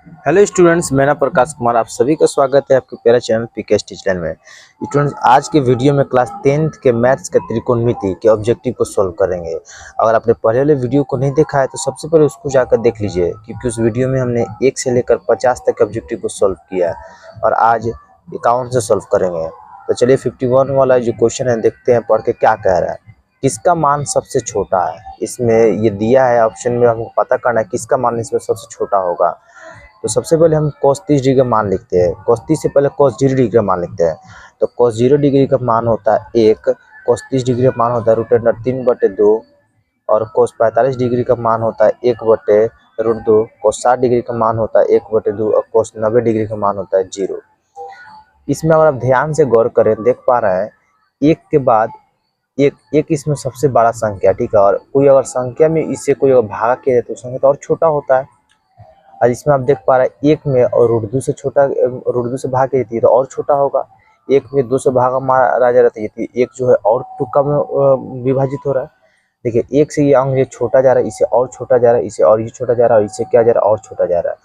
Hello students, मेरा प्रकाश कुमार आप सभी का स्वागत है आपके प्यारे चैनल पीके टीचर में। स्टूडेंट्स, आज के वीडियो में क्लास 10th के मैथ्स के त्रिकोणमिति के ऑब्जेक्टिव को सॉल्व करेंगे। अगर आपने पहले वाले वीडियो को नहीं देखा है तो सबसे पहले उसको जाकर देख लीजिए, क्योंकि उस वीडियो में हमने 1 से लेकर 50 तक के ऑब्जेक्टिव को सॉल्व किया है और आज 51 से सॉल्व करेंगे। तो चलिए 51 वाला जो क्वेश्चन है देखते हैं पढ़ के क्या कह रहा है। किसका मान सबसे छोटा है? इसमें ये दिया है ऑप्शन में, हमको पता करना है किसका मान इसमें सबसे छोटा होगा। तो सबसे पहले हम cos 30 डिग्री का मान लिखते हैं। cos 30 से पहले cos 0 डिग्री का मान लिखते हैं। तो cos 0 डिग्री का मान होता है 1, cos 30 डिग्री का मान होता है √3/2 और cos 45 डिग्री का मान होता है 1/√2, cos 60 डिग्री का मान होता है 1/2 और cos 90 डिग्री का मान होता है 0। इसमें अगर आप ध्यान से गौर करें देख पा रहे हैं एक के बाद एक एक इसमें सबसे बड़ा संख्या, ठीक है। और कोई अगर संख्या में इससे कोई अगर भागा किया जाए तो संख्या तो और छोटा होता है। और इसमें आप देख पा रहे हैं एक में और √2 से छोटा, √2 से भाग के तो और छोटा होगा। एक में 2 से भागा मारा जा रहा था, एक जो है और तुक्का में विभाजित हो रहा है। देखिए एक से ये अंक ये छोटा जा रहा है, इसे और छोटा जा रहा है, इसे और ये छोटा जा रहा है और इससे क्या जा रहा है और छोटा जा रहा है।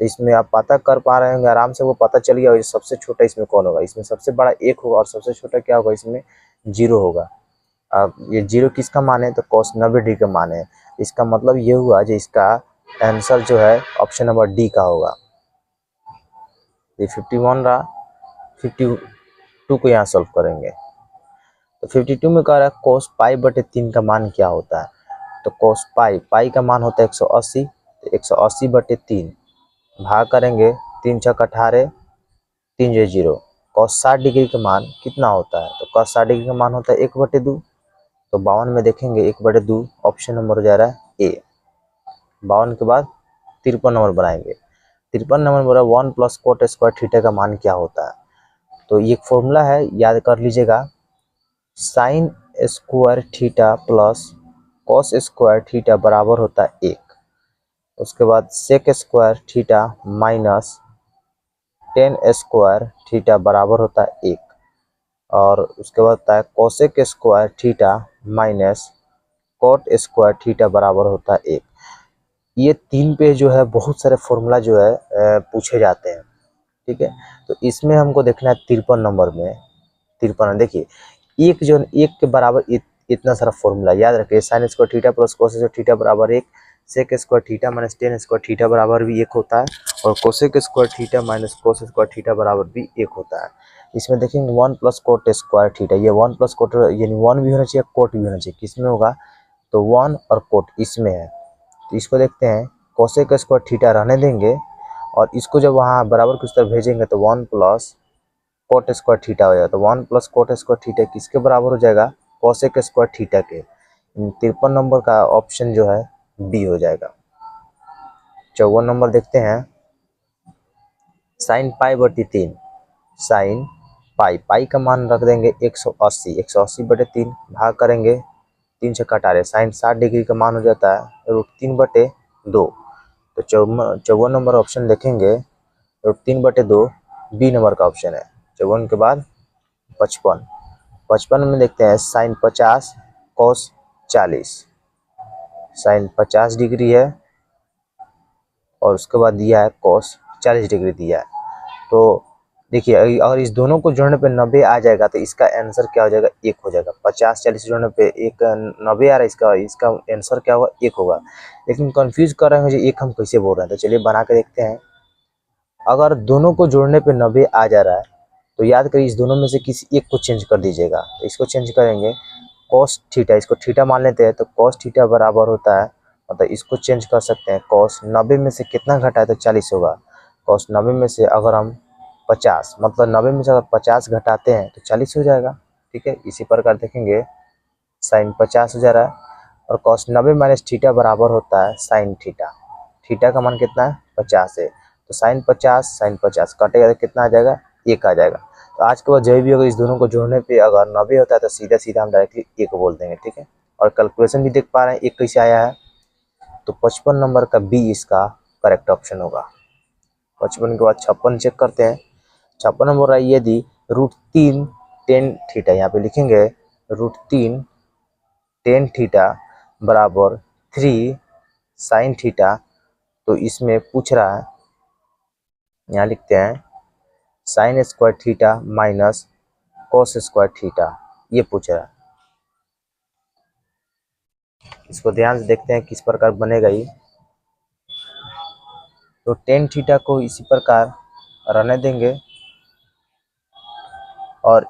तो इसमें आप पता कर पा रहे होंगे आराम से, वो पता चल गया और सबसे छोटा इसमें कौन होगा। इसमें सबसे बड़ा 1 होगा और सबसे छोटा क्या होगा, इसमें 0 होगा। अब ये 0 किसका मान है? तो cos 90 डिग्री का मान है। इसका मतलब ये हुआ जो इसका आंसर जो है ऑप्शन नंबर डी का होगा। ये 51 रहा, 52 को यहाँ सॉल्व करेंगे। तो 52 में कह रहा है cos π/3 का मान क्या होता है? तो cos पाई का मान होता है 180, तो 180/3 भाग करेंगे 3 छक 18, 3 जो 0। cos 60 डिग्री का मान कितना होता है? तो cos 60 डिग्री का मान होता है 1/2। तो 52 में देखेंगे 1/2 ऑप्शन नंबर हो जा रहा है ए। 52 के बाद 53 नंबर बनाएंगे। 53 नंबर बोला 1 + cot स्क्वायर थीटा का मान क्या होता है? तो ये एक फॉर्मूला है, याद कर लीजिएगा। Sine square theta plus cos square theta बराबर होता है 1। उसके बाद sec square theta minus tan square theta बराबर होता है 1। और उसके बाद होता है cosec square theta minus cot square theta बराबर होता है 1। ये 3 पे जो है बहुत सारे फॉर्मूला जो है पूछे जाते हैं, ठीक है। तो इसमें हमको देखना है 53 नंबर में। 53 देखिए एक जो एक के बराबर इतना सारा फॉर्मूला याद रखिए। Sine square theta plus cos square theta बराबर 1, sec square theta minus tan square theta बराबर भी 1 होता है और cosec square theta minus cos square theta बराबर भी 1 होता है। इसमें देखेंगे 1 + कोट स्क्वायर थीटा, ये 1 + कोट यानी 1 भी होना चाहिए, कोट भी होना चाहिए। किसमें होगा? तो 1 और कोट इसमें है। तो इसको देखते हैं, कोसेक स्क्वायर थीटा रहने देंगे और इसको जब वहाँ बराबर की तरफ भेजेंगे तो 1 + कोट स्क्वायर थीटा हो जाएगा। तो 1 + कोट स्क्वायर थीटा किसके बराबर हो जाएगा? कोसेक स्क्वायर थीटा के। 53 नंबर का ऑप्शन जो है बी हो जाएगा। 54 नंबर देखते हैं, साइन π/3। साइन पाई का मान रख देंगे 180, 180/3 भाग करेंगे 3 से कटा रहे, साइन 60 डिग्री का मान हो जाता है √3/2। तो 54 नंबर ऑप्शन देखेंगे √3/2 बी नंबर का ऑप्शन है। 54 के बाद 55, 55 में देखते हैं साइन 50 कॉस 40। साइन 50 डिग्री है और उसके बाद दिया है कॉस 40 डिग्री दिया है। तो देखिए अगर इस दोनों को जोड़ने पे 90 आ जाएगा तो इसका आंसर क्या हो जाएगा? 1 हो जाएगा। 50 40 जोड़ने पे एक 90 आ रहा है, इसका आंसर क्या होगा? 1 होगा। लेकिन कंफ्यूज कर रहे हैं मुझे 1 हम कैसे बोल रहे हैं, तो चलिए बना के देखते हैं। अगर दोनों को जोड़ने पे 90 आ जा रहा है तो याद करिए इस दोनों में से किसी एक को चेंज कर दीजिएगा। तो इसको चेंज करेंगे कॉस थीटा, इसको थीटा मान लेते हैं। तो कॉस थीटा बराबर होता है, मतलब इसको चेंज कर सकते हैं, कॉस 90 में से कितना घटा है तो 40 होगा। कॉस 90 में से अगर हम 50, मतलब 90 में से अगर 50 घटाते हैं तो 40 हो जाएगा, ठीक है। इसी प्रकार देखेंगे साइन 50 हो जा रहा है और कॉस 90 माइनस थीटा बराबर होता है साइन थीटा। थीटा का मान कितना है? 50 है। तो साइन 50 कटेगा तो कितना आ जाएगा? 1 आ जाएगा। तो आज के बाद जब भी अगर इस दोनों को जोड़ने पे अगर 90 होता है तो सीधा सीधा हम डायरेक्टली 1 बोल देंगे, ठीक है। और कैलकुलेशन भी देख पा रहे हैं 1 कैसे आया है। तो 55 नंबर का बी इसका करेक्ट ऑप्शन होगा। 55 के बाद 56 चेक करते हैं। 56 नंबर है यदि √3 टेन थीटा, यहाँ पे लिखेंगे √3 टेन थीटा बराबर 3 साइन थीटा। तो इसमें पूछ रहा है यहाँ लिखते हैं sign square theta minus cos square theta, ये पूछ रहा है। इसको ध्यान से देखते हैं किस प्रकार बनेगा ये। तो टेन थीटा को इसी प्रकार रहने देंगे और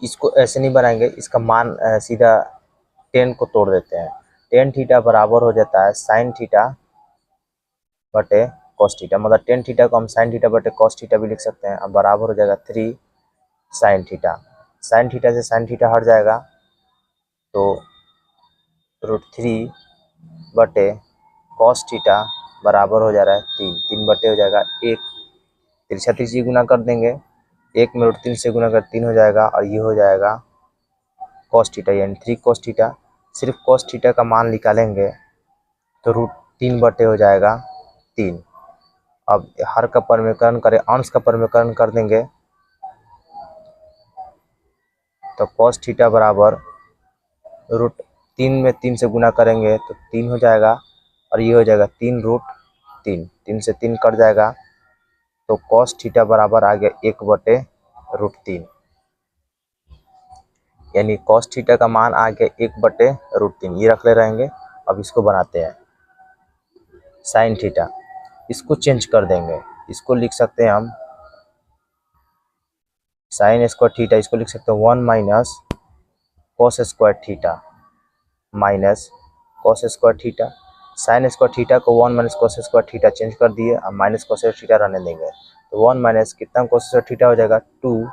इसको ऐसे नहीं बनाएंगे, इसका मान सीधा टेन को तोड़ देते हैं। टेन थीटा बराबर हो जाता है साइन थीटा बटे कॉस थीटा, मतलब टेन थीटा को हम साइन थीटा बटे कॉस थीटा भी लिख सकते हैं। अब बराबर हो जाएगा 3 साइन थीटा। साइन थीटा से साइन थीटा हट जाएगा तो √3 बटे कॉस थीटा बराबर हो जा रहा है 3 बटे हो जाएगा 1। तिरछा तिरछी गुना कर देंगे, 1 में √3 से गुना कर 3 हो जाएगा और ये हो जाएगा कॉस थीटा यानी 3 कॉस थीटा। सिर्फ कॉस थीटा का मान निकालेंगे तो √3 बटे हो जाएगा 3। अब हर का परमीकरण करें, अंश का परमीकरण कर देंगे तो कॉस थीटा बराबर √3 में 3 से गुना करेंगे तो 3 हो जाएगा और ये हो जाएगा 3 √3, 3 से 3 कट जाएगा तो कॉस थीटा बराबर आ गया 1 बटे √3, यानी कॉस थीटा का मान आ गया 1 बटे √3। ये रख ले रहेंगे। अब इसको बनाते हैं साइन थीटा, इसको चेंज कर देंगे, इसको लिख सकते हैं हम साइन स्क्वायर थीटा, इसको लिख सकते हैं 1 minus cos square theta minus cos square theta. Sign square theta को 1 minus cos square theta change कर दिए, अब माइनस कॉस थीटा रहने देंगे तो 1 माइनस कितना कॉस स्क्वायर थीटा हो जाएगा 2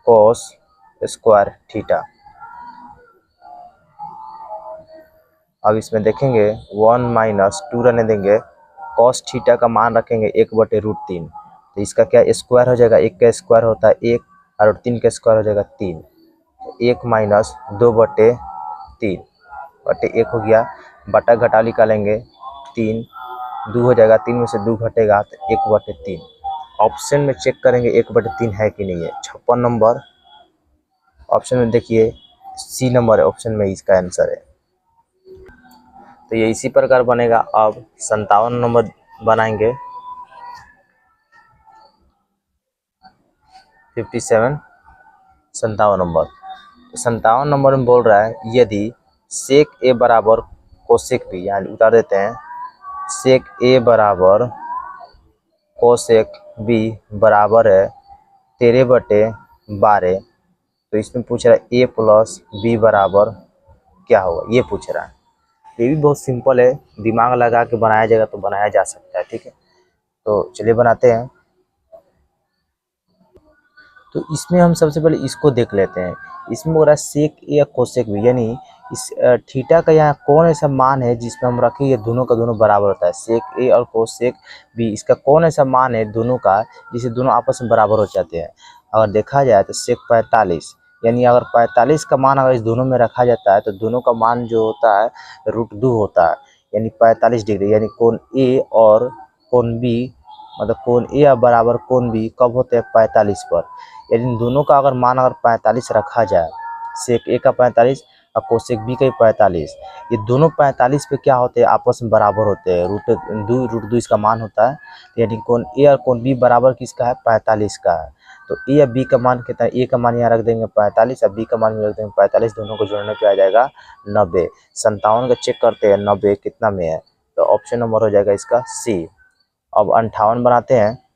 कॉस स्क्वायर थीटा। अब इसमें देखेंगे 1 माइनस 2 रहने देंगे, कॉस थीटा का मान रखेंगे 1 बटे √3, तो इसका क्या स्क्वायर हो जाएगा, 1 का स्क्वायर होता है 1 और 3 का स्क्वायर हो जाएगा 3, तो 1 माइनस 2 बटे 3 बटे 1 हो गया, बटा घटा निकालेंगे 3 2 हो जाएगा, 3 में से 2 घटेगा तो 1 बटे 3। ऑप्शन में चेक करेंगे 1 बटे 3 है कि नहीं है। 56 नंबर ऑप्शन में देखिए सी नंबर है ऑप्शन में, इसका आंसर है। तो ये इसी प्रकार बनेगा। अब 57 नंबर बनाएंगे 57 नंबर। तो 57 नंबर में बोल रहा है यदि सेक ए बराबर कोसेक बी, यानी उतार देते हैं सेक ए बराबर कोसेक बी बराबर है 13/12, तो इसमें पूछ रहा है ए प्लस बी बराबर क्या होगा, ये पूछ रहा है। ये भी बहुत सिंपल है, दिमाग लगा के बनाया जाएगा तो बनाया जा सकता है। ठीक है, तो चलिए बनाते हैं। तो इसमें हम सबसे पहले इसको देख लेते हैं। इसमें हो रहा है सेक ए या कोसेक बी, यानी इस थीटा का यहाँ कौन ऐसा मान है जिसमें हम रखें ये दोनों का दोनों बराबर होता है। सेक ए और कोसेक बी, इसका कौन ऐसा मान है दोनों का जिसे दोनों आपस में बराबर हो जाते हैं। अगर देखा जाए तो सेक 45, यानी अगर 45 का मान अगर इस दोनों में रखा जाता है तो दोनों का मान जो होता है √2 होता है, यानी 45 डिग्री। यानी कोण ए और कोण बी, मतलब कोण ए बराबर कोण बी कब होते हैं 45 पर। यदि दोनों का अगर मान अगर 45 रखा जाए, सेक ए का 45 और कोसेक बी का 45, ये दोनों 45 पे क्या होते हैं आपस में बराबर होते हैं, √2 इसका मान होता है। यानी कोण ए और कोण बी बराबर किसका है 45 का है। तो ए या बी का मान कितना है, ए का मान यहाँ रख देंगे 45 और बी का मान रख देंगे 45, दोनों को जोड़ने पे आ जाएगा 90। 57 का चेक करते हैं 90 कितना में है, तो ऑप्शन नंबर हो जाएगा इसका सी। अब 58 बनाते हैं।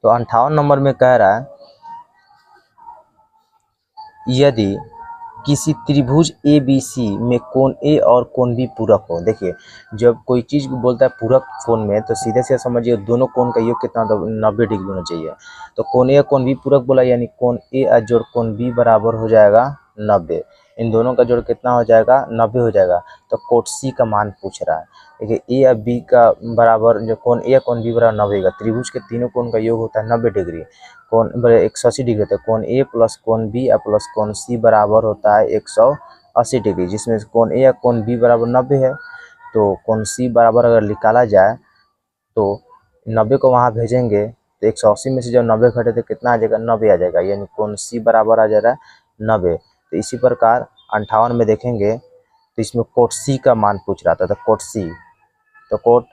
तो 58 नंबर में कह रहा है यदि किसी त्रिभुज ए बी सी में कोण ए और कोण बी पूरक हो। देखिए जब कोई चीज़ बोलता है पूरक कोण में, तो सीधे से समझिए दोनों कोण का योग कितना 90 डिग्री होना चाहिए। तो कोण ए कोण बी पूरक बोला, यानी कोण ए जोड़ कोण बी बराबर हो जाएगा 90। इन दोनों का जोड़ कितना हो जाएगा 90 हो जाएगा। तो कोण सी का मान पूछ रहा है। देखिए ए और बी का बराबर जो कोण ए कोण बी बराबर 90 का, त्रिभुज के तीनों कोण का योग होता है 90 डिग्री, कोण 180 डिग्री होता है। कोण ए प्लस कोण बी प्लस कोण सी बराबर होता है 180 डिग्री, जिसमें कोण ए या कोण बी बराबर 90 है। तो कोण सी बराबर अगर निकाला जाए तो 90 को वहाँ भेजेंगे तो 180 में से जब 90 घटे तो कितना आ जाएगा 90 आ जाएगा, यानी कोण सी बराबर आ जा रहा है 90। तो इसी प्रकार 58 में देखेंगे तो इसमें कोट सी का मान पूछ रहा था, तो कोट सी, तो कोट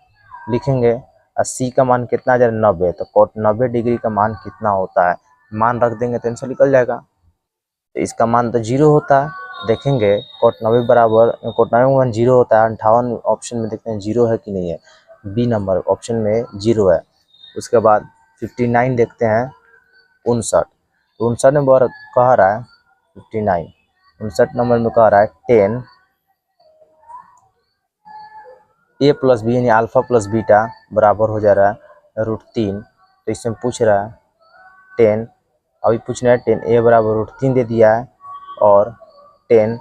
लिखेंगे और सी का मान कितना आ जाए 90, तो कोट 90 डिग्री का मान कितना होता है, मान रख देंगे तो आंसर निकल जाएगा। तो इसका मान तो 0 होता है, देखेंगे कोट 90 बराबर, कोट 90 मान 0 होता है, 58 ऑप्शन में देखते हैं 0 है कि नहीं है, बी नंबर ऑप्शन में 0 है। उसके बाद 59 देखते हैं, 59, तो 59 नंबर कह रहा है 59, 59 नंबर में कह रहा है 10 ए प्लस बी यानी अल्फा प्लस बीटा बराबर हो जा रहा है √3, तो इसमें पूछ रहा है 10, अभी पूछना है 10 ए बराबर √3 दे दिया है और 10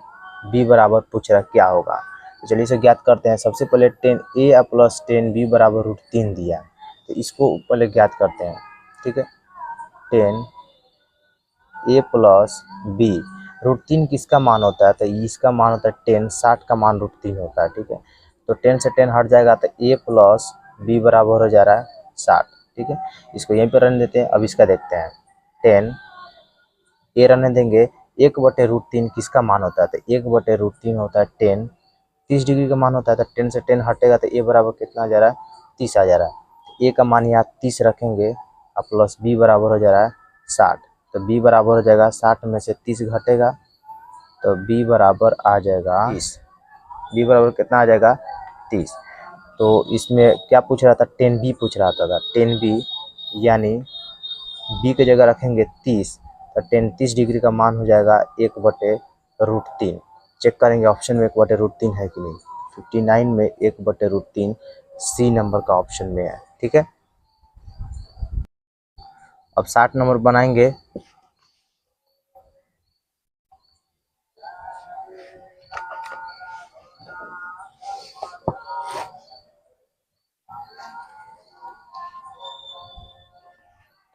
बी बराबर पूछ रहा है क्या होगा। तो चलिए इसे ज्ञात करते हैं। सबसे पहले 10 ए प्लस 10 बी बराबर √3 दिया है, तो इसको पहले ज्ञात करते हैं। ठीक है, 10 ए प्लस बी, √3 किसका मान होता है, तो इसका मान होता है 10, 60 का मान √3 होता है। ठीक है, तो 10 से 10 हट जाएगा तो ए प्लस बी बराबर हो जा रहा है 60। ठीक है, इसको यहीं पर रहने देते हैं। अब इसका देखते हैं, 10 ए रहने देंगे, 1/√3 किसका मान होता है, तो 1/√3 होता है 10, 30 डिग्री का मान होता है, तो 10 से 10 हटेगा तो ए बराबर कितना आ जा रहा है 30 आ जा रहा है। ए का मान यहाँ 30 रखेंगे और प्लस बी बराबर हो जा रहा है 60, तो बी बराबर हो जाएगा 60 में से 30 घटेगा तो बी बराबर आ जाएगा 30, बी बराबर कितना आ जाएगा 30। तो इसमें क्या पूछ रहा था, 10 बी पूछ रहा था 10 बी, यानी बी की जगह रखेंगे 30, तो 10 30 डिग्री का मान हो जाएगा 1/√3। चेक करेंगे ऑप्शन में 1/√3 है कि नहीं, 59 में 1/√3 सी नंबर का ऑप्शन में है। ठीक है, अब 60 नंबर बनाएंगे।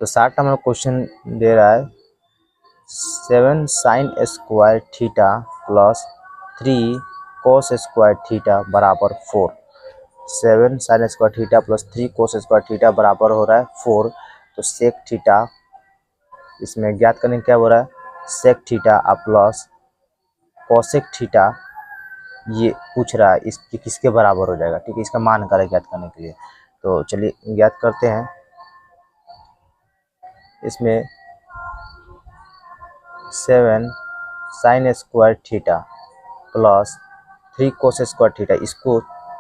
तो 60 नंबर क्वेश्चन दे रहा है 7 sin square theta plus 3 cos square theta बराबर 4। 7 sin square theta plus 3 cos square theta बराबर हो रहा है 4। तो सेक थीटा, इसमें ज्ञात करने क्या हो रहा है, sec theta plus cosec theta, ये पूछ रहा है इसकी किसके बराबर हो जाएगा। ठीक है, इसका मान करें ज्ञात करने के लिए, तो चलिए ज्ञात करते हैं। इसमें 7 sin square theta plus 3 cos square theta,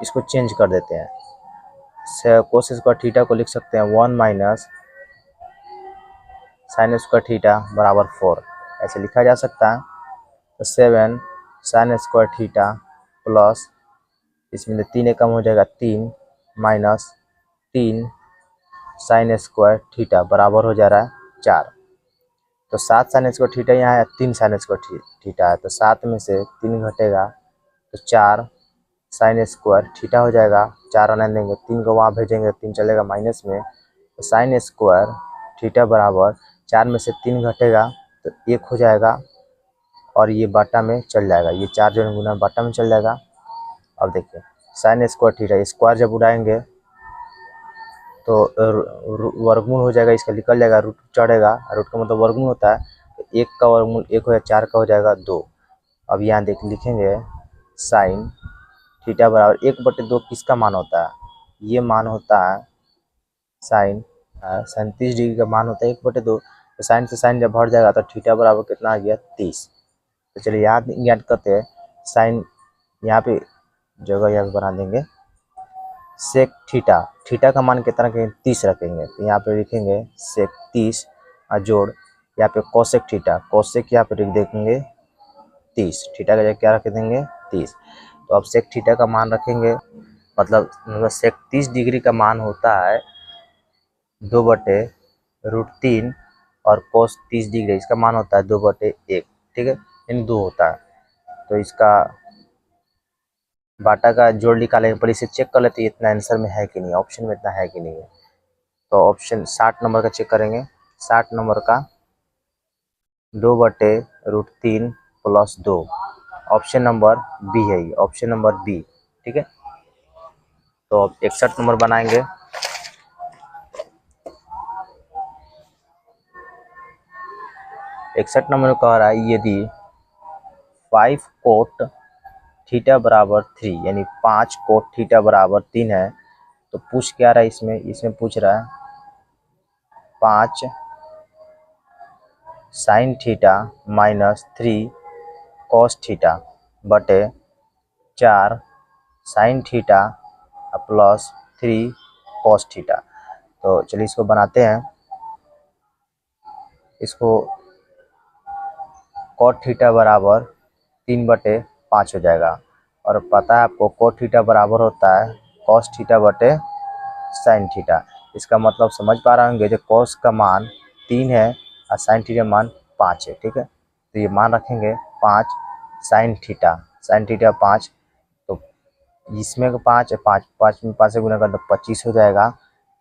इसको चेंज कर देते हैं। cos स्क्वायर थीटा को लिख सकते हैं 1 माइनस sin स्क्वायर थीटा बराबर 4, ऐसे लिखा जा सकता है। तो 7 sin स्क्वायर थीटा प्लस, इसमें 3 कम हो जाएगा 3 माइनस 3 sin स्क्वायर थीटा बराबर हो जा रहा है 4। तो 7 sin स्क्वायर थीटा यहाँ है, 3 sin स्क्वायर थीटा है, तो 7 में से 3 घटेगा तो 4 sin स्क्वायर थीटा हो जाएगा। 4 आने देंगे, 3 को वहाँ भेजेंगे, 3 चलेगा माइनस में, तो sin स्क्वायर थीटा बराबर 4 में से 3 घटेगा तो 1 हो जाएगा और ये बाटा में चल जाएगा, ये 4 जो गुना बाटा में चल जाएगा। अब देखिए sin स्क्वायर थीटा, स्क्वायर जब उड़ाएंगे तो वर्गमूल हो जाएगा, इसका निकल जाएगा, रूट चढ़ेगा, रूट का मतलब वर्गमूल होता है, तो 1 का वर्गमूल 1 हो जाएगा, 4 का हो जाएगा 2। अब यहाँ देख लिखेंगे साइन थीटा बराबर 1/2 किसका मान होता है, ये मान होता है साइन 37 डिग्री का मान होता है 1/2। तो साइन से साइन जब हट जाएगा तो थीटा बराबर कितना आ गया 30। तो चलिए यहाँ ज्ञात करते हैं, साइन यहाँ पे जगह यहाँ बना देंगे, सेक थीटा, थीटा का मान कितना रखेंगे 30 रखेंगे, तो यहाँ पे लिखेंगे सेक 30 और जोड़ यहाँ पे कोसेक थीटा, कोसेक यहाँ पे लिख देंगे 30, थीटा का जगह क्या रख देंगे 30। तो अब सेक थीटा का मान रखेंगे, मतलब सेक 30 डिग्री का मान होता है 2/√3 और कोस 30 डिग्री इसका मान होता है 2/1। ठीक है, इन 2 होता है। तो इसका बाटा का जोड़ निकालेंगे, पर इसे चेक कर लेते हैं इतना आंसर में है कि नहीं, ऑप्शन में इतना है कि नहीं है। तो ऑप्शन 60 नंबर का चेक करेंगे, 60 नंबर का 2/√3 प्लस 2, ऑप्शन नंबर बी है, ये ऑप्शन नंबर बी। ठीक है, तो अब 61 नंबर बनाएंगे। इकसठ नंबर कह रहा है यदि 5 कोट थीटा बराबर 3, यानी 5 कोट थीटा बराबर 3 है। तो पूछ क्या रहा है इसमें पूछ रहा है 5 sine theta minus 3 cos theta बटे 4 sine theta plus 3 cos theta. तो चलिए इसको बनाते हैं। इसको कॉट थीटा बराबर 3/5 हो जाएगा, और पता है आपको कॉट थीटा बराबर होता है कॉस थीटा बटे साइन थीटा। इसका मतलब समझ पा रहे होंगे, जो कॉस का मान 3 है और साइन थीटा मान 5 है। ठीक है, तो ये मान रखेंगे 5 साइन थीटा 5। तो इसमें का 5 है, 5 में 5 से गुना कर तो 25 हो जाएगा।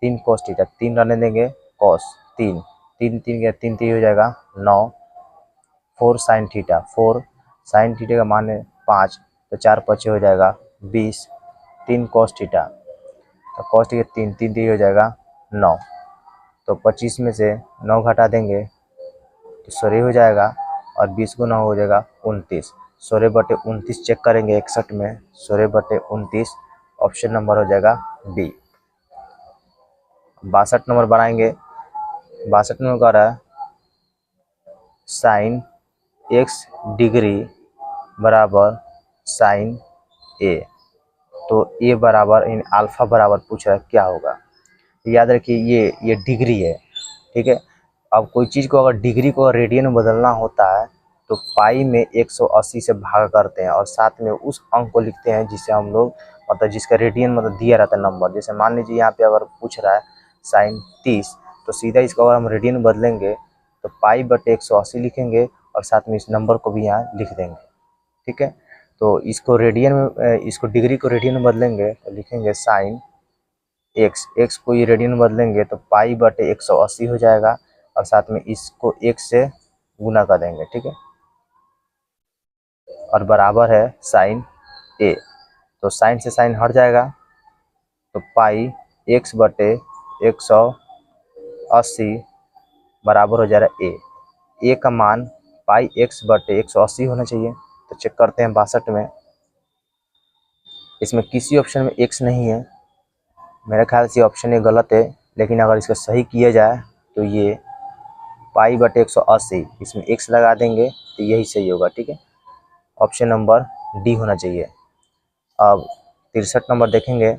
3 कॉस थीटा, 3 रहने देंगे, कॉस 3 3 3 के 3 3 हो जाएगा 9। 4 साइन थीटा, 4 साइन थीटा का मान है 5, तो 4 5 हो जाएगा 20। 3 कॉस थीटा, तो कॉस थीटा 3 3 3 हो जाएगा 9। तो 25 में से 9 घटा देंगे तो 16 हो जाएगा, और 20 को 9 हो जाएगा 29। 16/29 चेक करेंगे 61 में, 16/29 ऑप्शन नंबर हो जाएगा बी। 62 नंबर बनाएंगे। 62 नंबर का रहा है साइन x डिग्री बराबर साइन ए। तो ए बराबर इन अल्फा बराबर पूछ रहा है क्या होगा। याद रखिए ये डिग्री है। ठीक है, अब कोई चीज़ को अगर डिग्री को रेडियन में बदलना होता है तो पाई में 180 से भाग करते हैं, और साथ में उस अंक को लिखते हैं जिसे हम लोग मतलब जिसका रेडियन मतलब दिया रहता है नंबर। जैसे मान लीजिए यहाँ पे अगर पूछ रहा है साइन 30, तो सीधा इसको अगर हम रेडियन में बदलेंगे तो पाई/180 लिखेंगे, और साथ में इस नंबर को भी यहाँ लिख देंगे। ठीक है, तो इसको रेडियन में इसको डिग्री को रेडियन में बदलेंगे तो लिखेंगे साइन एक्स को ये रेडियन में बदलेंगे तो पाई/180 हो जाएगा, और साथ में इसको 1 से गुना कर देंगे। ठीक है, और बराबर है साइन ए। तो साइन से साइन हट जाएगा, तो पाई x/180 बराबर हो जाएगा ए का मान पाई x/180 होना चाहिए। तो चेक करते हैं 62 में, इसमें किसी ऑप्शन में x नहीं है। मेरे ख्याल से ऑप्शन ये गलत है, लेकिन अगर इसका सही किया जाए तो ये पाई/180 इसमें x लगा देंगे तो यही सही होगा। ठीक है, ऑप्शन नंबर डी होना चाहिए। अब 63 नंबर देखेंगे।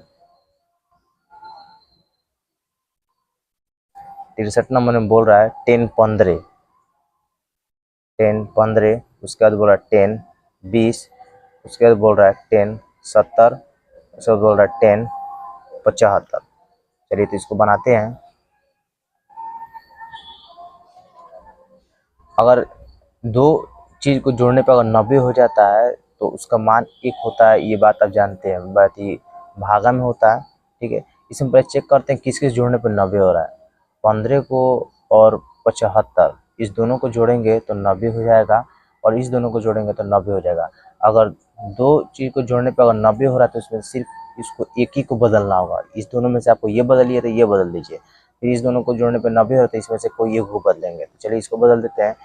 63 नंबर में बोल रहा है 10 15, उसके बाद बोल रहा है 10 20, उसके बाद बोल रहा है 10 70, उसके बाद बोल रहा है 10 75। चलिए तो इसको बनाते हैं। अगर दो चीज़ को जोड़ने पर अगर 90 हो जाता है तो उसका मान 1 होता है, ये बात आप जानते हैं, बात ये भागा में होता है। ठीक है, इसमें पहले चेक करते हैं किस किस जोड़ने पर 90 हो रहा है। 15 को और 75 इस दोनों को जोड़ेंगे तो 90 हो जाएगा, और इस दोनों को जोड़ेंगे तो 90 हो जाएगा। अगर दो चीज़ को जोड़ने पर अगर 90 हो रहा है तो इसमें सिर्फ इसको एक ही को बदलना होगा। इस दोनों में से आपको ये बदलिए तो ये बदल दीजिए, फिर इस दोनों को जोड़ने पर 90 हो रहा है तो इसमें से कोई एक को बदलेंगे। तो चलिए इसको बदल देते हैं।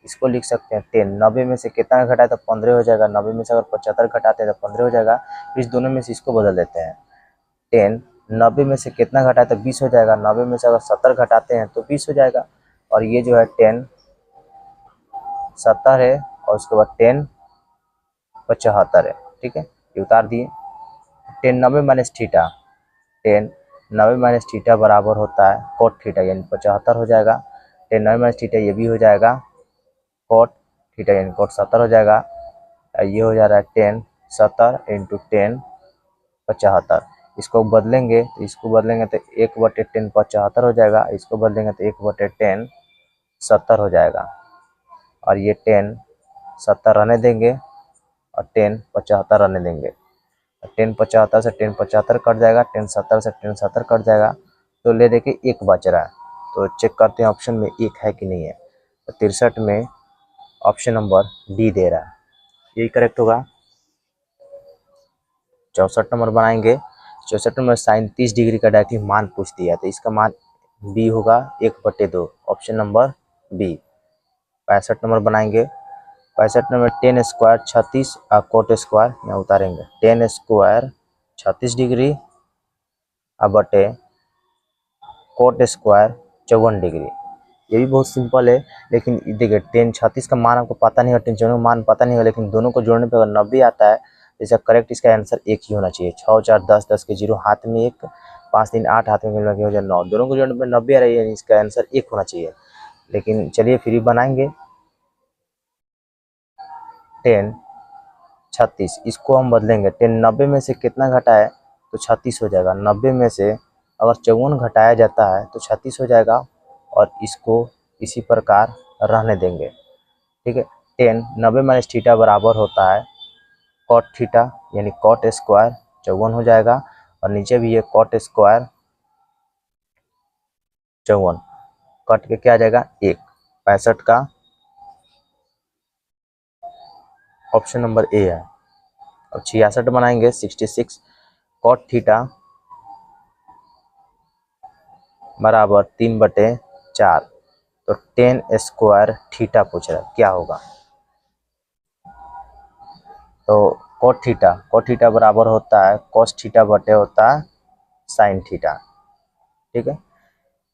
इसको लिख सकते हैं 10, 90 में से कितना घटाए तो 15 हो जाएगा। 90 में से अगर 75 घटाते हैं तो 15 हो जाएगा। फिर इस दोनों में से इसको बदल देते हैं। 10 90 में से कितना घटाए तो 20 हो जाएगा। 90 में से अगर 70 घटाते हैं तो 20 हो जाएगा। और ये जो है 10 70 है, और उसके बाद 10 75 है। ठीक है, ये उतार दिए। 10 90 माइनस थीटा, 10 90 माइनस थीटा बराबर होता है कोट थीटा, यानी 75 हो जाएगा। 10 90 माइनस थीटा ये भी हो जाएगा कोट थीटा, यानी कोट 70 हो जाएगा। ये हो जा रहा है 10 70 इंटू 10 75। इसको बदलेंगे तो 1/10 75 हो जाएगा। इसको बदलेंगे तो 1/10 70 हो जाएगा, और ये 10 70 रहने देंगे और 10 75 रहने देंगे। 10 75 से 10 75 कट जाएगा, 10 70 से 10 70 कट जाएगा, तो ले देखिए 1 बच रहा है। तो चेक करते हैं ऑप्शन में 1 है कि नहीं है। तो 63 में ऑप्शन नंबर डी दे रहा है, यही करेक्ट होगा। 64 नंबर बनाएंगे। 64 नंबर साइन 30 डिग्री का डायरेक्टली मान पूछ दिया, तो इसका मान बी होगा 1/2, ऑप्शन नंबर बी। 65 नंबर बनाएंगे। 65 में 10 स्क्वायर 36 और कोट स्क्वायर यहाँ उतारेंगे 10 स्क्वायर 36 डिग्री और बटे कोट स्क्वायर 54 डिग्री। ये भी बहुत सिंपल है, लेकिन देखिए 10 36 का मान आपको पता नहीं है, 10 54 का मान पता नहीं है, लेकिन दोनों को जोड़ने पर अगर 90 आता है तो इसका करेक्ट इसका आंसर एक ही होना चाहिए। 6 4 10 10 के 0 हाथ में 1, 5 3 8 हाथ में मिला के हो जाए 9, दोनों को जोड़ने पर 90 आ रही है, इसका आंसर 1 होना चाहिए। लेकिन चलिए फिर भी बनाएंगे। 10 36 इसको हम बदलेंगे। 10 90 में से कितना घटा है तो 36 हो जाएगा। 90 में से अगर 54 घटाया जाता है तो 36 हो जाएगा, और इसको इसी प्रकार रहने देंगे। ठीक है, 10 90 माइनस थीटा बराबर होता है कॉट थीटा, यानी कॉट स्क्वायर 54 हो जाएगा, और नीचे भी ये कॉट स्क्वायर 54 कट के क्या आ जाएगा 1। 65 का ऑप्शन नंबर ए है। अब 66 बनाएंगे। 66 कॉट थीटा बराबर 3/4, तो 10 स्क्वायर थीटा पूछ रहा है क्या होगा। तो कॉट थीटा बराबर होता है कॉस थीटा बटे होता है साइन थीटा। ठीक है,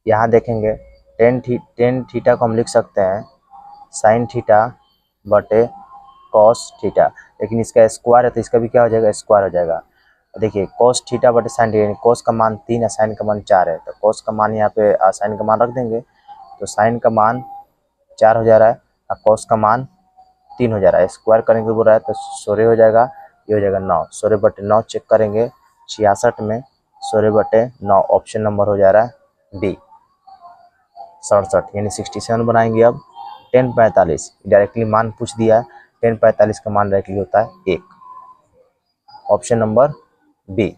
यहाँ देखेंगे 10 थीटा को हम लिख सकते हैं साइन थीटा बटे कॉस थीटा, लेकिन इसका स्क्वायर है तो इसका भी क्या हो जाएगा स्क्वायर हो जाएगा। देखिए कॉस थीटा बटे साइन थीटा, कॉस का मान 3 है, साइन का मान 4 है, तो कॉस का मान यहाँ पे साइन का मान रख देंगे, तो साइन का मान 4 हो जा रहा है और कॉस का मान 3 हो जा रहा है। स्क्वायर करने के बोल रहा है तो 16 हो जाएगा, ये हो जाएगा 9। 16/9 चेक करेंगे। 66 में 16/9 ऑप्शन नंबर हो जा रहा है बी 67, यानी 67 बनाएंगे। अब 10 45 डायरेक्टली मान पूछ दिया है, 10 45 का मान डायरेक्टली होता है 1, ऑप्शन नंबर बी।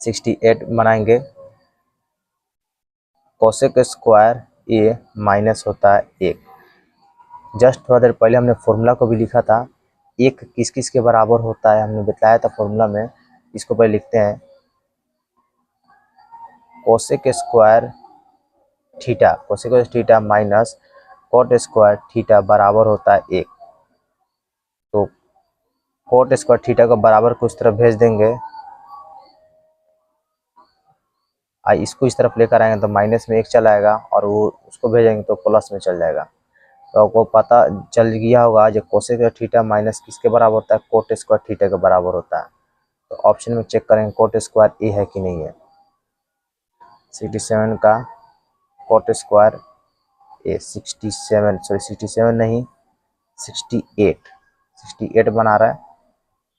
68 बनाएंगे। कोसेक स्क्वायर ए माइनस होता है 1। जस्ट थोड़ा देर पहले हमने फॉर्मूला को भी लिखा था, एक किस किस के बराबर होता है हमने बताया था फॉर्मूला में। इसको पहले लिखते हैं cosec square theta minus cot square theta बराबर होता है 1। तो कॉट स्क्वायर थीटा को बराबर को इस तरफ भेज देंगे, इसको इस तरफ लेकर आएंगे तो माइनस में 1 चला आएगा, और वो उसको भेजेंगे तो प्लस में चल जाएगा। तो आपको पता चल गया होगा जो कोसेक थीटा माइनस किसके बराबर होता है कोट स्क्वायर थीटा के बराबर होता है। तो ऑप्शन में चेक करेंगे कोट स्क्वायर ए है कि नहीं है। 67 का कोट स्क्वायर ए 67 नहीं 68 बना रहा है।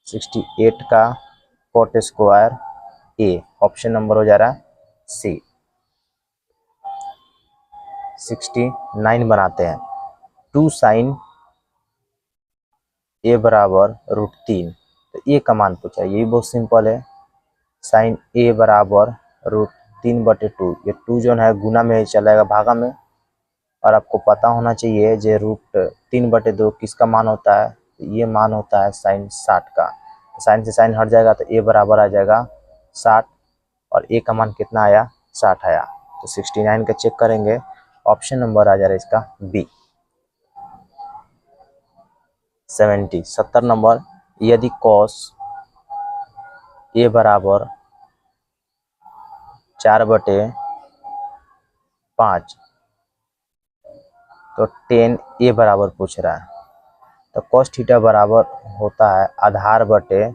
68 का coat square A option number हो जा रहा है सी। 69 बनाते हैं। 2 साइन ए बराबर √3, तो ए का मान पूछा, ये भी बहुत सिंपल है। साइन ए बराबर √3/2, ये 2 जो है गुना में ही चलेगा भागा में, और आपको पता होना चाहिए जो √3/2 किसका मान होता है, तो ये मान होता है साइन 60 का। तो साइन से साइन हट जाएगा तो ए बराबर आ जाएगा 60, और ए का मान कितना आया 60 आया। तो 69 का चेक करेंगे, ऑप्शन नंबर आ जा रहा है इसका बी 70 नंबर। यदि कॉस ए बराबर 4/5, तो 10 ए बराबर पूछ रहा है, तो कॉस थीटा बराबर होता है आधार बटे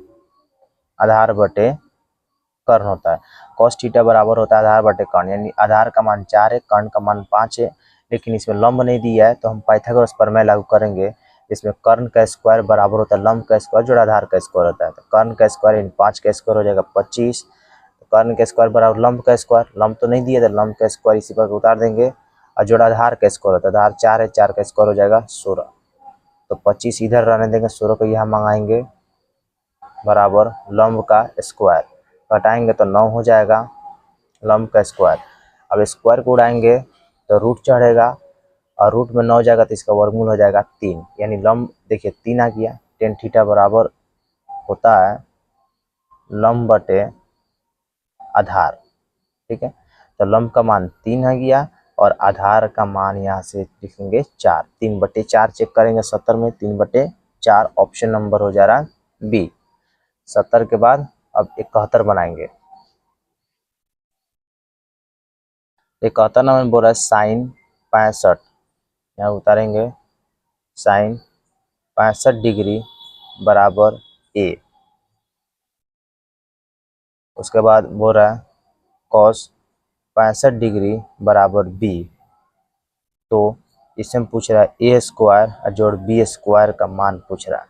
कर्ण होता है। कॉस थीटा बराबर होता है आधार बटे कर्ण, यानी आधार का मान 4 है, कर्ण का मान 5 है, लेकिन इसमें लंब नहीं दिया है, तो हम पाइथागोरस प्रमेय लागू करेंगे। इसमें कर्ण का स्क्वायर बराबर होता है लंब का स्क्वायर जोड़ आधार का स्क्वायर होता है, तो कर्ण का स्क्वायर इन 5 का स्क्वायर हो जाएगा 25। कर्ण का स्क्वायर बराबर लंब का स्क्वायर, लंब तो नहीं दिया था, लंब का स्क्वायर इसी पर उतार देंगे, और जोड़ा आधार का स्क्वायर होता है, आधार 4 है, 4 का स्क्वायर हो जाएगा 16। तो 25 इधर रहने देंगे, 16 को यहाँ मंगाएंगे बराबर लंब का स्क्वायर, घटाएंगे तो 9 हो जाएगा लंब का स्क्वायर। अब स्क्वायर को उड़ाएंगे तो रूट चढ़ेगा, और रूट में 9 जाएगा तो इसका वर्गमूल हो जाएगा 3, यानी लंब देखिए 3 आ गया। टेन थीटा बराबर होता है लंब बटे आधार। ठीक है, तो लंब का मान 3 आ गया, और आधार का मान यहाँ से लिखेंगे 4। 3/4 चेक करेंगे 70 में, 3/4 ऑप्शन नंबर हो जा रहा बी। 70 के बाद अब 71 बनाएंगे। 71 नंबर बोल रहा है साइन 65, यहाँ उतारेंगे साइन 65 डिग्री बराबर ए। उसके बाद बोल रहा है कॉस 65 डिग्री बराबर बी। तो इसमें पूछ रहा है ए स्क्वायर और जोड़ बी स्क्वायर का मान पूछ रहा है।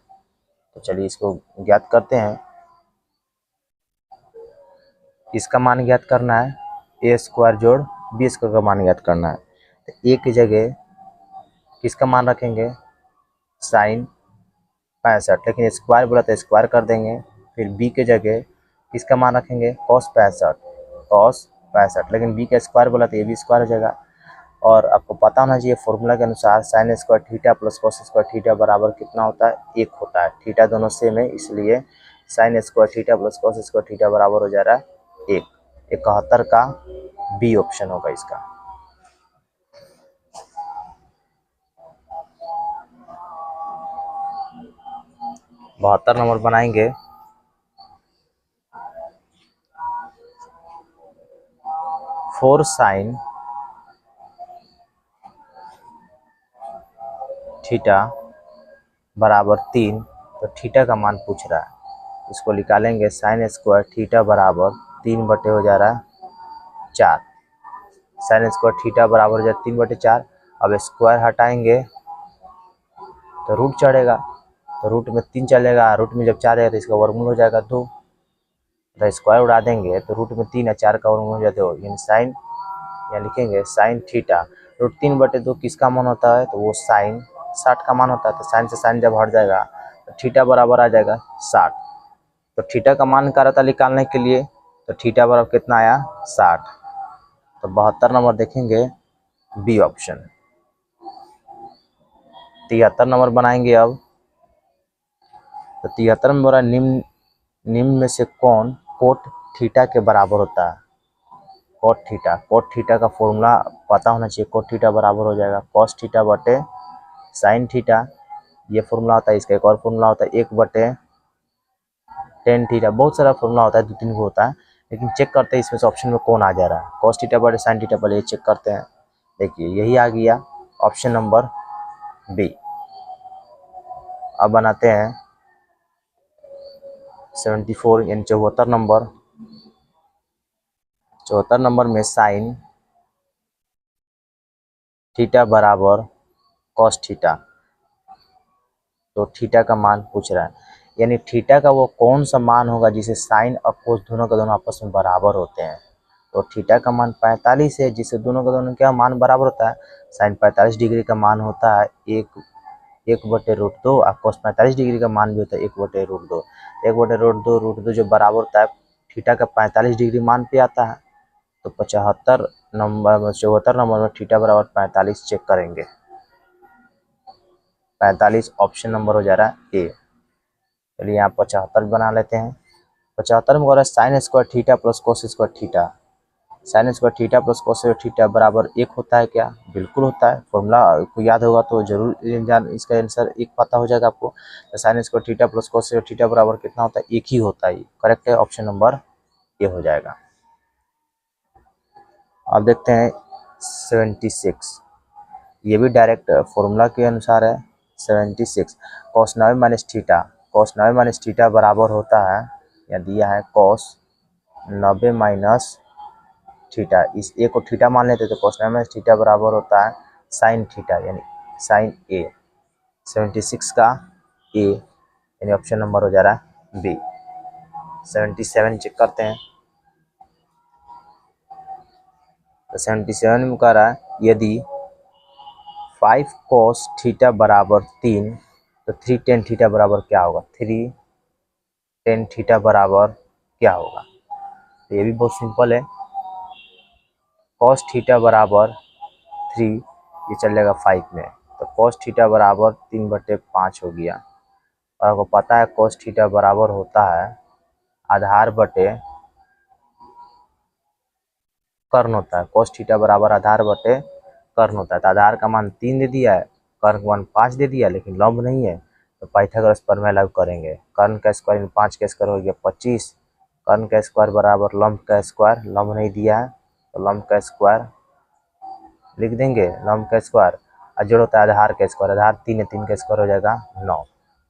तो चलिए इसको ज्ञात करते हैं। इसका मान ज्ञात करना है, ए स्क्वायर जोड़ बी स्क्वायर का मान ज्ञात करना है। तो ए की जगह किसका मान रखेंगे, साइन 65, लेकिन स्क्वायर बोला तो स्क्वायर कर देंगे। फिर बी के जगह किसका मान रखेंगे, कॉस 65, लेकिन बी का स्क्वायर बोला तो ये भी स्क्वायर हो जाएगा। और आपको पता होना चाहिए फॉर्मूला के अनुसार sign square theta plus cos square theta बराबर कितना होता है, 1 होता है। थीटा दोनों सेम है, इसलिए sign square theta plus cos square theta बराबर हो जा रहा है 1। 71 का बी ऑप्शन होगा इसका। बहत्तर नंबर बनाएंगे। फोर साइन थीटा बराबर 3, तो थीटा का मान पूछ रहा है। इसको निकालेंगे साइन स्क्वायर थीटा बराबर 3 बटे हो जा रहा है 4। साइन स्क्वायर थीटा बराबर हो जाए 3/4। अब स्क्वायर हटाएंगे तो रूट चढ़ेगा, तो रूट में 3 चलेगा, रूट में जब 4 आएगा तो इसका वर्गमूल हो जाएगा 2। तो स्क्वायर उड़ा देंगे तो रूट में 3 है, 4 का वर्गमूल हो जाता है 2। यानी साइन, यहाँ लिखेंगे साइन थीटा रूट 3/2 किसका मान होता है, तो वो साइन 60 का मान होता है। तो साइन से साइन जब हट जाएगा तो थीटा बराबर आ जाएगा 60। तो थीटा का मान निकाला था निकालने के लिए, तो थीटा बराबर कितना आया 60। तो 72 नंबर देखेंगे बी ऑप्शन। 73 नंबर बनाएंगे अब। तो 73 में बोला निम्न में से कौन कोट थीटा के बराबर होता है। कोट थीटा का फॉर्मूला पता होना चाहिए। कोट थीटा बराबर हो जाएगा कॉस थीटा बटे साइन थीटा, ये फॉर्मूला होता है। इसका एक और फॉर्मूला होता है 1/tan थीटा। बहुत सारा फॉर्मूला होता है, 2-3 को होता है, लेकिन चेक करते हैं इसमें से ऑप्शन में कौन आ जा रहा है। कॉस थीटा बटे साइन थीटा, पहले ये चेक करते हैं। देखिए यही आ गया ऑप्शन नंबर बी। अब बनाते हैं 74 यानी 74 नंबर। 74 नंबर में साइन थीटा बराबर कॉस थीटा, तो थीटा का मान पूछ रहा है। यानी थीटा का वो कौन सा मान होगा जिसे साइन और कोस दोनों का दोनों आपस में बराबर होते हैं। तो थीटा का मान 45 है, जिसे दोनों का दोनों क्या मान बराबर होता है। साइन 45 डिग्री का मान होता है 1/√2 और कोस 45 डिग्री का मान भी होता है 1/√2। 1/√2 जो बराबर होता है थीटा का 45 डिग्री मान पे आता है। तो 74 नंबर में थीटा बराबर 45 चेक करेंगे। 45 ऑप्शन नंबर हो जा रहा है ए। चलिए यहाँ 75 बना लेते हैं। 75 में बोल रहा है sign square theta plus cos square theta. Sign square theta plus cos square theta बराबर 1 होता है क्या, बिल्कुल होता है। फॉर्मूला को याद होगा तो जरूर इसका आंसर 1 पता हो जाएगा आपको। तो sine square theta plus cos square theta बराबर कितना होता है, 1 ही होता है। करेक्ट है, ऑप्शन नंबर ए हो जाएगा। अब देखते हैं 76, ये भी डायरेक्ट फॉर्मूला के अनुसार है। 76 cos 90 minus theta, cos 90 minus theta बराबर होता है, या दिया है कॉस 90 माइनस थीटा। इस ए को थीटा मान लेते तो कॉस 90 माइनस थीटा बराबर होता है साइन थीटा, यानी साइन ए। 76 का ए यानी ऑप्शन नंबर हो जा रहा है बी। 77 चेक करते हैं। तो 77 में कह रहा है यदि 5 cos थीटा बराबर 3, तो 3 tan थीटा बराबर क्या होगा। 3 tan थीटा बराबर क्या होगा, तो ये भी बहुत सिंपल है। cos थीटा बराबर 3, ये चल जाएगा 5 में, तो cos थीटा बराबर 3/5 हो गया। और आपको पता है cos थीटा बराबर होता है आधार बटे कर्ण होता है। cos थीटा बराबर आधार बटे कर्ण होता है। तो आधार का मान 3 दे दिया है, कर्ण का मान 5 दे दिया, लेकिन लंब नहीं है, तो पाइथागोरस प्रमेय लागू करेंगे। कर्ण का स्क्वायर 5 का स्क्वायर हो गया 25, कर्ण का स्क्वायर बराबर लंब का स्क्वायर, लंब नहीं दिया है तो लंब का स्क्वायर लिख देंगे, लंब का स्क्वायर और जोड़ होता है आधार का स्क्वायर, आधार 3 है, 3 का स्क्वायर हो जाएगा 9।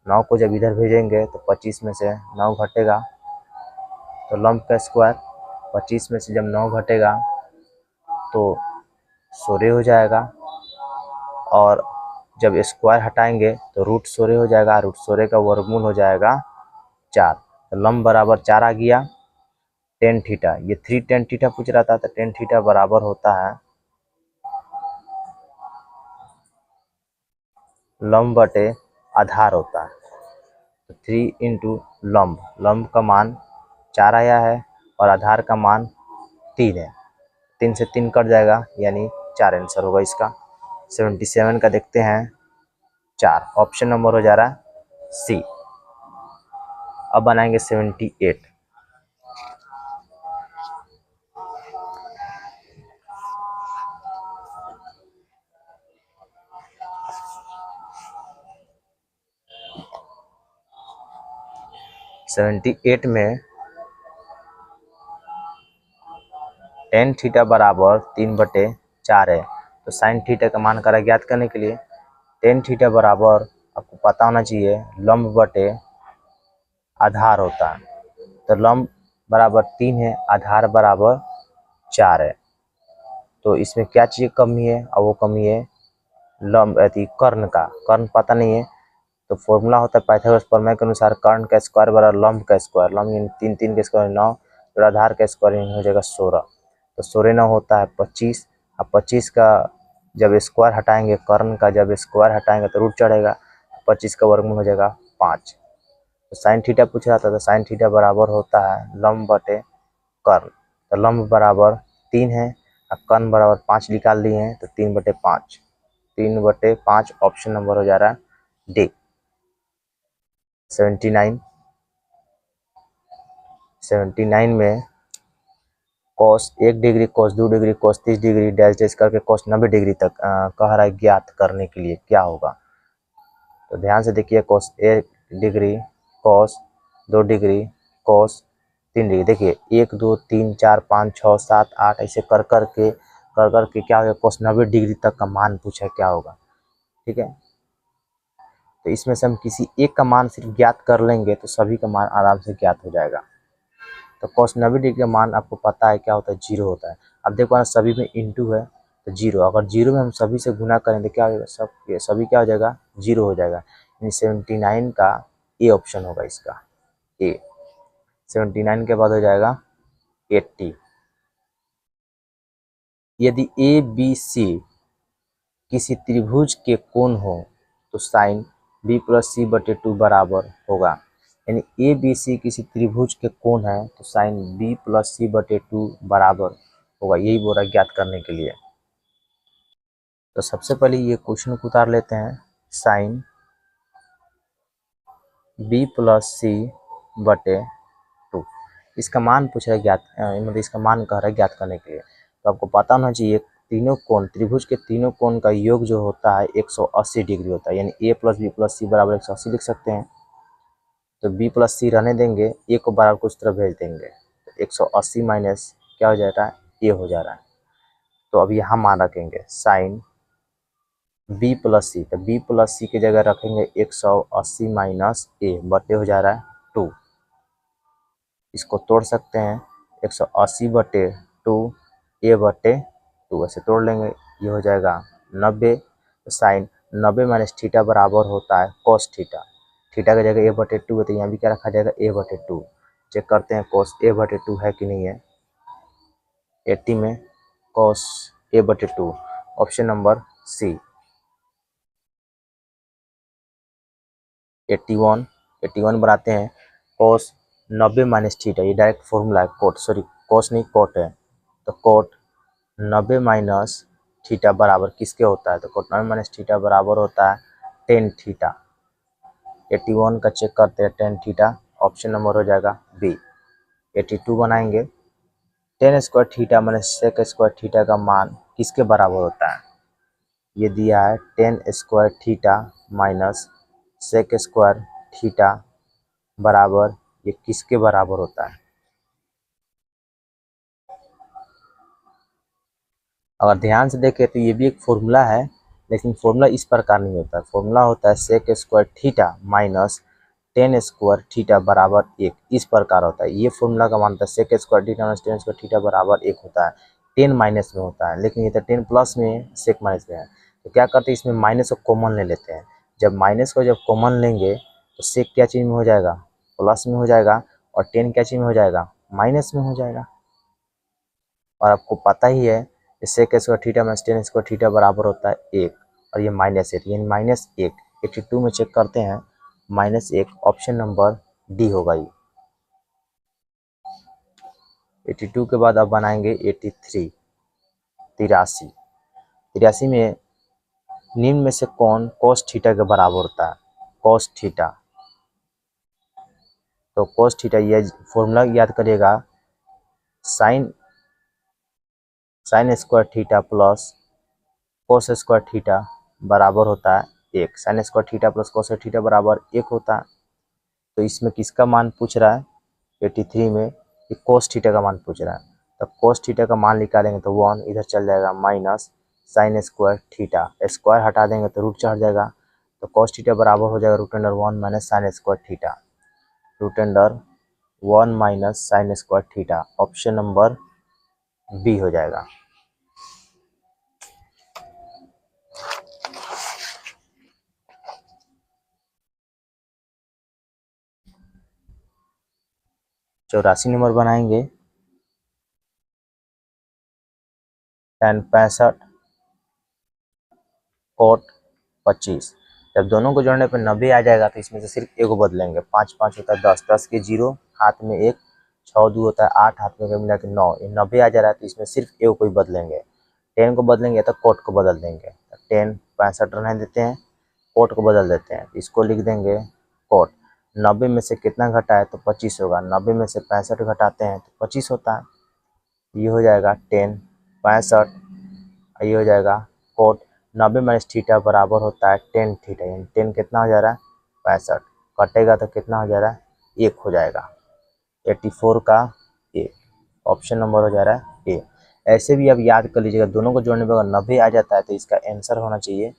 9 को जब इधर भेजेंगे तो 25 में से 9 घटेगा, तो लंब का स्क्वायर 25 में से जब 9 घटेगा तो 16 हो जाएगा, और जब स्क्वायर हटाएंगे तो रूट 16 हो जाएगा, रूट 16 का वर्गमूल हो जाएगा 4। तो लंब बराबर 4 आ गया। टेन थीटा, ये 3 टेन थीटा पूछ रहा था, तो टेन थीटा बराबर होता है लंब बटे आधार होता है। तो 3 इंटू लंब, लंब का मान 4 आया है और आधार का मान 3 है, 3 से 3 कट जाएगा यानी 4 आंसर होगा इसका। 77 का देखते हैं 4, ऑप्शन नंबर हो जा रहा है सी। अब बनाएंगे 78। में टेन थीटा बराबर 3/4 है, तो साइन थीटा का मान करा ज्ञात करने के लिए टेन थीटा बराबर आपको पता होना चाहिए लंब बटे आधार होता है। तो लंब बराबर 3 है, आधार बराबर 4 है, तो इसमें क्या चीज़ कमी है, और वो कमी है लंब कर्ण का। कर्ण पता नहीं है, तो फॉर्मूला होता है पाइथागोरस प्रमेय के अनुसार कर्ण का स्क्वायर बराबर लंब का स्क्वायर, लंब यानी 3, 3 का स्क्वायर 9, और आधार का स्क्वायर यानी हो जाएगा 16। तो 16 9 होता है 25, अब 25 का जब स्क्वायर हटाएंगे, कर्ण का जब स्क्वायर हटाएंगे तो रूट चढ़ेगा, 25 का वर्गमूल हो जाएगा 5। तो साइन थीटा पूछ रहा था, तो साइन थीटा बराबर होता है लंब बटे कर्ण। तो लंब बराबर 3 है और कर्ण बराबर 5 निकाल लिए हैं, तो 3/5, 3/5 ऑप्शन नंबर हो जा रहा है डी। 79 में cos 1 degree, cos 2 degree, cos 30 degree dash dash करके cos 90 डिग्री तक कह रहा है ज्ञात करने के लिए क्या होगा। तो ध्यान से देखिए, cos 1 degree, cos 2 degree, cos 3 degree, देखिए 1 2 3 4 5 6 7 8 ऐसे कर करके क्या होगा, cos 90 डिग्री तक का मान पूछा क्या होगा। ठीक है, तो इसमें से हम किसी एक का मान सिर्फ ज्ञात कर लेंगे तो सभी का मान आराम से ज्ञात हो जाएगा। तो cos 90 डिग्री का मान आपको पता है क्या होता है, 0 होता है। अब देखो ना, सभी में इंटू है तो 0, अगर 0 में हम सभी से गुना करें तो क्या हो जाएगा, सभी क्या हो जाएगा, 0 हो जाएगा। यानी 79 का ए ऑप्शन होगा इसका, ए। 79 के बाद हो जाएगा 80। यदि ए बी सी किसी त्रिभुज के कोण हो तो साइन बी प्लस सी बटे 2 बराबर होगा। यानी ए बी सी किसी त्रिभुज के कोण है तो साइन बी प्लस सी बटे 2 बराबर होगा, यही बोल रहा है ज्ञात करने के लिए। तो सबसे पहले ये क्वेश्चन को उतार लेते हैं, साइन बी प्लस सी बटे 2, इसका मान पूछ रहा है ज्ञात, मतलब इसका मान कह रहा है ज्ञात करने के लिए। तो आपको पता होना चाहिए तीनों कोण, त्रिभुज के तीनों कोण का योग जो होता है 180 डिग्री होता है, यानी ए प्लस बी प्लस सी बराबर 180 लिख सकते हैं। तो बी प्लस सी रहने देंगे, ए को बराबर कुछ तरफ भेज देंगे, तो 180 माइनस क्या हो जाता है, ए हो जा रहा है। तो अब यहाँ मान रखेंगे साइन बी प्लस सी, तो बी प्लस सी की जगह रखेंगे 180 माइनस ए बटे हो जा रहा है 2। इसको तोड़ सकते हैं, 180 बटे 2 ए बटे 2 ऐसे तोड़ लेंगे, ये हो जाएगा 90। तो साइन 90 माइनस थीटा बराबर होता है कॉस थीटा, थीटा की जगह ए बटे 2 है तो यहाँ भी क्या रखा जाएगा, ए बटे 2। चेक करते हैं कॉस ए बटे 2 है कि नहीं है। 80 में कॉस ए बटे 2, ऑप्शन नंबर सी। 81 बनाते हैं, कॉस 90 माइनस थीटा, ये डायरेक्ट फॉर्मूला है, कोट सॉरी कॉस नहीं कोट है, तो कोट 90 माइनस थीटा बराबर किसके होता है, तो कोट 90 माइनस थीटा बराबर होता है टेन थीटा। 81 का चेक करते हैं, टेन थीटा, ऑप्शन नंबर हो जाएगा बी। 82 बनाएंगे, tan square theta minus sec square theta का मान किसके बराबर होता है, ये दिया है 10 square theta minus sec square theta बराबर, ये किसके बराबर होता है? अगर ध्यान से देखें तो ये भी एक फॉर्मूला है, लेकिन फॉर्मूला इस प्रकार नहीं होता है। फॉर्मूला होता है sec square theta minus 10 square theta बराबर 1, इस प्रकार होता है। ये फॉर्मूला का मान होता है sec square theta minus 10 square theta बराबर 1 होता है। 10 माइनस में होता है, लेकिन ये तो 10 प्लस में है, सेक माइनस में है। तो क्या करते हैं, इसमें माइनस को कॉमन ले लेते हैं। जब माइनस को जब कॉमन लेंगे तो सेक क्या चीज़ में हो जाएगा? प्लस में हो जाएगा। और 10 क्या चीज़ में हो जाएगा? माइनस में हो जाएगा। और आपको पता ही है sec square theta minus 10 square theta बराबर होता है 1, और ये माइनस 1, यानी माइनस 1। 82 में चेक करते हैं, माइनस 1, ऑप्शन नंबर डी होगा ये। 82 के बाद अब बनाएंगे 83, 83। 83 में निम्न में से कौन cos थीटा के बराबर होता है? cos theta. तो cos थीटा, ये फॉर्मूला याद करिएगा, sign square theta plus cos square theta बराबर होता है 1। Sign square theta plus cos theta बराबर 1 होता है। तो इसमें किसका मान पूछ रहा है? 83 में कि कोस थीटा का मान पूछ रहा है। तो कोस थीटा का मान निकालेंगे तो 1 इधर चल जाएगा, minus sine square theta, square हटा देंगे तो रूट चढ़ जाएगा। तो कोस थीटा बराबर हो जाएगा root under 1 minus sine square theta, root under 1 minus sine square theta, option number B हो जाएगा। चौरासी नंबर बनाएंगे, tan 65 कोट 25। जब दोनों को जोड़ने पर 90 आ जाएगा तो इसमें से सिर्फ एगो बदलेंगे। 5 5 होता है 10, 10 के 0 हाथ में 1, 6 2 होता है 8 हाथ में मिला के 9, ये 90 आ जा रहा है तो इसमें सिर्फ एगो को ही बदलेंगे। 10 को बदलेंगे या तो कोट को बदल देंगे। 10 65 रहने देते हैं, कोट को बदल देते हैं, इसको लिख देंगे कोट। 90 में से कितना घटा है तो 25 होगा। 90 में से 65 घटाते हैं तो 25 होता है। ये हो जाएगा 10 65, ये हो जाएगा कोट 90 माइनस थीटा बराबर होता है 10 थीटा, यानी 10 कितना हो जा रहा है? 65। कटेगा तो कितना हो जा रहा है? 1 हो जाएगा। 84 का ए, ऑप्शन नंबर हो जा रहा है ए। ऐसे भी आप याद कर लीजिएगा, दोनों को जोड़ने पर अगर 90 आ जाता है तो इसका आंसर होना चाहिए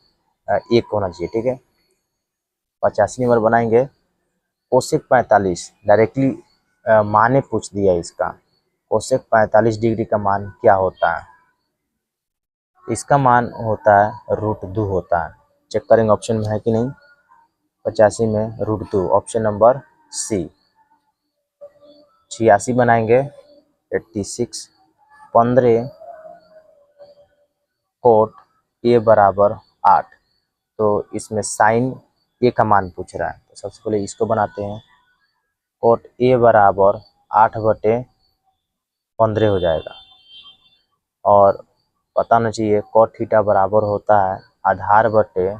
1 होना चाहिए, ठीक है। 85 नंबर बनाएंगे, कोसेक 45 डायरेक्टली माने पूछ दिया इसका। कोसेक 45 डिग्री का मान क्या होता है? इसका मान होता है √2 होता है। चेक करेंगे ऑप्शन में है कि नहीं। 85 में √2, ऑप्शन नंबर सी। 86 बनाएंगे, 86 15 कोट ए बराबर 8। तो इसमें साइन ए का मान पूछ रहा है, तो सबसे पहले इसको बनाते हैं। कोट ए बराबर 8/15 हो जाएगा। और पता होना चाहिए कोट थीटा बराबर होता है आधार बटे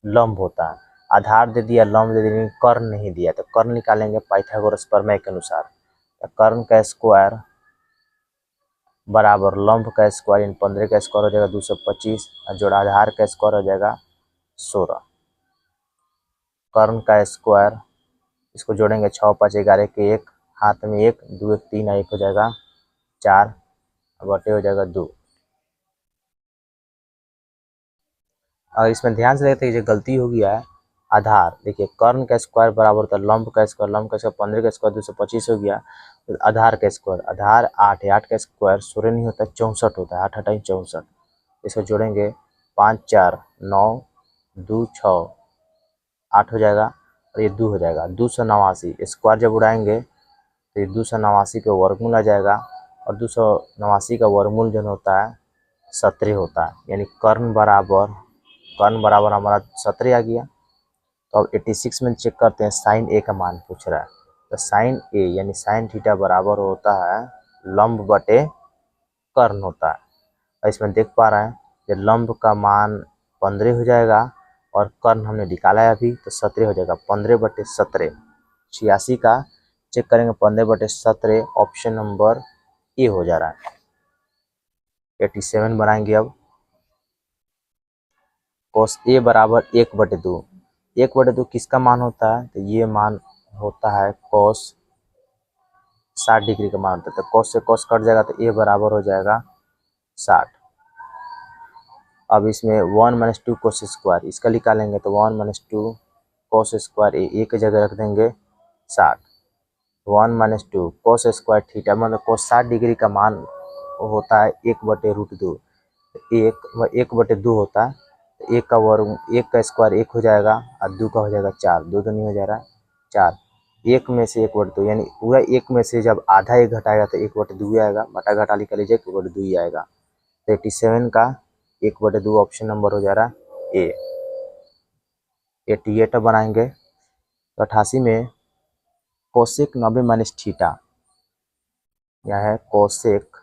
लंब होता है। आधार दे दिया, लंब दे दिया, कर्ण नहीं दिया, तो कर्ण निकालेंगे पाइथागोरस प्रमेय के अनुसार। तो कर्ण का स्क्वायर बराबर लंब का स्क्वायर, इन 15 का स्क्वायर हो जाएगा 225, और जोड़ा आधार का स्क्वायर हो जाएगा 16। कर्ण का स्क्वायर, इसको जोड़ेंगे 6 5 11 के 1, हाथ में 1 2 1 3, 1 हो जाएगा 4, बटे हो जाएगा 2। और इसमें ध्यान से देखते हैं जो गलती हो गया है, आधार देखिए कर्ण का स्क्वायर बराबर होता है लंब का स्क्वायर, लंब का स्क्वायर 15 का स्क्वायर 225 हो गया। तो आधार का स्क्वायर, आधार 8 है, 8 का स्क्वायर 16 नहीं होता 64 होता है, 8 8 64। इसको जोड़ेंगे 5 4 9 2 6, 8 हो जाएगा, और ये 2 हो जाएगा 289। स्क्वायर जब उड़ाएंगे तो ये 289 का वर्गमूल आ जाएगा, और 289 का वर्गमूल जो होता है 17 होता है, यानी कर्ण बराबर हमारा 17 आ गया। तो अब 86 में चेक करते हैं, साइन ए का मान पूछ रहा है। तो साइन ए यानी साइन थीटा बराबर होता है लंब बटे कर्ण होता है। और इसमें देख पा रहे हैं कि लंब का मान 15 हो जाएगा, और कर्ण हमने निकाला है अभी तो 17 हो जाएगा। 15/17, 86 का चेक करेंगे 15/17, ऑप्शन नंबर ए हो जा रहा है। 87 बनाएंगे अब, कोस ए बराबर 1/2। 1/2 किसका मान होता है? तो ये मान होता है कोस 60 डिग्री का मान होता है। तो कोस से कोस कट जाएगा तो ए बराबर हो जाएगा 60। अब इसमें 1 - 2 कोस स्क्वायर इसका निकालेंगे तो 1 - 2 कोस स्क्वायर ए की जगह रख देंगे 60। 1 - 2 कोस स्क्वायर थीटा मतलब कोस 60 डिग्री का मान होता है 1/√2। एक 1/2 होता है। तो एक का वर्ग, एक का स्क्वायर 1 हो जाएगा और 2 का हो जाएगा 4। 2 नहीं हो जा रहा है 4। एक में से 1/2 यानी पूरा एक में से जब आधा एक घटाएगा तो 1/2 आएगा। बटा घटा निकाल लीजिए 1/2 ही आएगा। तो 87 का 1/2 ऑप्शन नंबर हो जा रहा है ए। 88 बनाएंगे तो 88 में कोसेक 90 माइनस थीटा, यह है cosec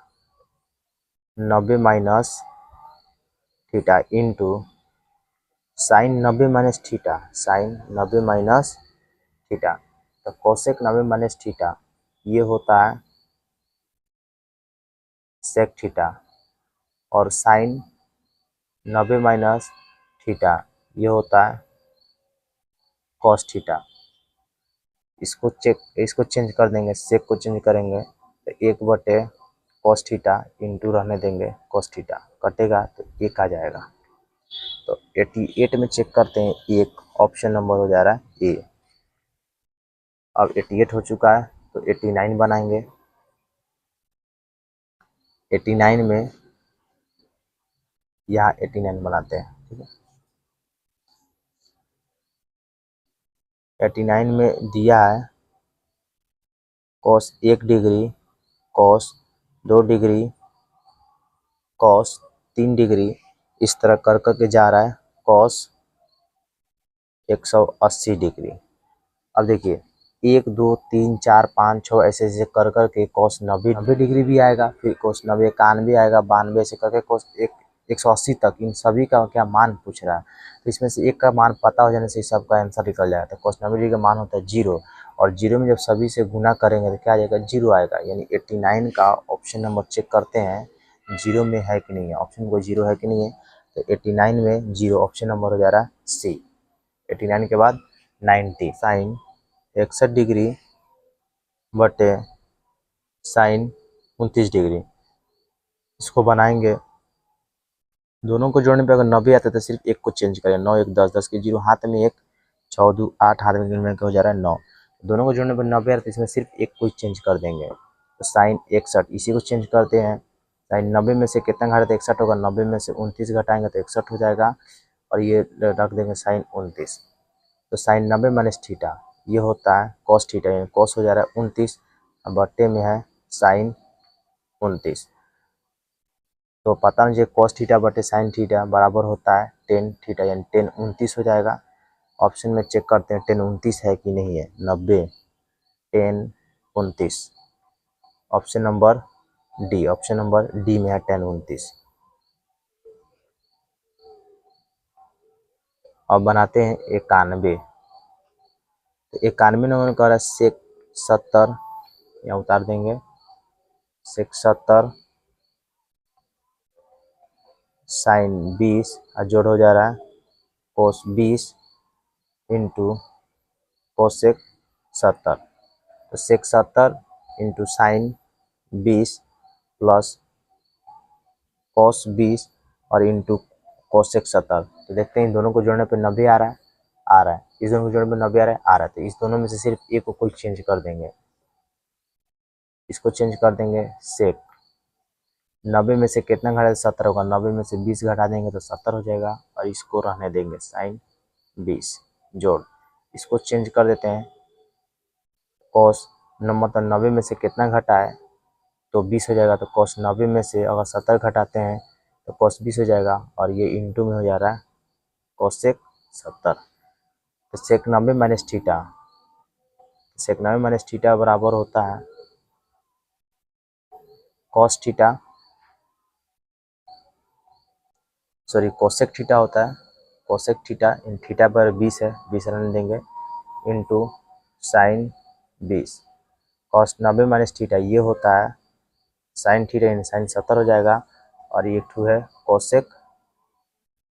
90 minus theta into sine 90 minus theta, sine 90 minus theta. तो कोसेक 90 माइनस थीटा ये होता है सेक थीटा और साइन 90 माइनस थीटा ये होता है कॉस थीटा। इसको चेंज कर देंगे, सेक को चेंज करेंगे तो 1/cos थीटा इंटू रहने देंगे cos थीटा, कटेगा तो 1 आ जाएगा। तो 88 में चेक करते हैं, एक ऑप्शन नंबर हो जा रहा है ए। अब 88 हो चुका है तो 89 बनाएंगे। 89 में यहाँ 89 बनाते हैं, ठीक है। 89 में दिया है cos 1 degree, cos 2 degree, cos 3 degree, इस तरह कर करके जा रहा है cos 180 डिग्री। अब देखिए 1 2 3 4 5 6 ऐसे ऐसे कर करके cos 90 डिग्री भी आएगा, फिर cos 90 91 आएगा, 92 ऐसे करके cos 180 तक इन सभी का क्या मान पूछ रहा है। तो इसमें से एक का मान पता हो जाने से सबका आंसर निकल जाएगा। तो cos 90 डिग्री का मान होता है 0 और 0 में जब सभी से गुना करेंगे तो क्या आ जाएगा 0 आएगा। यानी 89 का ऑप्शन नंबर चेक करते हैं 0 में है कि नहीं है, ऑप्शन को 0 है कि नहीं है। तो 89 में 0 ऑप्शन नंबर हो जा रहा है सी। 89 के बाद 90 साइन 61 डिग्री बटे साइन 29 डिग्री, इसको बनाएंगे। दोनों को जोड़ने पे अगर 90 आता है तो सिर्फ एक को चेंज करें, 9 1 10 10 के 0 हाथ में 1 6 2 8 हाथ में गिनने का हो जा रहा है 9। दोनों को जोड़ने पर 90 आता है, इसमें सिर्फ एक को चेंज कर देंगे। तो साइन 61 इसी को चेंज करते हैं। साइन 90 में से कितना घटाते 61 होगा, 90 में से 29 घटाएंगे तो 61 हो जाएगा और ये रख देंगे साइन 29। तो साइन 90 माइनस थीटा ये होता है कॉस थीटा, यानी कॉस हो जा रहा है 29 बट्टे में है साइन 29। तो पता मुझे कॉस थीटा बटे साइन थीटा बराबर होता है टेन थीटा, यानी टेन 29 हो जाएगा। ऑप्शन में चेक करते हैं टेन 29 है कि नहीं है। 90 ten 29, option number D, option number D में है टेन 29। अब बनाते हैं 91। तो 91 नंबर कह रहा है सेक 70, यहाँ उतार देंगे सेक 70 साइन 20 और जोड़ हो जा रहा है कोस 20 इंटू कोसेक 70। तो सेक 70 इंटू साइन 20 प्लस कोस 20 और इंटू कोसेक 70। तो देखते हैं इन दोनों को जोड़ने पे 90 आ रहा है, आ रहा है। इस दोनों को जोड़ने पे 90 आ रहा है, आ रहा है। तो इस दोनों में से सिर्फ एक को कोई चेंज कर देंगे, इसको चेंज कर देंगे सेक। 90 में से कितना घटा 70 होगा, 90 में से 20 घटा देंगे तो 70 हो जाएगा और इसको रहने देंगे साइन 20 जोड़। इसको चेंज कर देते हैं कॉस मतलब 90 में से कितना घटा है तो 20 हो जाएगा। तो कॉस 90 में से अगर 70 घटाते हैं तो कॉस 20 हो जाएगा और ये इंटू में हो जा रहा है कोसेक 70। तो सेक 90 माइनस थीटा, सेक 90 माइनस थीटा बराबर होता है cos theta, sorry cosec theta होता है। कोसेक थीटा इन थीटा पर 20 है, 20 रहने देंगे into sine 20। Cos 90 minus theta ये होता है साइन थीटा, यानी साइन 70 हो जाएगा और ये टू है कोसेक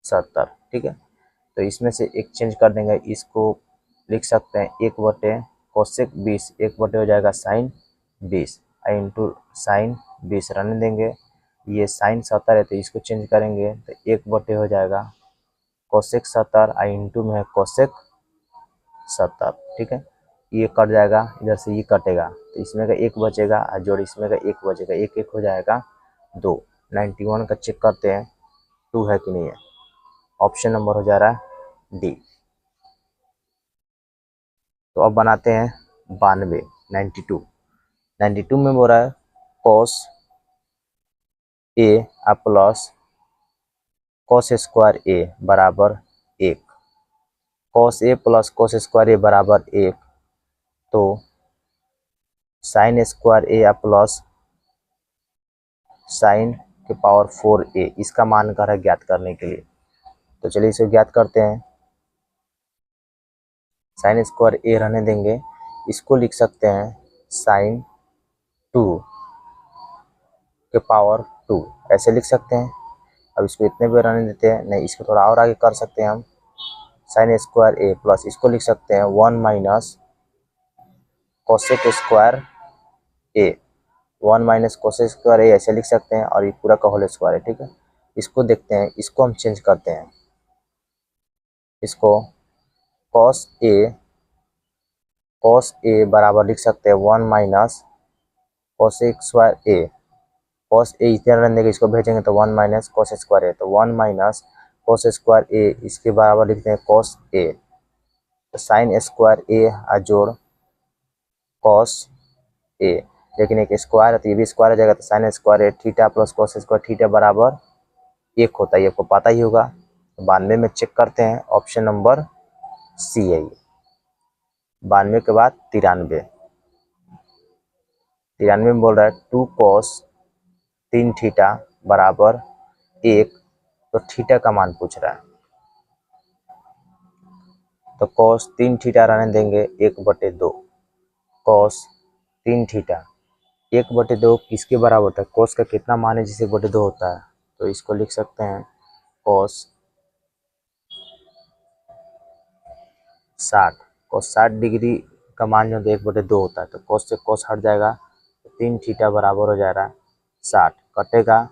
70, ठीक है। तो इसमें से एक चेंज कर देंगे, इसको लिख सकते हैं 1 बटे कोसेक 20, 1 बटे हो जाएगा साइन 20 इंटू साइन 20 रहने देंगे। ये साइन 70 है तो इसको चेंज करेंगे तो 1 बटे हो जाएगा कोसेक 70 इंटू में है कोसेक 70। ठीक है, ये कट जाएगा, इधर से ये कटेगा तो इसमें का 1 बचेगा और जोड़ इसमें का 1 बचेगा, 1 1 हो जाएगा 2। 91 का चेक करते हैं 2 है कि नहीं है। ऑप्शन नंबर हो जा रहा है डी। तो अब बनाते हैं 92, 92। 92 में बोल रहा है cos A plus cos square ए बराबर 1। Cos A plus cos square ए बराबर 1, तो साइन स्क्वायर ए प्लस साइन के पावर 4a, इसका मान कर है ज्ञात करने के लिए। तो चलिए इसे ज्ञात करते हैं। साइन स्क्वायर ए रहने देंगे, इसको लिख सकते हैं साइन 2 के पावर 2, ऐसे लिख सकते हैं। अब इसको इतने पे रहने देते हैं, नहीं इसको थोड़ा और आगे कर सकते हैं हम। साइन स्क्वायर ए प्लस इसको लिख सकते हैं 1 माइनस कोसेक स्क्वायर ए, 1 माइनस कोसेक स्क्वायर ए ऐसे लिख सकते हैं, और ये पूरा का होल स्क्वायर है। ठीक है, इसको देखते हैं, इसको हम चेंज करते हैं, इसको कॉस ए बराबर लिख सकते हैं 1 minus cosec square A. Cos A इतना रहने देंगे, इसको भेजेंगे तो 1 माइनस कोस स्क्वायर ए, तो 1 माइनस कोस स्क्वायर ए, इसके बराबर लिखते हैं कॉस ए। तो साइन स्क्वायर ए जोड़ कॉस ए, लेकिन एक स्क्वायर है तो ये भी स्क्वायर हो जाएगा, तो sine square A theta plus cos square theta बराबर 1 होता है, ये आपको पता ही होगा। 92 में चेक करते हैं, ऑप्शन नंबर सी है। 92 के बाद 93, 93 में बोल रहा है 2 कॉस 3 थीटा बराबर 1, तो थीटा का मान पूछ रहा है। तो कॉस 3 थीटा रहने देंगे 1/2, कॉस 3 थीटा 1/2 किसके बराबर होता है, कॉस का कितना मान है जिसे 1/2 होता है, तो इसको लिख सकते हैं कॉस 60। कॉस 60 डिग्री का मान जो 1/2 होता है, तो कॉस से कॉस हट जाएगा, तो 3 थीटा बराबर हो जाएगा 60, कटेगा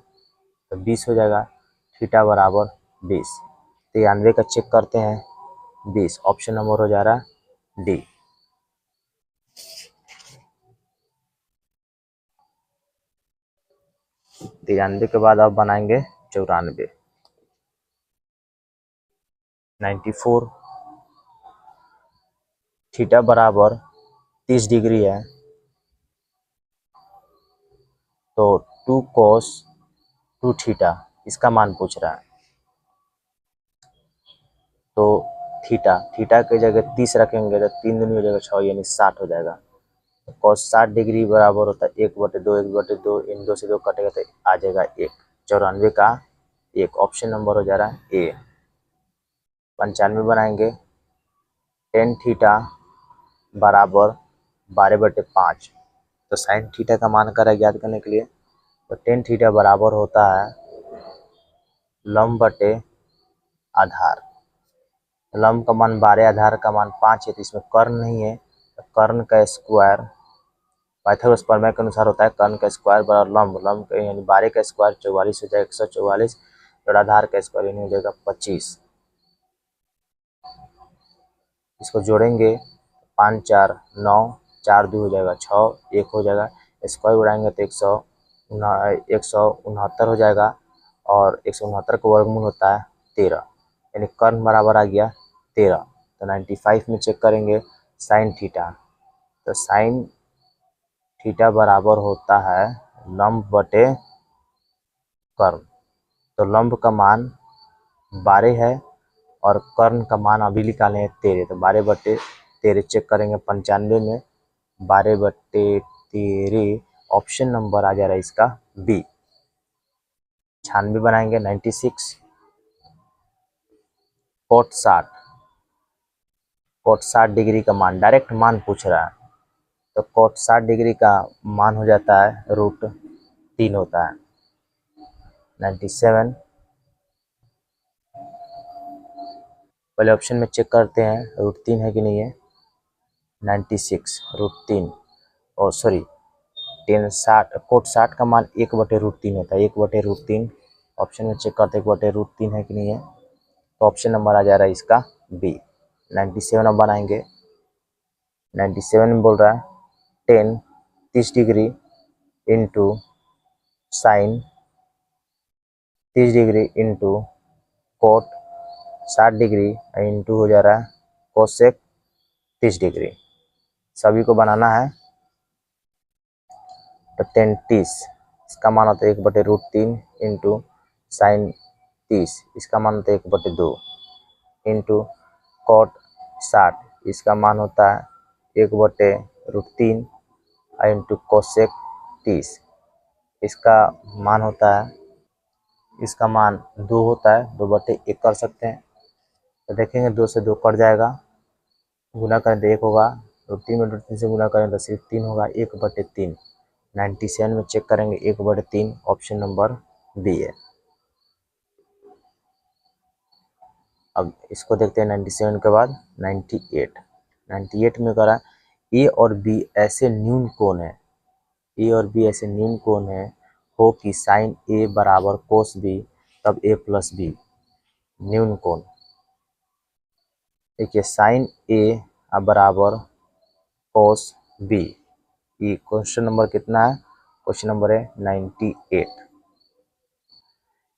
तो 20 हो जाएगा, थीटा बराबर 20। 93 का चेक करते हैं 20, ऑप्शन नंबर हो जा रहा है डी। 93 के बाद अब बनाएंगे 94, 94। थीटा बराबर 30 डिग्री है, तो 2 कॉस 2 थीटा इसका मान पूछ रहा है। तो थीटा की जगह 30 रखेंगे तो 3 दूनी हो जाएगा 6, यानी 60 हो जाएगा। तो कॉस 60 डिग्री बराबर होता है 1/2, 1/2 इन 2 से 2 कटेगा तो आ जाएगा 1। 94 का 1, ऑप्शन नंबर हो जा रहा है ए। 95 बनाएंगे, टेन थीटा बराबर 12/5, तो साइन थीटा का मान करें ज्ञात करने के लिए, तो टेन थीटा बराबर होता है लंब बटे आधार। लंब का मान 12, आधार का मान 5 है, तो इसमें कर्ण नहीं है, तो कर्ण का स्क्वायर पाइथागोरस प्रमेय के अनुसार होता है कर्ण का स्क्वायर बराबर लंब, लंब का यानी 12 का स्क्वायर 44 हो जाएगा 144, और आधार का स्क्वायर यानी हो जाएगा 25। इसको जोड़ेंगे 5 4 9, 4 2 हो जाएगा 6, 1 हो जाएगा, स्क्वायर बढ़ाएंगे तो 169 हो जाएगा, और 169 का वर्गमूल होता है 13, यानी कर्ण बराबर आ गया 13। तो 95 में चेक करेंगे साइन थीटा, तो साइन थीटा बराबर होता है लंब बटे कर्ण। तो लंब का मान 12 है और कर्ण का मान अभी निकाले हैं 13, तो 12/13 चेक करेंगे 95 में, 12/13 ऑप्शन नंबर आ जा रहा है इसका बी। 96 बनाएंगे, 96 कोट 60 डिग्री का मान, डायरेक्ट मान पूछ रहा है, तो कोट 60 डिग्री का मान हो जाता है √3 होता है। 97 पहले ऑप्शन में चेक करते हैं √3 है कि नहीं है। 96 √3 और सॉरी 10 60 कोट 60 का मान 1/√3 होता है। 1/√3 ऑप्शन में चेक करते हैं 1/√3 है कि नहीं है। तो ऑप्शन नंबर आ जा रहा है इसका बी। 97 अब बनाएंगे। 97 में बोल रहा है 10 30 degree into sine 30 degree into coat 60 degree into हो जा रहा है कोसेक 30 डिग्री। सभी को बनाना है तो 10 30 इसका मान होता है 1/√3 इंटू साइन 30 इसका मान होता है 1/2 इंटू कॉट 60 इसका मान होता है 1/√3 इंटू कोसेक 30 इसका मान होता है, इसका मान 2 होता है। 2/1 कर सकते हैं तो देखेंगे 2 से 2 कट जाएगा, गुना करें तो 1 होगा। √3 में √3 से गुना करें तो सिर्फ 3 होगा। 1/3 97 में चेक करेंगे 1/3 ऑप्शन नंबर बी है। अब इसको देखते हैं 97 के बाद 98 में करा ए और बी ऐसे न्यून कोण है, ए और बी ऐसे न्यून कोण है हो कि साइन ए बराबर कोस बी तब ए प्लस बी। न्यून कोण देखिए साइन ए बराबर कोस बी। ये क्वेश्चन नंबर कितना है, क्वेश्चन नंबर है 98।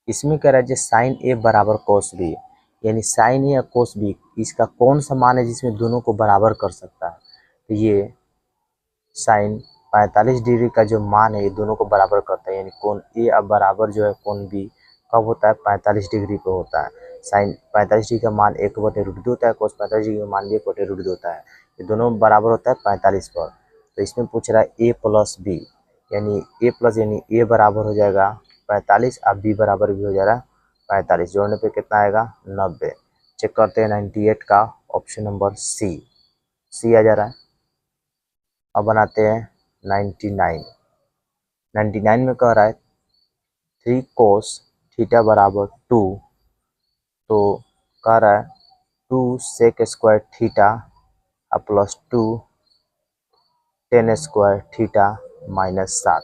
इसमें कह रहा है साइन ए बराबर कोस बी, यानी साइन ए या कोस बी इसका कौन सा मान है जिसमें दोनों को बराबर कर सकता है। तो ये साइन 45 डिग्री का जो मान है ये दोनों को बराबर करता है, यानी कोण ए अब बराबर जो है कोण बी कब होता है 45 डिग्री पे होता है। साइन 45 डिग्री का मान 1/√2 होता है, कोस 45 डिग्री का मान भी 1/√2 होता है। ये दोनों बराबर होता है 45 पर। तो इसमें पूछ रहा है ए प्लस बी, यानी ए प्लस यानी ए बराबर हो जाएगा 45 अब बी बराबर भी हो जा रहा है 45। जोड़ने पे कितना आएगा 90। चेक करते हैं 98 का ऑप्शन नंबर सी आ जा रहा है। अब बनाते हैं 99। 99 में कह रहा है 3 कोस थीटा बराबर 2, तो कह रहा है 2 sec square theta plus 2 tan square theta minus 7,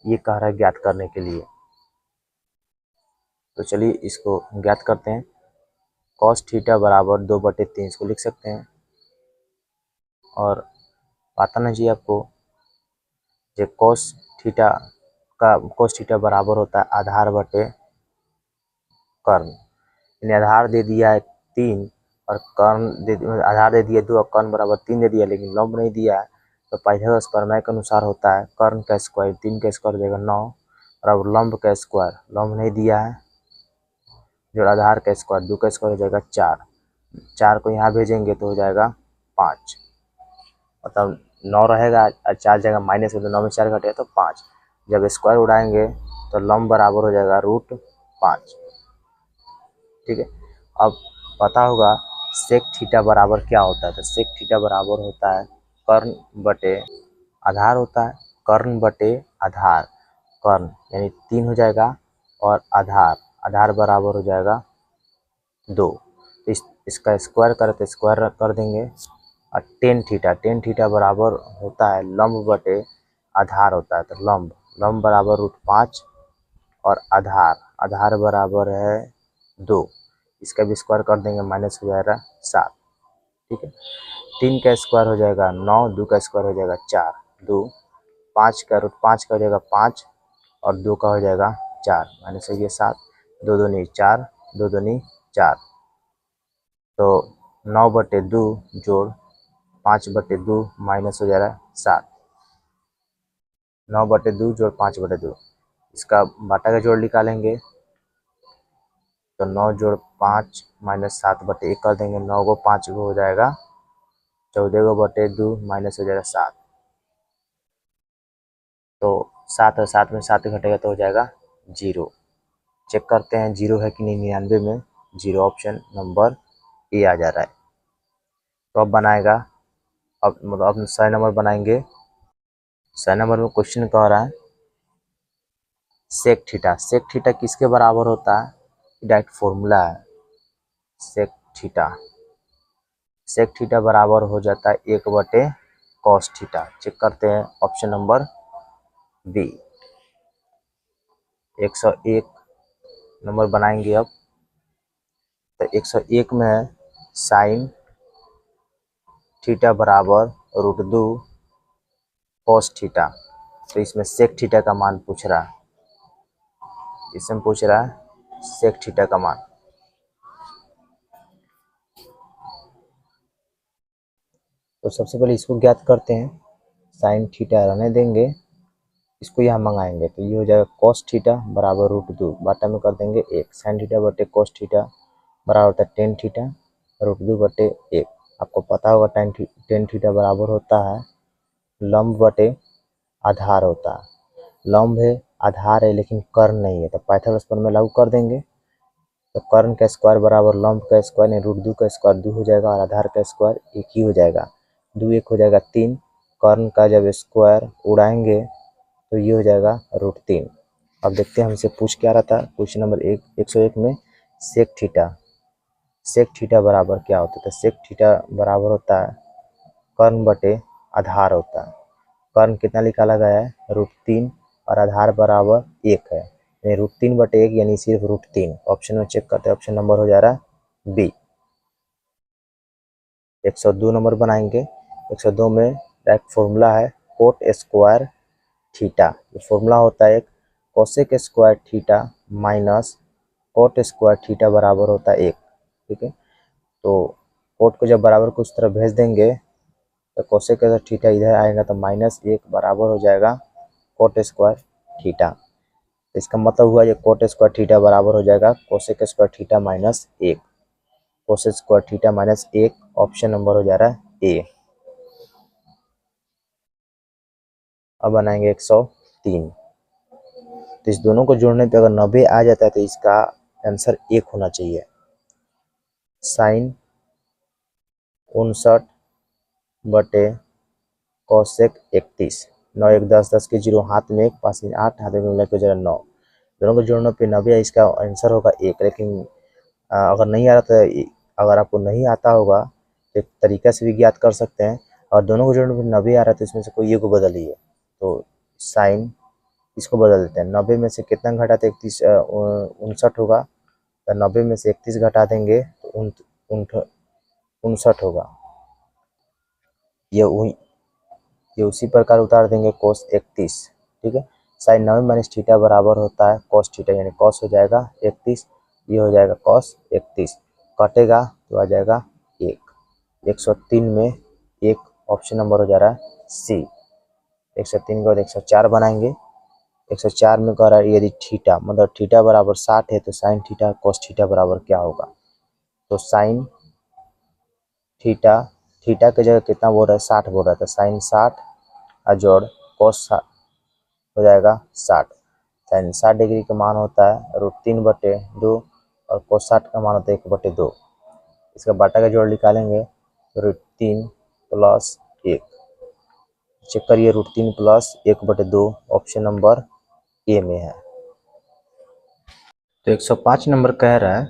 ये कह रहा है ज्ञात करने के लिए। तो चलिए इसको ज्ञात करते हैं। कॉस थीटा बराबर 2/3 इसको लिख सकते हैं और पता नहीं चाहिए आपको जो कॉस थीटा बराबर होता है आधार बटे कर्ण। यानी आधार दे दिया है 3 और कर्ण आधार दे दिया 2 और कर्ण बराबर 3 दे दिया, लेकिन लंब नहीं दिया है। तो पाइथागोरस प्रमेय के अनुसार होता है कर्ण का स्क्वायर 3 का स्क्वायर हो जाएगा 9 और अब लंब का स्क्वायर लंब नहीं दिया है जो आधार का स्क्वायर 2 का स्क्वायर हो जाएगा 4। 4 को यहाँ भेजेंगे तो हो जाएगा 5, मतलब 9 रहेगा और 4 जगह माइनस हो तो 9 में 4 घटेगा तो 5। जब स्क्वायर उड़ाएंगे तो लंब बराबर हो जाएगा √5। ठीक है। अब पता होगा सेक थीटा बराबर क्या होता है, तो सेक थीटा बराबर होता है कर्ण बटे आधार होता है, कर्ण बटे आधार। कर्ण यानी 3 हो जाएगा और आधार बराबर हो जाएगा 2। तो इसका स्क्वायर करें तो स्क्वायर कर देंगे और टेन थीटा बराबर होता है लंब बटे आधार होता है। तो लंब बराबर √5 और आधार बराबर है 2, इसका भी स्क्वायर कर देंगे माइनस हो जाएगा 7। ठीक है। 3 का स्क्वायर हो जाएगा 9, 2 का स्क्वायर हो जाएगा 4, 2 5 का √5 का हो जाएगा 5 और 2 का हो जाएगा 4 माइनस हो गया 7, 2 दूनी 4, 2 दूनी 4। तो 9/2 जोड़ 5/2 माइनस हो जा रहा है 7। 9/2 जोड़ 5/2, इसका बाटा का जोड़ निकालेंगे तो 9 जोड़ 5 माइनस 7/1 कर देंगे। 9 को 5 को हो जाएगा 14/2 माइनस हो जाएगा 7। तो 7 और 7 में 7 घटेगा तो हो जाएगा 0। चेक करते हैं 0 है कि नहीं। 99 में 0 ऑप्शन नंबर ए आ जा रहा है। तो अब बनाएगा, अब 6 नंबर बनाएंगे। 6 नंबर में क्वेश्चन कह रहा है सेक थीटा किसके बराबर होता है, डायरेक्ट फॉर्मूला है। Sec theta. सेक थीटा बराबर हो जाता है 1/cos थीटा। चेक करते हैं ऑप्शन नंबर बी। 101 नंबर बनाएंगे अब। तो 101 में है साइन थीटा बराबर √2 cos थीटा। तो इसमें सेक थीटा का मान पूछ रहा है, इसमें पूछ रहा है सेक थीटा का मान। तो सबसे पहले इसको ज्ञात करते हैं। साइन थीटा रहने देंगे, इसको यहाँ मंगाएंगे तो ये हो जाएगा cos थीटा बराबर √2, बाटा में कर देंगे 1। साइन थीटा बटे cos थीटा बराबर होता है टेन थीटा √2/1। आपको पता होगा टेन थीटा बराबर होता है लंब बटे आधार होता है। लंब है, आधार है, लेकिन कर्ण नहीं है, तो पाइथागोरस प्रमेय में लागू कर देंगे। तो कर्ण का स्क्वायर बराबर लंब का स्क्वायर यानी √2 का स्क्वायर 2 हो जाएगा और आधार का स्क्वायर 1 ही हो जाएगा। 2 1 हो जाएगा 3। कर्ण का जब स्क्वायर उड़ाएंगे तो ये हो जाएगा √3। अब देखते हैं हमसे पूछ क्या रहा था क्वेश्चन नंबर 101 में। सेक थीटा बराबर क्या होता है? तो सेक थीटा बराबर होता है कर्ण बटे आधार होता है। कर्ण कितना निकाला गया है? √3 और आधार बराबर 1 है, यानी √3/1 यानी सिर्फ √3। ऑप्शन में चेक करते हैं, ऑप्शन नंबर हो जा रहा है बी। 102 नंबर बनाएंगे। 102 में डायरेक्ट फॉर्मूला है कोट स्क्वायर थीटा। ये फॉर्मूला होता है एक cosec square theta minus cot square theta बराबर होता है 1। ठीक है, तो कोट को जब बराबर को उस तरफ भेज देंगे तो कोसेक अगर थीटा इधर आएगा तो -1 बराबर हो जाएगा कोट स्क्वायर थीटा। तो इसका मतलब हुआ ये कोट स्क्वायर थीटा बराबर हो जाएगा cosec square theta -1। Cosec square theta -1 option number हो जा रहा है ए। अब बनाएंगे 103। तो इस दोनों को जोड़ने पे अगर 90 आ जाता है तो इसका आंसर 1 होना चाहिए। साइन 59 बटे कोसेक 31। 9 1 10 10 के 0 हाथ में 1 पास में 8 हाथ में मिला के जरा 9। दोनों को जोड़ने पे 90 इसका आंसर होगा 1। लेकिन अगर नहीं आ रहा तो अगर आपको नहीं आता होगा तो एक तरीका से भी ज्ञात कर सकते हैं। और दोनों को जोड़ने पे 90 आ रहा है तो इसमें से कोई एक को बदलिए। तो साइन इसको बदल देते हैं। 90 में से कितना घटा तो 59 होगा, तो 90 में से 31 घटा देंगे तो 59 होगा। ये उसी प्रकार उतार देंगे cos 31। ठीक है, साइन 90 - थीटा बराबर होता है cos थीटा, यानी cos हो जाएगा 31, ये हो जाएगा cos 31, कटेगा तो आ जाएगा 1। 103 में 1 ऑप्शन नंबर हो जा रहा है सी। 103 के बाद 104 बनाएंगे। 104 में कह रहा है यदि थीटा मतलब थीटा बराबर 60 है तो साइन थीटा cos थीटा बराबर क्या होगा? तो साइन थीटा की जगह कितना बोल रहा है? 60 बोल रहा है, तो साइन 60 और जोड़ cos हो जाएगा 60। साइन 60 डिग्री का मान होता है √3/2 और cos 60 का मान होता है 1/2। इसका बाटा का जोड़ निकालेंगे तो √3 + 1। चेक करिए, √3 + 1/2 ऑप्शन नंबर ए में है। तो 105 नंबर कह रहा है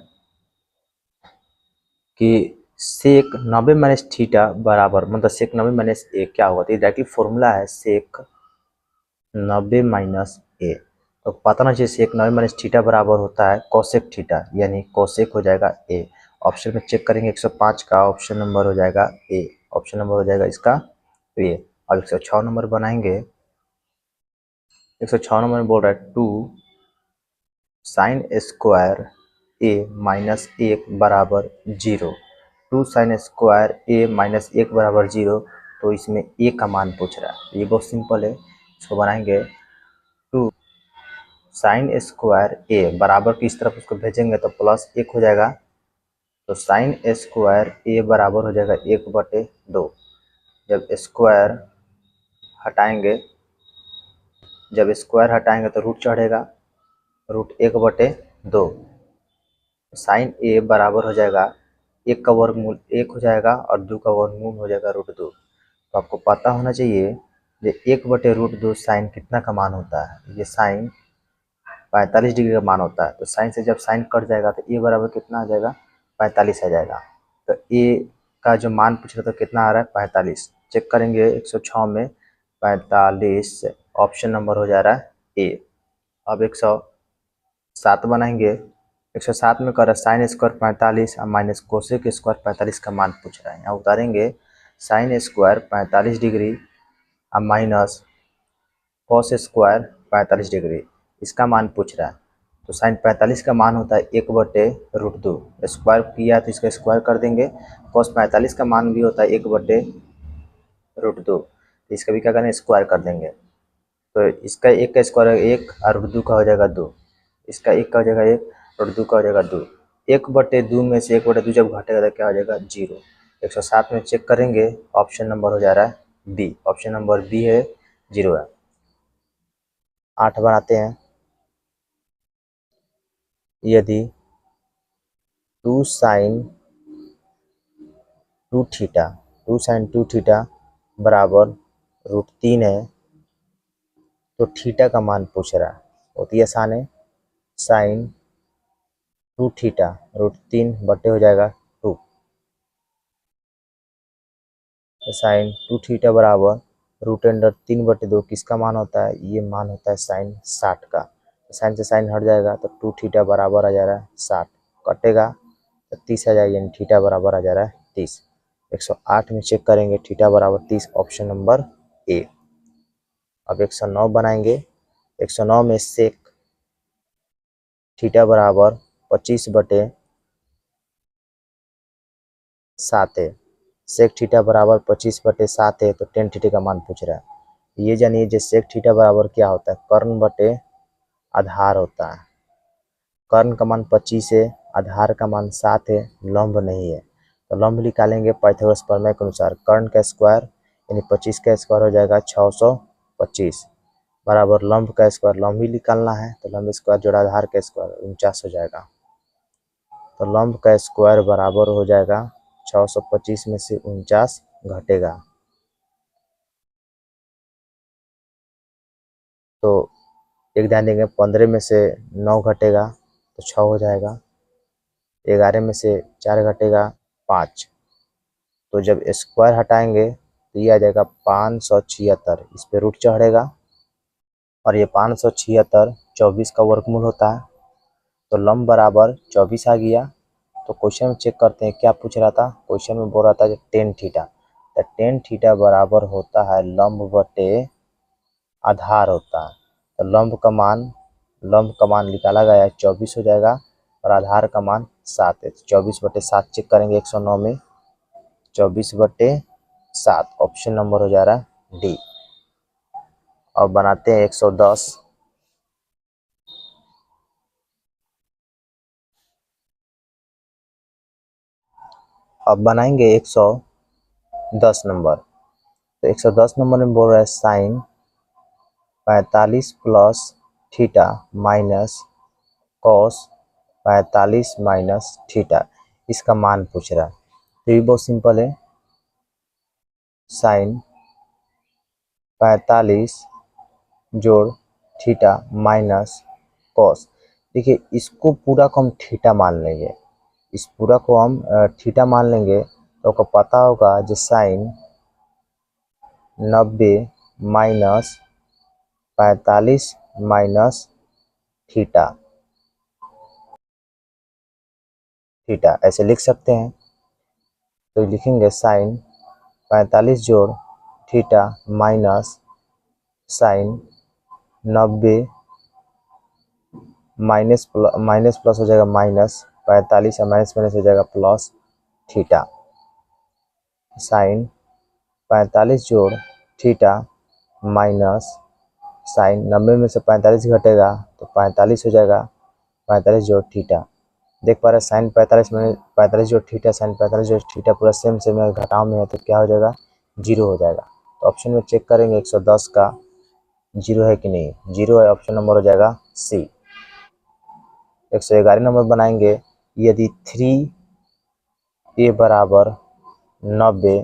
कि सेक 90 - थीटा बराबर मतलब सेक 90 - ए क्या होगा? तो ये डायरेक्टली फॉर्मूला है सेक 90 - ए। तो पता ना चाहिए सेक 90 - थीटा बराबर होता है कोसेक थीटा, यानी कोसेक हो जाएगा ए। ऑप्शन में चेक करेंगे 105 का ऑप्शन नंबर हो जाएगा ए। ऑप्शन नंबर हो जाएगा इसका ए। अब 106 नंबर बनाएंगे। 106 नंबर में बोल रहा है 2 साइन स्क्वायर ए -1 बराबर 0। 2 साइन स्क्वायर ए -1 बराबर 0। तो इसमें ए का मान पूछ रहा है। ये बहुत सिंपल है, इसको बनाएंगे 2 साइन स्क्वायर ए बराबर की इस तरफ उसको भेजेंगे तो +1 हो जाएगा। तो साइन स्क्वायर ए बराबर हो जाएगा 1/2। जब स्क्वायर हटाएंगे तो रूट चढ़ेगा, √1/2। साइन ए बराबर हो जाएगा 1 का वर्गमूल 1 हो जाएगा और 2 का वर्गमूल हो जाएगा √2। तो आपको पता होना चाहिए कि 1/√2 साइन कितना का मान होता है? ये साइन 45 डिग्री का मान होता है। तो साइन से जब साइन कट जाएगा तो ए बराबर कितना आ जाएगा? 45 आ जाएगा। तो ए का जो मान पूछ रहा था कितना आ रहा है 45। चेक करेंगे 106 में 45 ऑप्शन नंबर हो जा रहा है ए। अब 107 बनाएंगे। 107 में कर रहा है साइन स्क्वायर 45 और माइनस कोसेक स्क्वायर 45 का मान पूछ रहा है। यहाँ उतारेंगे साइन स्क्वायर 45 डिग्री और माइनस कॉस स्क्वायर 45 डिग्री, इसका मान पूछ रहा है। तो साइन 45 का मान होता है 1/√2। स्क्वायर किया तो इसका स्क्वायर कर देंगे। कॉस 45 का मान भी होता है 1/√2, तो इसका भी क्या करेंगे स्क्वायर कर देंगे। तो इसका एक का स्क्वायर 1 और √2 का हो जाएगा 2। इसका एक का हो जाएगा 1 और 2 का हो जाएगा 2। 1/2 में से 1/2 जब घटेगा तो क्या हो जाएगा 0। 107 में चेक करेंगे ऑप्शन नंबर हो जा रहा है बी। ऑप्शन नंबर बी है 0 है। 8 बनाते हैं। यदि 2 साइन 2 थीटा 2 साइन 2 थीटा बराबर √3 है तो थीटा का मान पूछ रहा है। बहुत ही आसान है। साइन 2 थीटा √3 बटे हो जाएगा 2। तो साइन 2 थीटा बराबर √3/2 किसका मान होता है? ये मान होता है साइन 60 का। तो साइन से साइन हट जाएगा तो 2 थीटा बराबर आ जा रहा है 60, कटेगा तो 30 आ जाएगा, यानी थीटा बराबर आ जा रहा है 30। 108 में चेक करेंगे थीटा बराबर 30, ऑप्शन नंबर ए। अब 109 बनाएंगे। 109 में सेक थीटा बराबर 25/7 है। सेक थीटा बराबर 25/7 है तो टेन थीटा का मान पूछ रहा है। ये जानिए जो सेक थीटा बराबर क्या होता है? कर्ण बटे आधार होता है। कर्ण का मान 25 है, आधार का मान 7 है, लंब नहीं है। तो लंब निकालेंगे पाइथागोरस प्रमेय के अनुसार। कर्ण का स्क्वायर यानी 25 का स्क्वायर हो जाएगा 625 बराबर लंब का स्क्वायर, लंब ही निकालना है तो लंब स्क्वायर जोड़ा आधार का स्क्वायर 49 हो जाएगा। तो लंब का स्क्वायर बराबर हो जाएगा 625 में से 49 घटेगा तो एक ध्यान देंगे 15 में से 9 घटेगा तो 6 हो जाएगा। 11 में से 4 घटेगा 5। तो जब स्क्वायर हटाएंगे तो ये आ जाएगा 576। इस पे रूट चढ़ेगा और ये 576 24 का वर्गमूल होता है। तो लंब बराबर 24 आ गया। तो क्वेश्चन में चेक करते हैं क्या पूछ रहा था। क्वेश्चन में बोल रहा था टेन थीटा, तो टेन थीटा बराबर होता है लंब बटे आधार होता है। तो लंब का मान निकाला गया है 24 हो जाएगा और आधार का मान 7 है। 24/7 चेक करेंगे 109 में। 24/7 ऑप्शन नंबर हो जा रहा है डी। अब बनाते हैं 110। अब बनाएंगे 110 नंबर। तो 110 नंबर में बोल रहा है sine 45 plus theta minus cos 45 minus theta, इसका मान पूछ रहा है। तो ये बहुत सिंपल है। साइन 45 जोड़ थीटा माइनस कॉस, देखिए इसको पूरा को हम थीटा मान लेंगे। इस पूरा को हम थीटा मान लेंगे तो आपको पता होगा जो साइन 90 माइनस 45 माइनस थीटा ऐसे लिख सकते हैं। तो लिखेंगे साइन 45 जोड़ theta minus sine 90 minus plus हो जाएगा माइनस 45 और माइनस माइनस हो जाएगा प्लस थीटा। साइन 45 जोड़ थीटा माइनस साइन 90 में से 45 घटेगा तो 45 हो जाएगा, 45 जोड़ थीटा। देख पा रहे हैं साइन 45 में 45 जोड़ थीटा, साइन 45 जोड़ थीटा पूरा सेम सेम है, घटाव में है तो क्या हो जाएगा 0 हो जाएगा। तो ऑप्शन में चेक करेंगे 110 का 0 है कि नहीं, 0 है, ऑप्शन नंबर हो जाएगा सी। 111 नंबर बनाएंगे। यदि 3a बराबर 90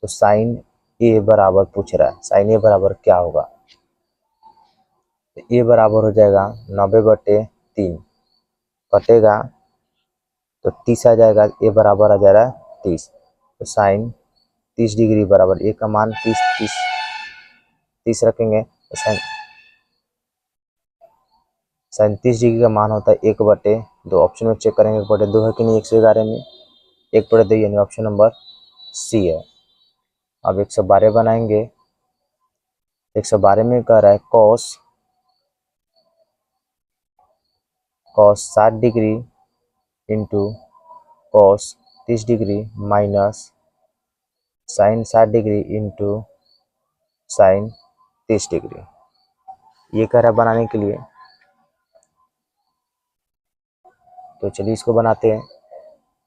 तो साइन ए बराबर पूछ रहा है। साइन ए बराबर क्या होगा? ए बराबर हो जाएगा 90/3, कटेगा तो 30 आ जाएगा। ए बराबर आ जा रहा है 30। तो साइन 30 डिग्री बराबर ए का मान 30 रखेंगे। तो साइन 30 डिग्री का मान होता है 1/2। ऑप्शन में चेक करेंगे 1/2 है कि नहीं 111 में, 1/2 यानी ऑप्शन नंबर सी है। अब 112 बनाएंगे। 112 में कह रहा है cos 60 degree into cos 30 degree minus sine 60 degree into sine 30 degree, ये कह रहा है बनाने के लिए। तो चलिए इसको बनाते हैं।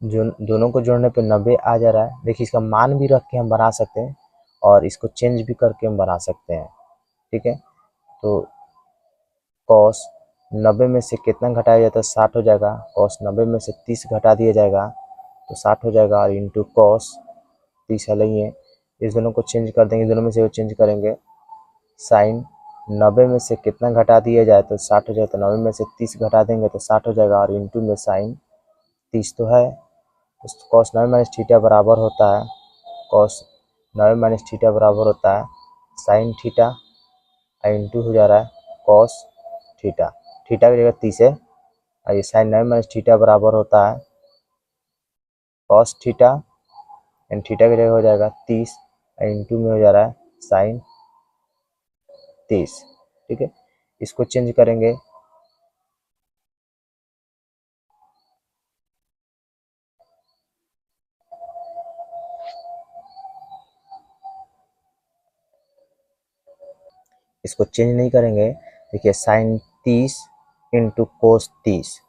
जो दोनों को जोड़ने पे 90 आ जा रहा है। देखिए इसका मान भी रख के हम बना सकते हैं और इसको चेंज भी करके हम बना सकते हैं, ठीक है। तो कॉस 90 में से कितना घटाया जाता है 60 हो जाएगा। कॉस 90 में से 30 घटा दिया जाएगा तो 60 हो जाएगा और इंटू कॉस 30 है नहीं है, इस दोनों को चेंज कर देंगे, दोनों में से वो चेंज करेंगे। साइन 90 में से कितना घटा दिया जाए तो 60 हो जाए, तो 90 में से 30 घटा देंगे तो 60 हो जाएगा और इंटू में साइन 30 तो है। कॉस 90 माइनस थीटा बराबर होता है कॉस 90 माइनस थीटा बराबर होता है साइन थीटा इंटू हो जा रहा है कॉस थीटा। थीटा की जगह 30 है और ये साइन 90 माइनस थीटा बराबर होता है कॉस थीटा एंड थीटा की जगह हो जाएगा 30 इंटू में हो जा रहा है साइन 30, ठीक है। इसको चेंज करेंगे। इसको चेंज नहीं करेंगे। देखिए sine 30 into cos 30,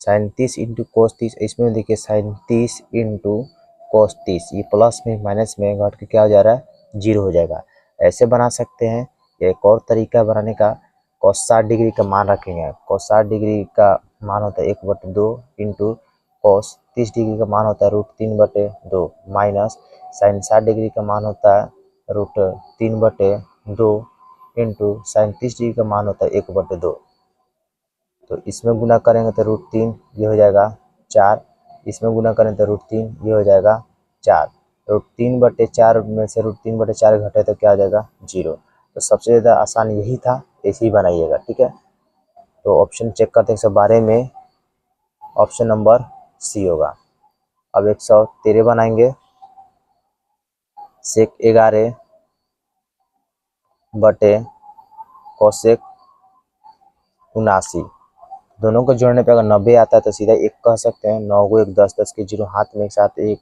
sine 30 into cos 30, इसमें देखिए साइन 30 इंटू कोस 30, ये प्लस में माइनस में घट के क्या हो जा रहा है 0 हो जाएगा। ऐसे बना सकते हैं। एक और तरीका बनाने का, कॉस 60 डिग्री का मान रखेंगे। कॉस 60 डिग्री का मान होता है 1/2 इंटू कॉस 30 डिग्री का मान होता है √3/2 माइनस साइन 60 डिग्री का मान होता है √3/2 इंटू साइन 30 डिग्री का मान होता है 1/2। तो इसमें गुना करेंगे तो √3 ये हो जाएगा 4, इसमें गुना करें तो √3 ये हो जाएगा 4। √3/4 में से √3/4 घटे तो क्या हो जाएगा 0। तो सबसे ज़्यादा आसान यही था, ऐसे ही बनाइएगा, ठीक है। तो ऑप्शन चेक करते हैं 112 में ऑप्शन नंबर सी होगा। अब 113 बनाएंगे। सेक 11 बटे कोसेक 79, दोनों को जोड़ने पे अगर 90 आता है तो सीधा 1 कह सकते हैं। 9 को 1 10, 10 के 0 हाथ में एक साथ 1,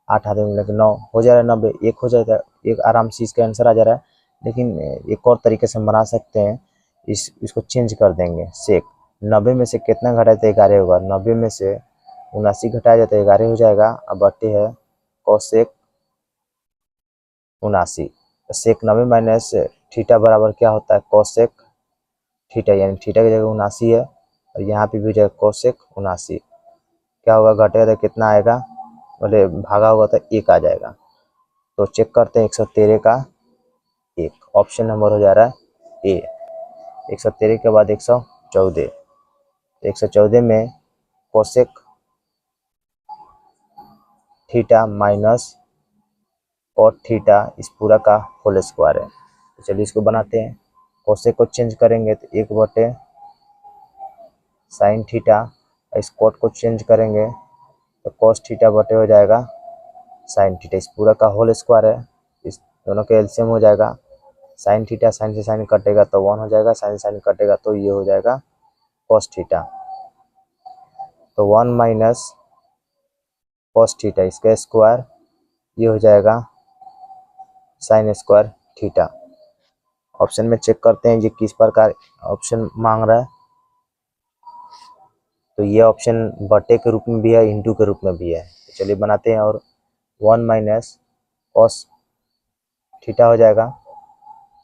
8 हाथ में मिला के 9 हो जा रहा है 90, 1 हो जाता है, एक आराम से इसका आंसर आ जा रहा है। लेकिन एक और तरीके से हम बना सकते हैं, इसको चेंज कर देंगे। सेक 90 में से कितना घटाए तो 11 होगा, 90 में से 79 घटाया जाता है 11 हो जाएगा। अब बटे है कोसेक 79। सेक 90 माइनस थीटा बराबर क्या होता है कोसेक थीटा, यानी थीटा की जगह 79 है और यहाँ पे भी हो जाएगा कोसेक 79। क्या होगा घटेगा तो कितना आएगा, बोले भागा होगा तो 1 आ जाएगा। तो चेक करते हैं 113 का 1, ऑप्शन नंबर हो जा रहा है ए। 113 के बाद 114, 114 में cosec theta minus cot theta इस पूरा का होल स्क्वायर है। तो चलिए इसको बनाते हैं। कोसेक को चेंज करेंगे तो 1/, साइन थीटा, इस कॉट को चेंज करेंगे तो कॉस थीटा बटे हो जाएगा साइन थीटा, इस पूरा का होल स्क्वायर है, इस दोनों के एलसीएम हो जाएगा। साइन थीटा, साइन से साइन कटेगा तो 1 हो जाएगा, साइन साइन कटेगा तो ये हो जाएगा कॉस थीटा। तो 1 माइनस कॉस थीटा इसका स्क्वायर, ये हो जाएगा साइन स्क्वायर थीटा। ऑप्शन में चेक करते हैं ये किस प्रकार ऑप्शन मांग रहा है। तो ये ऑप्शन बटे के रूप में भी है, इंटू के रूप में भी है। तो चलिए बनाते हैं। और 1 माइनस कॉस थीटा हो जाएगा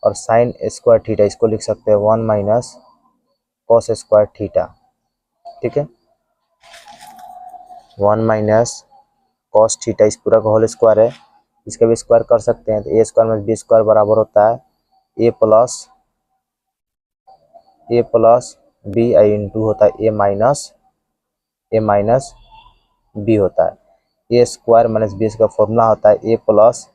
और साइन स्क्वायर थीटा इसको लिख सकते हैं 1 माइनस कॉस स्क्वायर थीटा, ठीक है। 1 माइनस कॉस थीटा इस पूरा का होल स्क्वायर है, इसका भी स्क्वायर कर सकते हैं। तो ए स्क्वायर माइनस बी स्क्वायर बराबर होता है ए प्लस बी इंटू होता है ए माइनस बी होता है। ए स्क्वायर माइनस बी का फॉर्मूला होता है A plus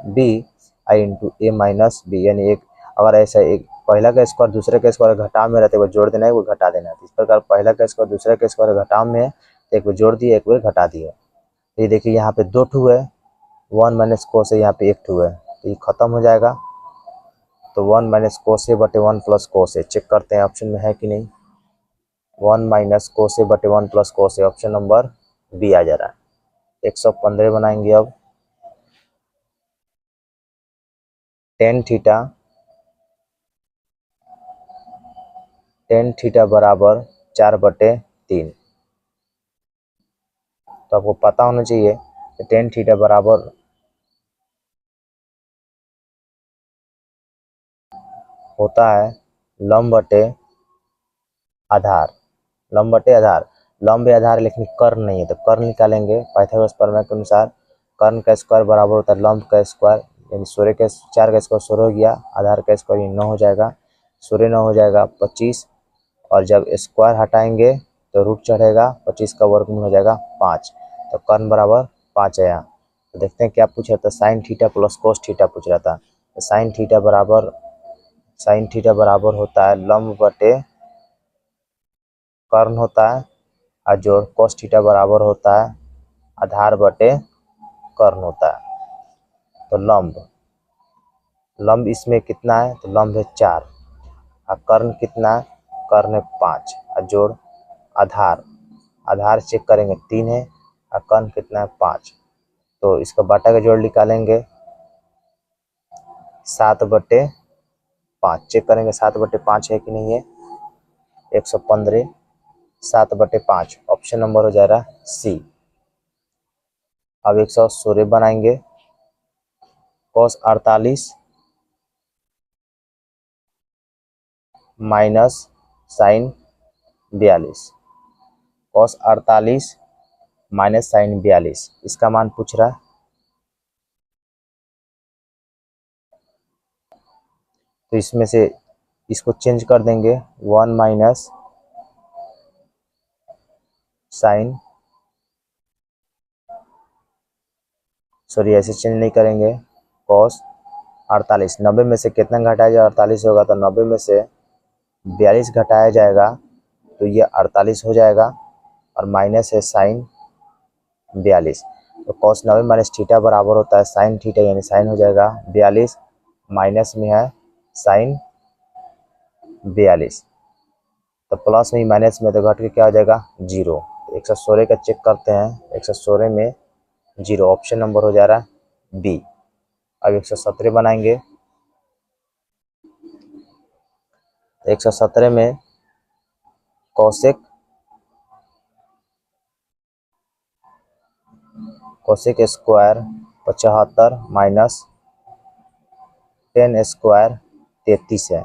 B I into A minus B, यानी एक अगर ऐसा एक पहला का स्क्वायर दूसरे का स्क्वायर घटाव में रहता है, एक बार जोड़ देना है, वो घटा देना है। इस प्रकार पहला का स्क्वायर दूसरे का स्क्वायर घटाव में है, तो एक बार जोड़ दिया, एक बार घटा दिया। तो ये देखिए यहाँ पे 2 ठू है, 1 माइनस कोस है, यहाँ पे 1 ठू है, तो ये खत्म हो जाएगा। तो 1 माइनस कोस ए बटे 1 प्लस कोस ए, चेक करते हैं ऑप्शन में है कि नहीं। 1 माइनस कोस ए बटे 1 प्लस कोस ए, ऑप्शन नंबर बी आ जा रहा है। 115 बनाएंगे अब। टेन थीटा बराबर 4/3। तो आपको पता होना चाहिए कि टेन थीटा बराबर होता है लंब बटे आधार। लंब बटे आधार, लंब या आधार लेकिन कर्ण नहीं है, तो कर्ण निकालेंगे पाइथागोरस प्रमेय के अनुसार। कर्ण का स्क्वायर बराबर होता है लंब का स्क्वायर, यानी 16 का 4 का स्क्वायर 16 हो गया, आधार का स्क्वायर 9 हो जाएगा, 16 9 हो जाएगा 25, और जब स्क्वायर हटाएंगे तो रूट चढ़ेगा, 25 का वर्गमूल हो जाएगा 5, तो कर्ण बराबर 5 आया। तो देखते हैं क्या पूछ रहा था, sine theta plus cos theta पूछ रहा था। तो साइन थीटा बराबर होता है लंब बटे कर्ण होता है, और जोड़ कोस थीटा बराबर होता है आधार बटे कर्ण होता है। तो लंब इसमें कितना है, तो लंब है 4, और कर्ण कितना है, कर्ण है 5, और जोड़ आधार चेक करेंगे 3 है, और कर्ण कितना है 5, तो इसका बाटा का जोड़ निकालेंगे 7/5, चेक करेंगे 7/5 है कि नहीं है। 115 7/5, ऑप्शन नंबर हो जाएगा सी। अब 116 बनाएंगे। cos 48 minus sine 42, cos 48 minus sine 42, इसका मान पूछ रहा है। तो इसमें से इसको चेंज कर देंगे, 1 माइनस साइन, सॉरी ऐसे चेंज नहीं करेंगे, cos 48, 90 में से कितना घटाया जाए, 48 होगा, तो 90 में से 42 घटाया जाएगा, तो ये 48 हो जाएगा, और माइनस है साइन 42। तो cos 90 माइनस थीटा बराबर होता है साइन थीटा, यानी साइन हो जाएगा 42, माइनस में है साइन 42, तो प्लस में माइनस में तो घट के क्या हो जाएगा 0। 116 का चेक करते हैं, 116 में 0, ऑप्शन नंबर हो जा रहा है बी। अब 117 बनाएंगे। 117 में cosec square 75 minus tan square 33 है,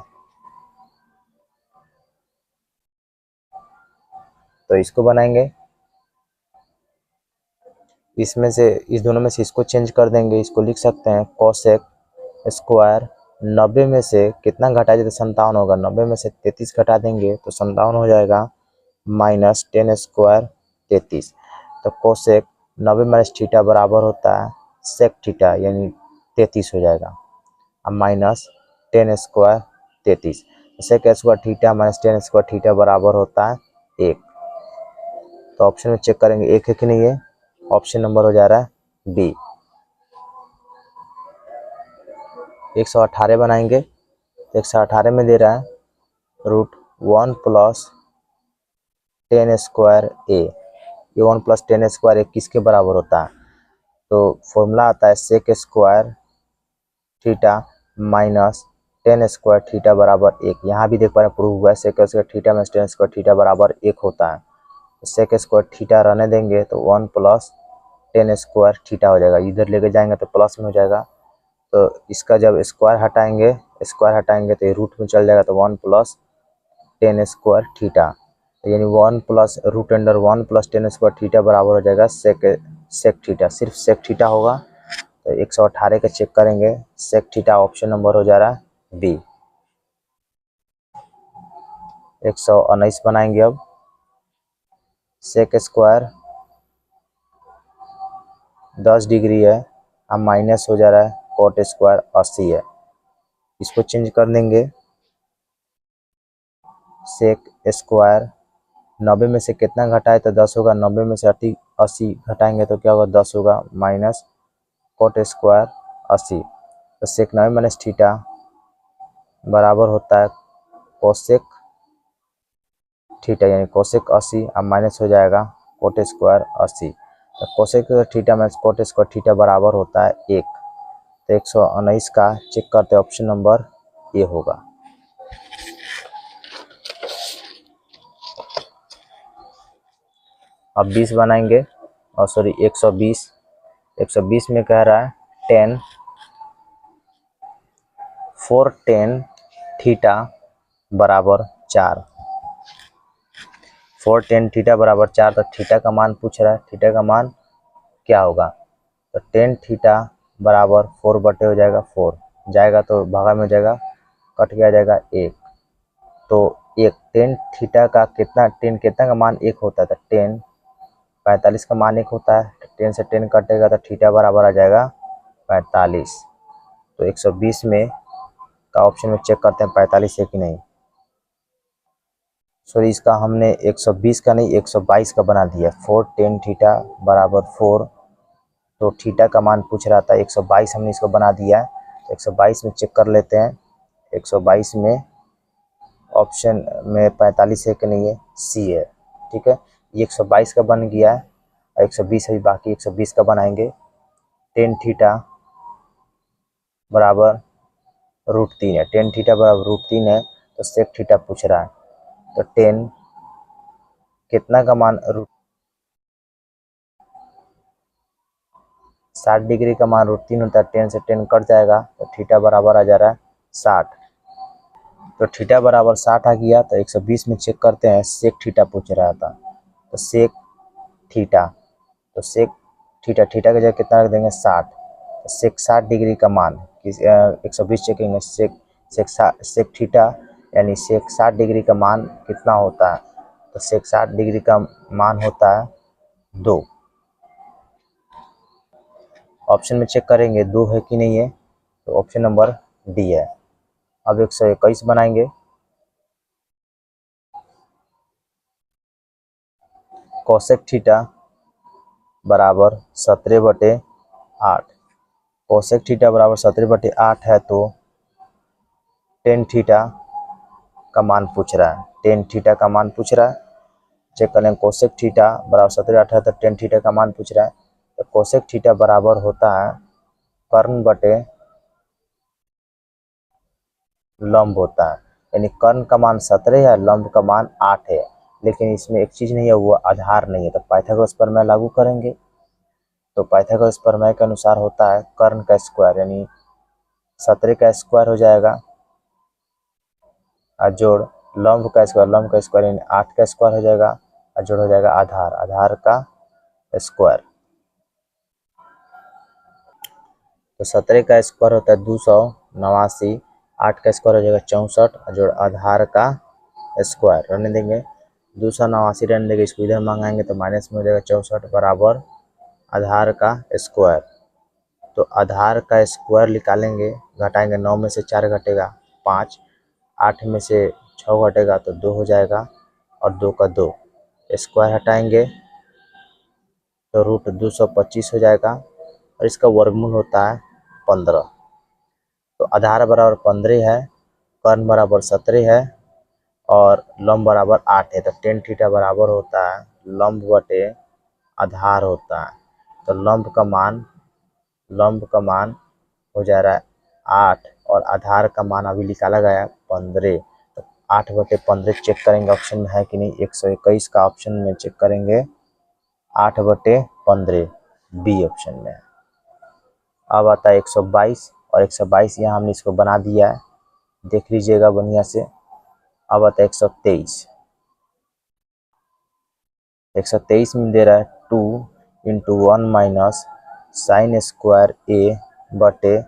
तो इसको बनाएंगे। इसमें से इस दोनों में से इसको चेंज कर देंगे, इसको लिख सकते हैं कोसेक स्क्वायर 90 में से कितना घटा जाए तो 57 होगा, 90 में से 33 घटा देंगे तो 57 हो जाएगा, माइनस टेन स्क्वायर 33। तो कोसेक 90 माइनस थीटा बराबर होता है सेक थीटा, यानी 33 हो जाएगा, अब minus tan square 33, sec square theta minus tan square theta बराबर होता है 1। तो ऑप्शन में चेक करेंगे 1 है कि नहीं है, ऑप्शन नंबर हो जा रहा है बी। 118 बनाएंगे। 118 में दे रहा है √1 प्लस टेन स्क्वायर ए, ये 1 प्लस टेन स्क्वायर ए किसके बराबर होता है, तो फॉर्मूला आता है sec square theta minus tan square theta बराबर 1। यहाँ भी देख पा रहे हैं प्रूव हुआ है sec square theta minus tan square theta बराबर 1 होता है। तो सेक स्क्वायर थीटा रहने देंगे, तो 1 प्लस टेन स्क्वायर थीटा हो जाएगा, इधर लेके जाएंगे तो प्लस में हो जाएगा, तो इसका जब स्क्वायर हटाएंगे तो ये रूट में चल जाएगा, तो 1 प्लस टेन स्क्वायर थीटा, यानी 1 plus root under 1 plus tan square theta बराबर हो जाएगा सेक थीटा, सिर्फ सेक थीटा होगा। तो 118 का चेक करेंगे, सेक थीटा ऑप्शन नंबर हो जा रहा है बी। 119 बनाएंगे अब। सेक स्क्वायर 10 डिग्री है, अब माइनस हो जा रहा है, कॉट स्क्वायर 80 है। इसको चेंज कर देंगे, सेक स्क्वायर 90 में से कितना घटाए तो 10 होगा, 90 में से 80 घटाएंगे तो क्या होगा, 10 होगा, माइनस कॉट स्क्वायर 80। तो सेक 90 माइनस थीटा बराबर होता है कोसेक थीटा, यानी कोसेक 80, अब माइनस हो जाएगा कोट स्क्वायर 80। तो cosec theta minus cot square theta बराबर होता है 1। तो 119 का चेक करते हैं, ऑप्शन नंबर ए होगा। अब 20 बनाएंगे, और सॉरी 120 में कह रहा है 10 4 10 थीटा बराबर 4। 4 10 थीटा बराबर 4, तो थीटा का मान पूछ रहा है, थीटा का मान क्या होगा, तो 10 थीटा बराबर 4 बटे हो जाएगा 4, जाएगा तो भागा में जाएगा, कट गया जाएगा 1। तो 10 थीटा का कितना, 10 कितना का मान 1 होता है, तो 10 45 का मान 1 होता है, 10 से 10 कटेगा तो थीटा बराबर आ जाएगा 45। तो 120 में का ऑप्शन में चेक करते हैं 45 है कि नहीं। सॉरी, इसका हमने 120 का नहीं 122 का बना दिया। 4 10 थीटा बराबर 4, तो थीटा का मान पूछ रहा था, 122 हमने इसको बना दिया है। तो 122 में चेक कर लेते हैं, 122 में ऑप्शन में 45 है कि नहीं है, सी है। ठीक है, ये 122 का बन गया है, और 120 है बाकी, 120 का बनाएंगे। 10 थीटा बराबर √3 है, 10 थीटा बराबर √3 है, तो सेक थीटा पूछ रहा है। तो 10 कितना का मान, 60 डिग्री का मान √3 होता है, 10 से 10 कट जाएगा तो थीटा बराबर आ जा रहा है 60। तो थीटा बराबर 60 आ गया। तो 120 में चेक करते हैं, सेक थीटा पूछ रहा था, तो सेक थीटा, तो सेक थीटा, थीटा की जगह कितना रख देंगे 60। तो सेक 60 डिग्री का मान 120 चेकेंगे, सेक थीटा यानी सेक 60 डिग्री का मान कितना होता है, तो सेक 60 डिग्री का मान होता है 2। ऑप्शन में चेक करेंगे 2 है कि नहीं है, तो ऑप्शन नंबर डी है। अब 121 बनाएंगे, कोसेक थीटा बराबर 17/8। कोसेक थीटा बराबर 17/8 है, तो 10 थीटा का मान पूछ रहा है, 10 थीटा का मान पूछ रहा है। चेक करें, कोसेक थीटा बराबर 17/8 है, तो 10 थीटा का मान पूछ रहा है। तो कोसेक थीटा बराबर होता है कर्ण बटे लंब होता है, यानी कर्ण का मान 17 है, लंब का मान 8 है। लेकिन इसमें एक चीज नहीं है, वो आधार नहीं है, तो पाइथागोरस प्रमेय लागू करेंगे। तो पाइथागोरस प्रमेय के अनुसार होता है कर्ण का स्क्वायर, यानी 17 का स्क्वायर हो जाएगा, और जोड़ लंब का स्क्वायर यानी 8 का स्क्वायर हो जाएगा, और जोड़ हो जाएगा आधार का स्क्वायर। तो 17 का स्क्वायर होता है 289, 8 का स्क्वायर हो जाएगा 64, और जोड़ आधार का स्क्वायर रहने देंगे, 289 रहने देंगे, इसको इधर मंगाएंगे तो माइनस में हो जाएगा 64 बराबर आधार का स्क्वायर। तो आधार का स्क्वायर निकालेंगे, घटाएंगे, 9 में से 4 घटेगा 5, 8 में से 6 घटेगा तो 2 हो जाएगा, और 2 का 2, स्क्वायर हटाएंगे तो √225 हो जाएगा, और इसका वर्गमूल होता है 15। तो आधार बराबर 15 है, कर्ण बराबर 17 है, और लंब बराबर 8 है। तो 10 थीटा बराबर होता है लंब बटे आधार होता है। तो लंब का मान हो जा रहा है 8, और आधार का मान अभी निकाला गया है 15। तो 8/15 चेक करेंगे ऑप्शन में है कि नहीं, 121 का ऑप्शन में चेक करेंगे, 8/15 बी ऑप्शन में है। अब आता है 122, और 122 यहाँ हमने इसको बना दिया है, देख लीजिएगा बढ़िया से। अब आता है 123, 123 में दे रहा है 2 × 1 माइनस साइन स्क्वायर ए बटे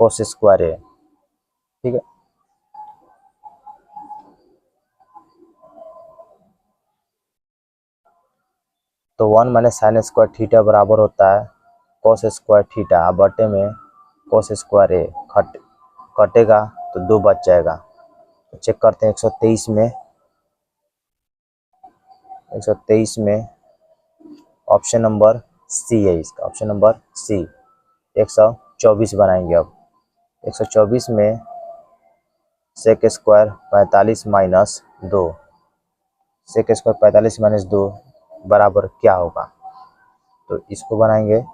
कोस स्क्वायर ए। ठीक है, तो 1 माइनस साइन स्क्वायर थीटा बराबर होता है कॉस स्क्वायर थीटा बटे में कॉस स्क्वायर ए। कटेगा तो 2 बच जाएगा। तो चेक करते हैं 123 में ऑप्शन नंबर सी है इसका, ऑप्शन नंबर सी 124 बनाएंगे। अब 124 में sec square 45 minus 2, sec square 45 minus 2 बराबर क्या होगा? तो इसको बनाएंगे।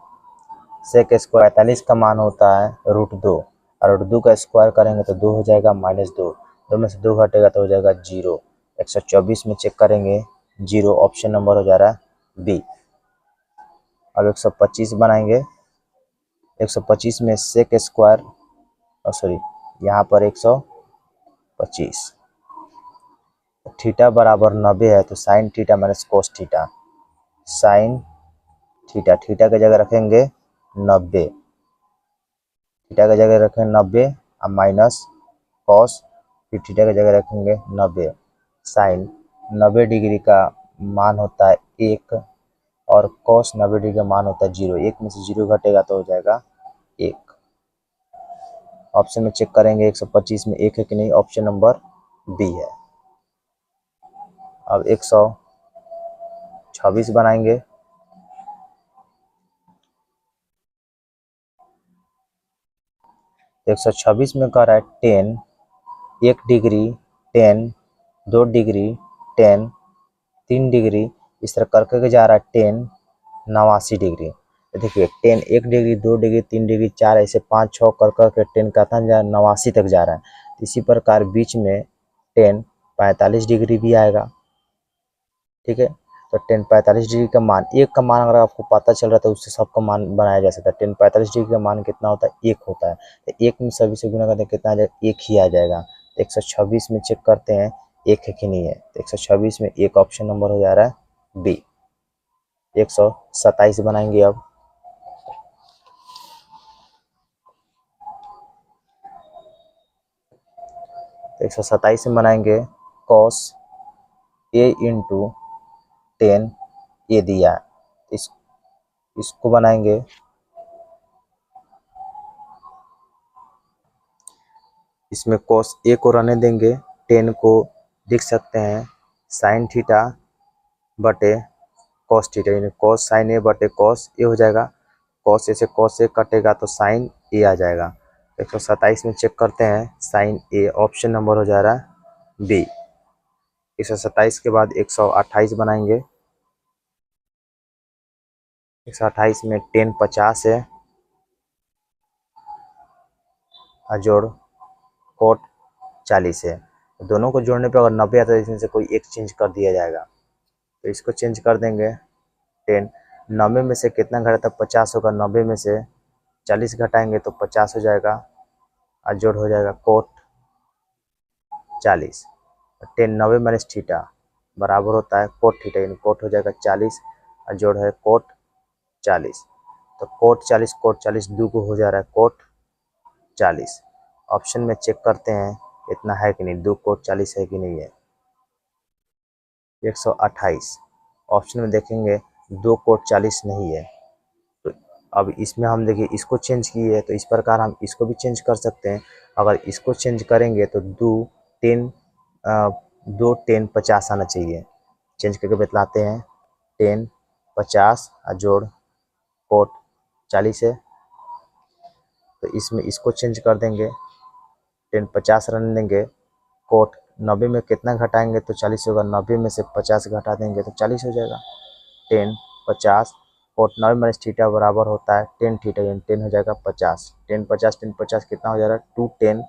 सेक स्क्वायर 45 का मान होता है √2 और √2 का स्क्वायर करेंगे तो 2 हो जाएगा -2, 2 में से 2 घटेगा तो हो जाएगा 0। 124 में चेक करेंगे 0, ऑप्शन नंबर हो जा रहा है बी। अब 125 बनाएंगे। 125 में सेक स्क्वायर सॉरी यहाँ पर 125 थीटा बराबर 90 है तो sine theta minus cos theta, sine theta, theta की जगह रखेंगे 90, थीटा की जगह रखेंगे 90 और माइनस कॉस, फिर थीटा की जगह रखेंगे 90। साइन 90 डिग्री का मान होता है 1 और कॉस 90 डिग्री का मान होता है 0। 1 में से 0 घटेगा तो हो जाएगा 1। ऑप्शन में चेक करेंगे 125 में 1 है कि नहीं, ऑप्शन नंबर बी है। अब 126 बनाएंगे। 126 में कह रहा है 10, 1 डिग्री 10, 2 डिग्री 10, 3 डिग्री, इस तरह करके जा रहा है 10, 89 डिग्री। तो देखिए 10, 1 डिग्री 2 डिग्री 3 डिग्री 4, ऐसे 5 6 कर करके 10 कहता जा 89 तक जा रहा है। तो इसी प्रकार बीच में 10 45 डिग्री भी आएगा। ठीक है, तो 10 45 डिग्री का मान, एक का मान अगर आपको पता चल रहा है तो उससे सबका मान बनाया जा सकता है। 10 45 डिग्री का मान कितना होता है? 1 होता है। तो 1 में सभी से गुना करते हैं कितना आ जाएगा? 1 ही आ जाएगा। तो 126 में चेक करते हैं 1 है कि नहीं है। तो 126 में 1 ऑप्शन नंबर हो जा रहा है बी। 127 बनाएंगे। अब 127 में बनाएंगे कॉस ए इंटू 10 ये दिया है, इसको बनाएंगे। इसमें कॉस ए को रहने देंगे, 10 को लिख सकते हैं साइन थीटा बटे कॉस थीटा, यानी कॉस साइन ए बटे कॉस ए हो जाएगा। कॉस ए से कॉस ए कटेगा तो साइन ए आ जाएगा। 127 में चेक करते हैं साइन ए, ऑप्शन नंबर हो जा रहा है बी। 127 के बाद 128 बनाएंगे। 128 में 10 50 है और जोड़ कोट 40 है। दोनों को जोड़ने पे अगर 90 आता है इसमें से कोई एक चेंज कर दिया जाएगा, तो इसको चेंज कर देंगे। 10 90 में से कितना घटा तब 50 होगा, 90 में से 40 घटाएंगे तो 50 हो जाएगा और जोड़ हो जाएगा कोट 40। 10 90 माइनस थीटा बराबर होता है कोट थीटा, यानी कोट हो जाएगा 40 और जोड़ है कोट 40। तो कोट 40 2 को हो जा रहा है कोट 40। ऑप्शन में चेक करते हैं इतना है कि नहीं, 2 कोट 40 है कि नहीं है। 128 ऑप्शन में देखेंगे 2 कोट 40 नहीं है। तो अब इसमें हम देखिए इसको चेंज किए है, तो इस प्रकार हम इसको भी चेंज कर सकते हैं। अगर इसको चेंज करेंगे तो 2 10 50 आना चाहिए। चेंज करके बतलाते हैं 10 50 और जोड़ कोट 40 है, तो इसमें इसको चेंज कर देंगे। 10 50 रन देंगे, कोट 90 में कितना घटाएंगे तो 40 होगा, 90 में से 50 घटा देंगे तो 40 हो जाएगा। 10 50 कोट 90 माइनस थीटा बराबर होता है 10 थीटा, यानी 10 हो जाएगा 50। 10 50 कितना हो जा रहा है? 2 10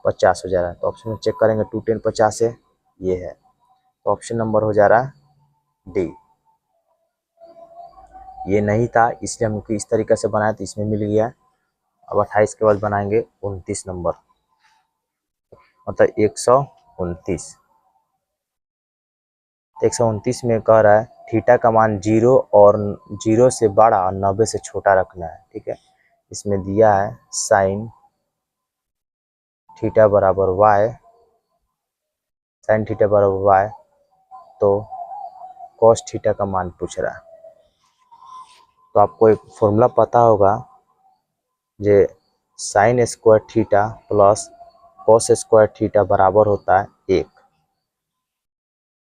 50 हो जा रहा है। तो ऑप्शन में चेक करेंगे 2 10 50 है, ये है। तो ऑप्शन नंबर हो जा रहा है डी। ये नहीं था इसलिए हमको इस तरीके से बनाया तो इसमें मिल गया। अब 28 के बाद बनाएंगे 29 नंबर, मतलब 129। 129 में कह रहा है थीटा का मान 0 और 0 से बड़ा और 90 से छोटा रखना है। ठीक है, इसमें दिया है साइन थीटा बराबर y, साइन थीटा बराबर y, तो कॉस थीटा का मान पूछ रहा है। तो आपको एक फॉर्मूला पता होगा, जे sine square theta plus cos square theta बराबर होता है 1।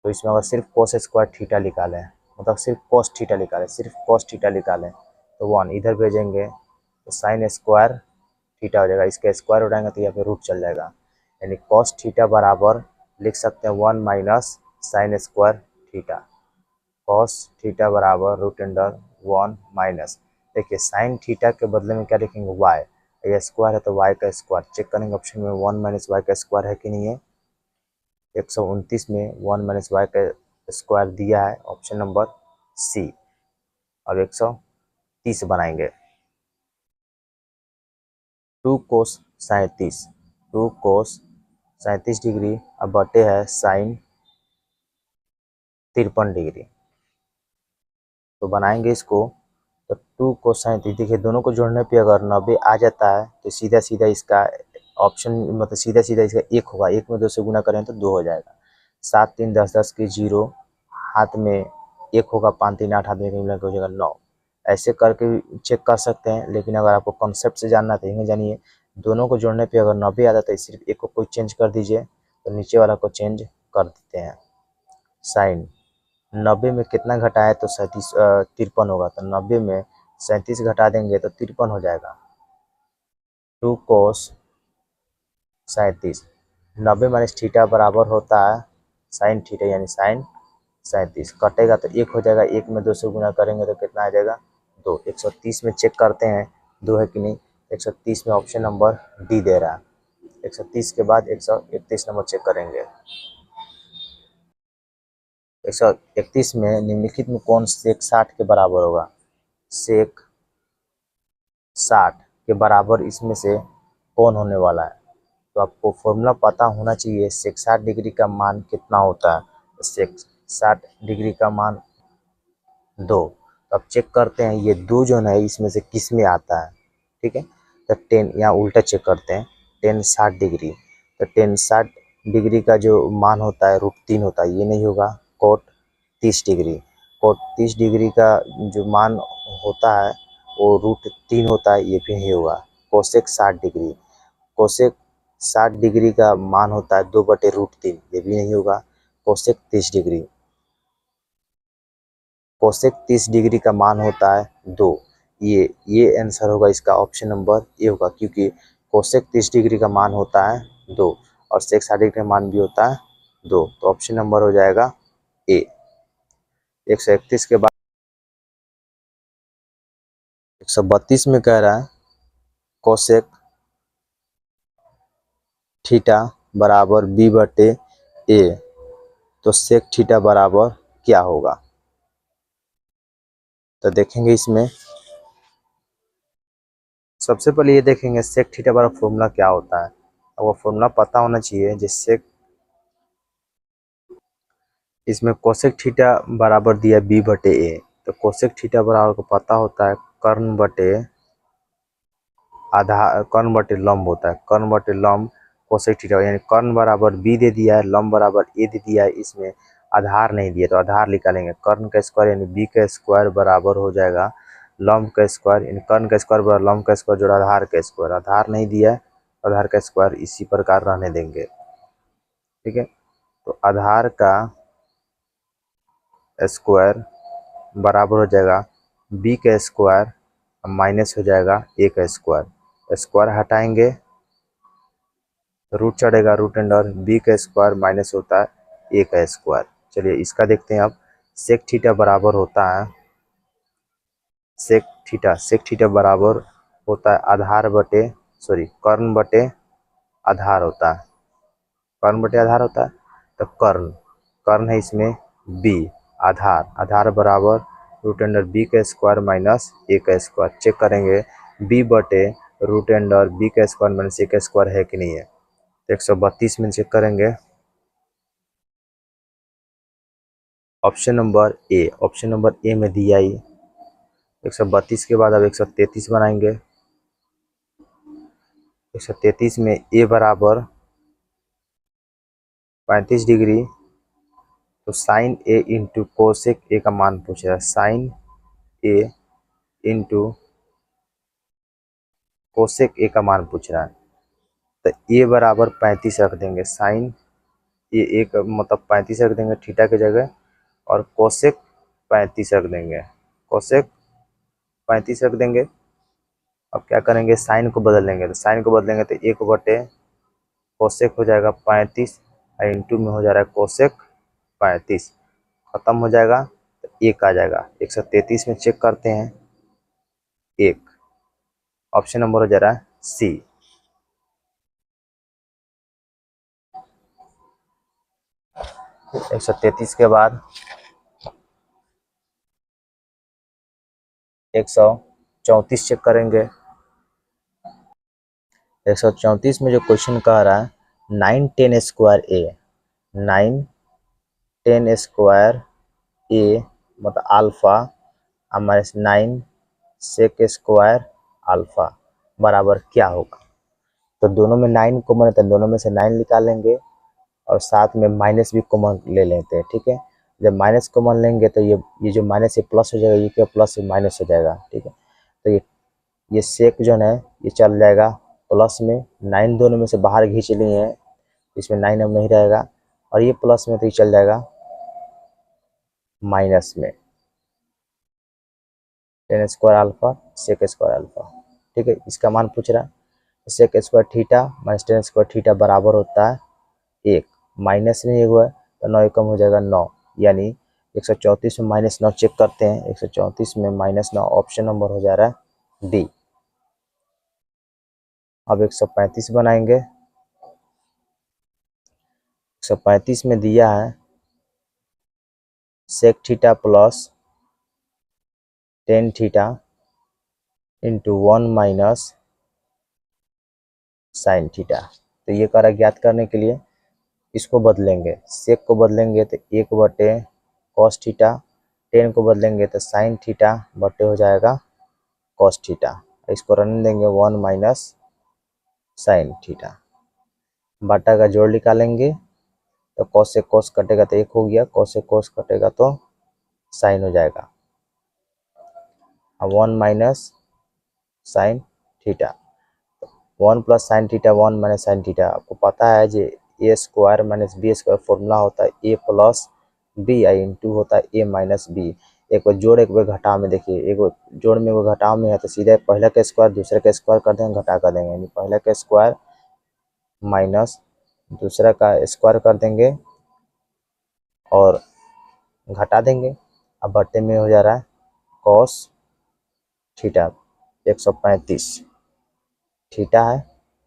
तो इसमें अगर सिर्फ कॉस स्क्वायर थीटा निकालें, मतलब सिर्फ कॉस थीटा निकालें, सिर्फ कॉस थीटा निकालें तो 1 इधर भेजेंगे तो साइन स्क्वायर थीटा हो जाएगा, इसका स्क्वायर उठाएंगे तो यहाँ पे रूट चल जाएगा, यानी कॉस थीटा बराबर लिख सकते हैं 1 minus sine square theta. Cos theta बराबर रूट अंडर 1 माइनस, देखिए साइन थीटा के बदले में क्या लिखेंगे वाई, ये स्क्वायर है तो वाई का स्क्वायर, चेक करेंगे ऑप्शन में 1 माइनस वाई का स्क्वायर है कि नहीं है। 129 में 1 माइनस वाई का स्क्वायर दिया है, ऑप्शन नंबर सी। अब 130 बनाएंगे, 2 कोस 37, 2 कोस 37 डिग्री अब बटे है साइन 53 डिग्री। तो बनाएंगे इसको, तो 2 कोस 37, देखिए दोनों को जोड़ने पे अगर 90 आ जाता है तो सीधा सीधा इसका ऑप्शन, मतलब सीधा सीधा इसका 1 होगा, 1 में 2 से गुना करें तो 2 हो जाएगा। 7 3 10 10 की 0, हाथ में 1 होगा, 5 3 8, हाथ में मिला के हो जाएगा 9। ऐसे करके भी चेक कर सकते हैं, लेकिन अगर आपको कॉन्सेप्ट से जानना तो जानिए, दोनों को जोड़ने पे अगर 90 आता है तो सिर्फ एक को कोई चेंज कर दीजिए, तो नीचे वाला को चेंज कर देते हैं। साइन 90 में कितना घटाए तो 53 होगा, तो 90 में 37 घटा देंगे तो 53 हो जाएगा। 2 कोस 37, 90 माइनस थीटा बराबर होता है साइन थीटा, यानी साइन 37, कटेगा तो 1 हो जाएगा, 1 में 2 से गुना करेंगे तो कितना आ जाएगा 2। 130 में चेक करते हैं 2 है कि नहीं, 130 में ऑप्शन नंबर डी दे रहा है। 130 के बाद 131 नंबर चेक करेंगे। 131 में निम्नलिखित में कौन सेक 60 के बराबर होगा, सेक 60 के बराबर इसमें से कौन होने वाला है। तो आपको फॉर्मूला पता होना चाहिए, सेक 60 डिग्री का मान कितना होता है, सेक 60 डिग्री का मान 2। तो अब चेक करते हैं ये 2 जो है इसमें से किस में आता है, ठीक है। तो 10, यहाँ उल्टा चेक करते हैं, 10 60 डिग्री, तो 10 60 डिग्री का जो मान होता है √3 होता है, ये नहीं होगा। कोट 30 डिग्री, कोट 30 डिग्री का जो मान होता है वो √3 होता है, ये भी नहीं होगा। कोसेक 60 डिग्री, कोसेक 60 डिग्री का मान होता है 2/√3, ये भी नहीं होगा। कोसेक 30 डिग्री, कोसेक 30 डिग्री का मान होता है 2, ये आंसर होगा इसका, ऑप्शन नंबर ए होगा, क्योंकि कोसेक 30 डिग्री का मान होता है 2 और सेक 60 डिग्री का मान भी होता है 2, तो ऑप्शन नंबर हो जाएगा ए। 131 के बाद 132 में कह रहा है कोसेक थीटा बराबर b/a, तो सेक थीटा बराबर क्या होगा। तो देखेंगे इसमें सबसे पहले ये देखेंगे सेक थीटा बराबर फॉर्मूला क्या होता है, वो फॉर्मूला पता होना चाहिए, जिससे इसमें कोसेक थीटा बराबर दिया b/a, तो कोसेक थीटा बराबर को पता होता है कर्ण बटे आधार, कर्ण बटे लंब होता है, कर्ण बटे लंब कोसेक थीटा, यानी कर्ण बराबर b दे दिया है, लंब बराबर a दे दिया है, इसमें आधार नहीं दिया तो आधार निकालेंगे। कर्ण का स्क्वायर यानी b का स्क्वायर बराबर हो जाएगा लंब का स्क्वायर, यानी कर्ण का स्क्वायर बराबर लंब का स्क्वायर जोड़ा आधार का स्क्वायर, आधार नहीं दिया है, आधार का स्क्वायर इसी प्रकार रहने देंगे, ठीक है। तो आधार का स्क्वायर बराबर हो जाएगा b का स्क्वायर माइनस हो जाएगा a का स्क्वायर, स्क्वायर हटाएंगे रूट चढ़ेगा, रूट अंडर b का स्क्वायर माइनस होता है a का स्क्वायर। चलिए इसका देखते हैं अब, सेक थीटा बराबर होता है, सेक थीटा बराबर होता है आधार बटे कर्ण बटे आधार होता है, कर्ण बटे आधार होता है, तो कर्ण कर्ण है इसमें b, आधार बराबर रूट अंडर b का स्क्वायर माइनस a का स्क्वायर, चेक करेंगे b बटे रूट अंडर b का स्क्वायर माइनस a का स्क्वायर है कि नहीं है। तो 132 में चेक करेंगे, ऑप्शन नंबर ए में दिया ही। 132 के बाद अब 133 बनाएंगे, 133 में ए बराबर 35 डिग्री, तो sine A into cosec A का मान पूछ रहा है, sine A into cosec A का मान पूछ रहा है, तो ए बराबर 35 रख देंगे, साइन ये एक मतलब 35 रख देंगे थीटा की जगह, और कोसेक 35 रख देंगे, कोसेक 35 रख देंगे। अब क्या करेंगे, साइन को बदल लेंगे, तो साइन को बदलेंगे तो 1/, कोसेक हो जाएगा 35, और इंटू में हो जा रहा है कोसेक 35, खत्म हो जाएगा तो 1 आ जाएगा। 133 में चेक करते हैं 1, ऑप्शन नंबर हो जा रहा है सी। 133 के बाद 134 चेक करेंगे। 134 में जो क्वेश्चन कह रहा है 9 10 स्क्वायर ए, 9 10 स्क्वायर ए मतलब alpha minus 9 sec square alpha बराबर क्या होगा। तो दोनों में 9 कॉमन है, तो दोनों में से 9 निकालेंगे और साथ में माइनस भी कॉमन ले लेते हैं, ठीक है। जब माइनस कॉमन लेंगे तो ये जो माइनस ये प्लस हो जाएगा, ये क्या प्लस से माइनस हो जाएगा, ठीक है। तो ये सेक जो है ये चल जाएगा प्लस में, 9 दोनों में से बाहर खींच लिए हैं, इसमें 9 अब नहीं रहेगा, और ये प्लस में तो ये चल जाएगा माइनस में, 10 square alpha sec square alpha, ठीक है। इसका मान पूछ रहा है, sec square theta minus 10 square theta बराबर होता है 1, माइनस में 1 है तो 9 कम हो जाएगा 9, यानी 134 में -9 चेक करते हैं, 134 में -9 ऑप्शन नंबर हो जा रहा है डी। अब 135 बनाएंगे, 135 में दिया है sec theta plus 10 theta into 1 minus sine theta. तो ये करा ज्ञात करने के लिए इसको बदलेंगे, सेक को बदलेंगे तो 1/, कॉस थीटा, 10 को बदलेंगे तो साइन थीटा बटे हो जाएगा कॉस थीटा, इसको रन देंगे 1 माइनस साइन थीटा, बाटा का जोड़ निकालेंगे तो कॉस से कॉस कटेगा तो 1 हो गया, कॉस से कॉस कटेगा तो साइन हो जाएगा, अब 1 minus sine theta, 1 plus sine theta 1 minus sine theta. आपको पता है जो A square minus B square formula होता है A plus B I into होता है ए माइनस बी। एक बार जोड़ एक बार घटाव में, देखिए एक जोड़ में वो घटाव में है तो सीधे पहले का स्क्वायर दूसरे का स्क्वायर कर देंगे, घटा कर देंगे, यानी पहले का स्क्वायर माइनस दूसरा का स्क्वायर कर देंगे और घटा देंगे। अब बट्टे में हो जा रहा है कॉस थीटा 135 थीटा है,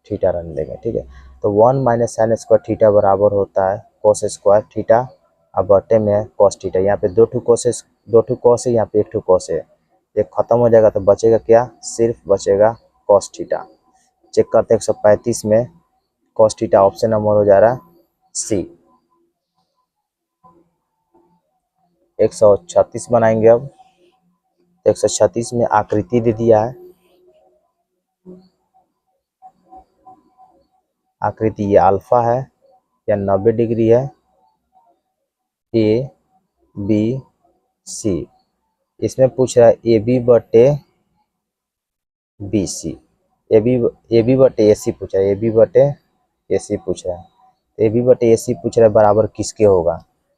थीटा रन देंगे, ठीक है। तो 1 माइनस साइन स्क्वायर थीटा बराबर होता है कॉस स्क्वायर थीटा, अब बट्टे में है कॉस थीटा, यहाँ पे दो ठू कॉस है, यहाँ पे एक ठू कॉस है, ये खत्म हो जाएगा तो बचेगा क्या, सिर्फ बचेगा कॉस थीटा। चेक करते हैं 135 में कॉस थीटा, ऑप्शन नंबर हो जा रहा है सी। 136 बनाएंगे, अब 136 में आकृति दे दिया है, आकृति ये अल्फा है या 90 डिग्री है, ए बी सी, इसमें पूछ रहा है ए बी बटे बी सी, ए बी बटे ए सी पूछ रहा है, ए बी बटे ए सी पूछ रहा है, ए बी बटे ए सी पूछ रहा है बराबर किसके होगा।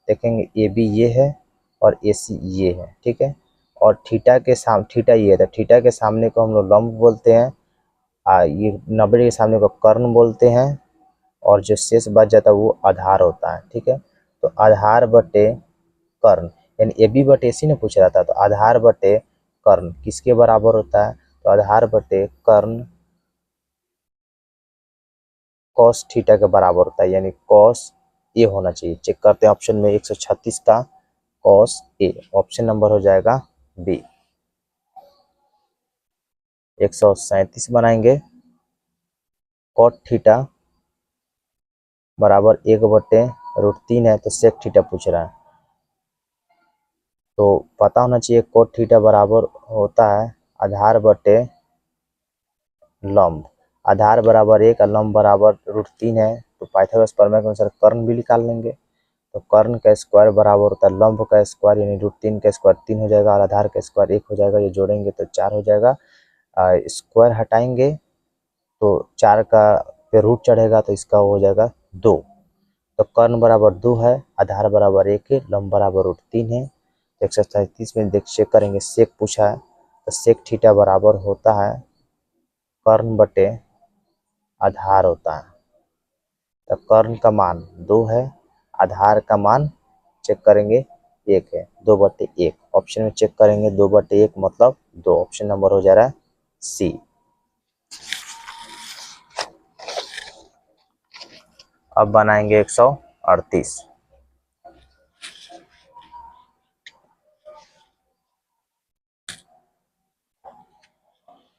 देखेंगे ए बी ये है और ए सी ये है, ठीक है, और थीटा के सामने थीटा ये है, तो थीटा के सामने को हम लोग लंब बोलते हैं, ये 90 के सामने को कर्ण बोलते हैं, और जो शेष बच जाता है वो आधार होता है, ठीक है। तो आधार बटे कर्ण, यानी ए बी बटे ए सी ने पूछ रहा था, तो आधार बटे कर्ण किसके बराबर होता है, तो आधार बटे कर्ण कॉस थीटा के बराबर होता है, यानी कॉस ए होना चाहिए। चेक करते हैं ऑप्शन में 136 का कॉस ए, ऑप्शन नंबर हो जाएगा बी। 137 बनाएंगे, कॉट थीटा बराबर 1/√3 है, तो सेक थीटा पूछ रहा है, तो पता होना चाहिए कोट थीटा बराबर होता है आधार बटे लंब, आधार बराबर 1 और लंब बराबर √3 है, तो पाइथागोरस प्रमेय के अनुसार कर्ण भी निकाल लेंगे। तो कर्ण का स्क्वायर बराबर होता है लंब का स्क्वायर यानी √3 का स्क्वायर 3 हो जाएगा और आधार का स्क्वायर 1 हो जाएगा। ये जोड़ेंगे तो 4 हो जाएगा। स्क्वायर हटाएंगे तो 4 का पे रूट चढ़ेगा तो इसका हो जाएगा 2। तो कर्ण बराबर 2 है, आधार बराबर 1 है, लंब बराबर √3 है। 137 में देख चेक करेंगे, सेक पूछा है तो सेक थीटा बराबर होता है कर्ण बटे आधार होता है। तो कर्ण का मान 2 है, आधार का मान चेक करेंगे 1 है, 2/1। ऑप्शन में चेक करेंगे 2/1 मतलब 2। ऑप्शन नंबर हो जा रहा है सी। अब बनाएंगे 138।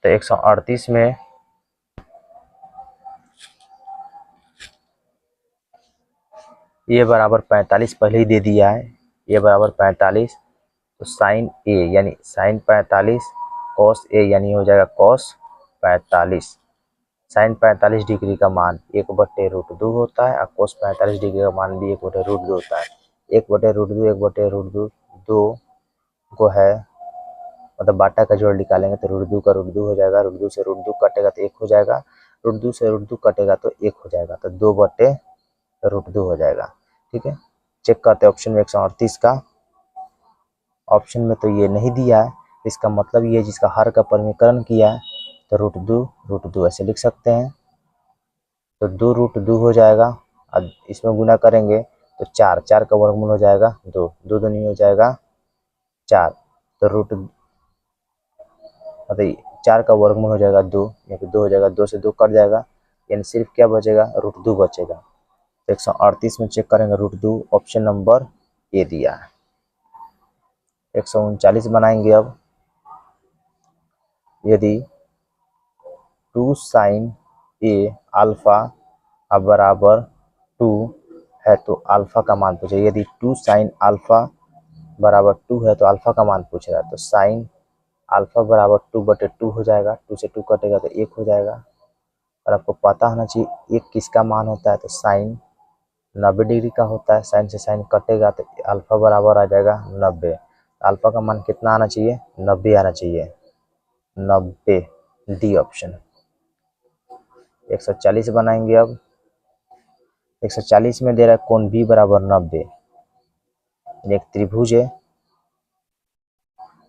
तो 138 में ये बराबर 45 पहले ही दे दिया है, ये बराबर 45। तो साइन ए यानी साइन 45 कॉस ए यानी हो जाएगा कॉस 45। साइन 45 डिग्री का मान 1/√2 होता है और कोस 45 डिग्री का मान भी 1/√2 होता है। 1/√2 1/√2 2 को है मतलब बाटा का जोड़ निकालेंगे तो √2 का √2 हो जाएगा। √2 से √2 कटेगा तो 1 हो जाएगा। √2 से √2 कटेगा तो 1 हो जाएगा, तो 2/√2 हो जाएगा। ठीक है, चेक करते हैं ऑप्शन में 138 का। ऑप्शन में तो ये नहीं दिया है, इसका मतलब ये जिसका हर का परिमीकरण किया है तो √2 ऐसे लिख सकते हैं। तो 2√2 हो जाएगा। अब इसमें गुना करेंगे तो 4 का वर्गमूल हो जाएगा 2, 2 दूनी हो जाएगा 4। तो मतलब 4 का वर्गमूल हो जाएगा 2, यानी 2 हो जाएगा, 2 से 2 कट जाएगा, यानी सिर्फ क्या बचेगा √2 बचेगा। तो 138 में चेक करेंगे √2, ऑप्शन नंबर ए दिया है। 139 बनाएंगे अब। यदि 2 साइन ए अल्फा बराबर 2 है तो अल्फा का मान पूछे। यदि 2 साइन अल्फा बराबर 2 है तो अल्फा का मान पूछ रहा है। तो साइन अल्फा बराबर 2/2 हो जाएगा, 2 से 2 कटेगा तो 1 हो जाएगा। और आपको पता होना चाहिए 1 किसका मान होता है, तो साइन 90 डिग्री का होता है। साइन से साइन कटेगा तो अल्फा बराबर आ जाएगा 90। अल्फा का मान कितना आना चाहिए, 90 आना चाहिए, 90, डी ऑप्शन। 140 बनाएंगे अब। 140 में दे रहा है कोण बी बराबर 90। एक त्रिभुज है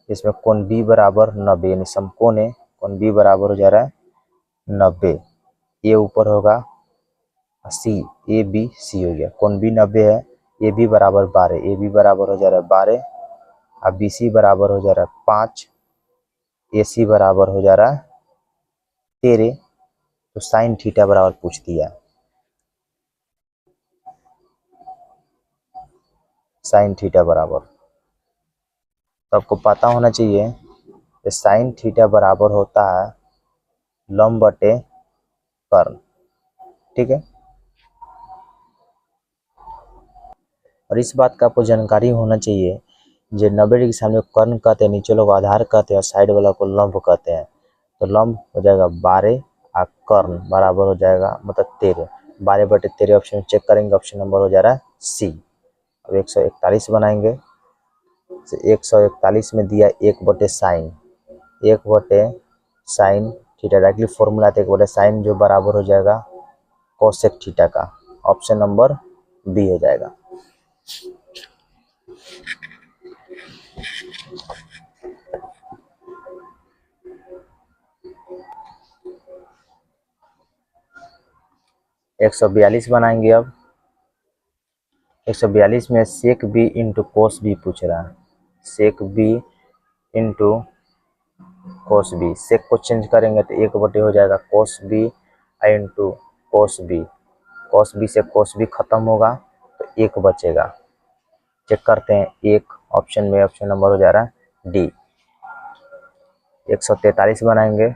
इसमें कोण बी बराबर 90 यानी समकोण है। कोण बी बराबर हो जा रहा है 90। ए ऊपर होगा सी, ए बी सी हो गया। कोण बी 90 है, ए बी बराबर 12, ए बी बराबर हो जा रहा है 12 और बी सी बराबर हो जा रहा है 5, ए सी बराबर हो जा रहा है 13। तो साइन थीटा बराबर पूछ दिया, साइन थीटा बराबर। तो आपको पता होना चाहिए कि साइन थीटा बराबर होता है लंब बटे कर्ण। ठीक है, और इस बात का आपको जानकारी होना चाहिए जो 90 डिग्री सामने कर्ण कहते हैं, नीचे लोग आधार कहते हैं और साइड वाला को लंब कहते हैं। तो लंब हो जाएगा 12 और कर्ण बराबर हो जाएगा मतलब 13। 12/13 ऑप्शन चेक करेंगे, ऑप्शन नंबर हो जा रहा है सी। अब 141 बनाएंगे। 141 में दिया 1/साइन, 1/साइन थीटा, डायरेक्टली फॉर्मूला था 1/साइन जो बराबर हो जाएगा कोसेक थीटा का। ऑप्शन नंबर बी हो जाएगा। एक 142 बनाएंगे अब। 142 में sec B into cos B पूछ रहा है। Sec B into cos B, sec को चेंज करेंगे तो 1/, हो जाएगा cos B into cos B. Cos B से कोस बी खत्म होगा तो 1 बचेगा। चेक करते हैं 1, ऑप्शन में ऑप्शन नंबर हो जा रहा है डी। 143 बनाएंगे।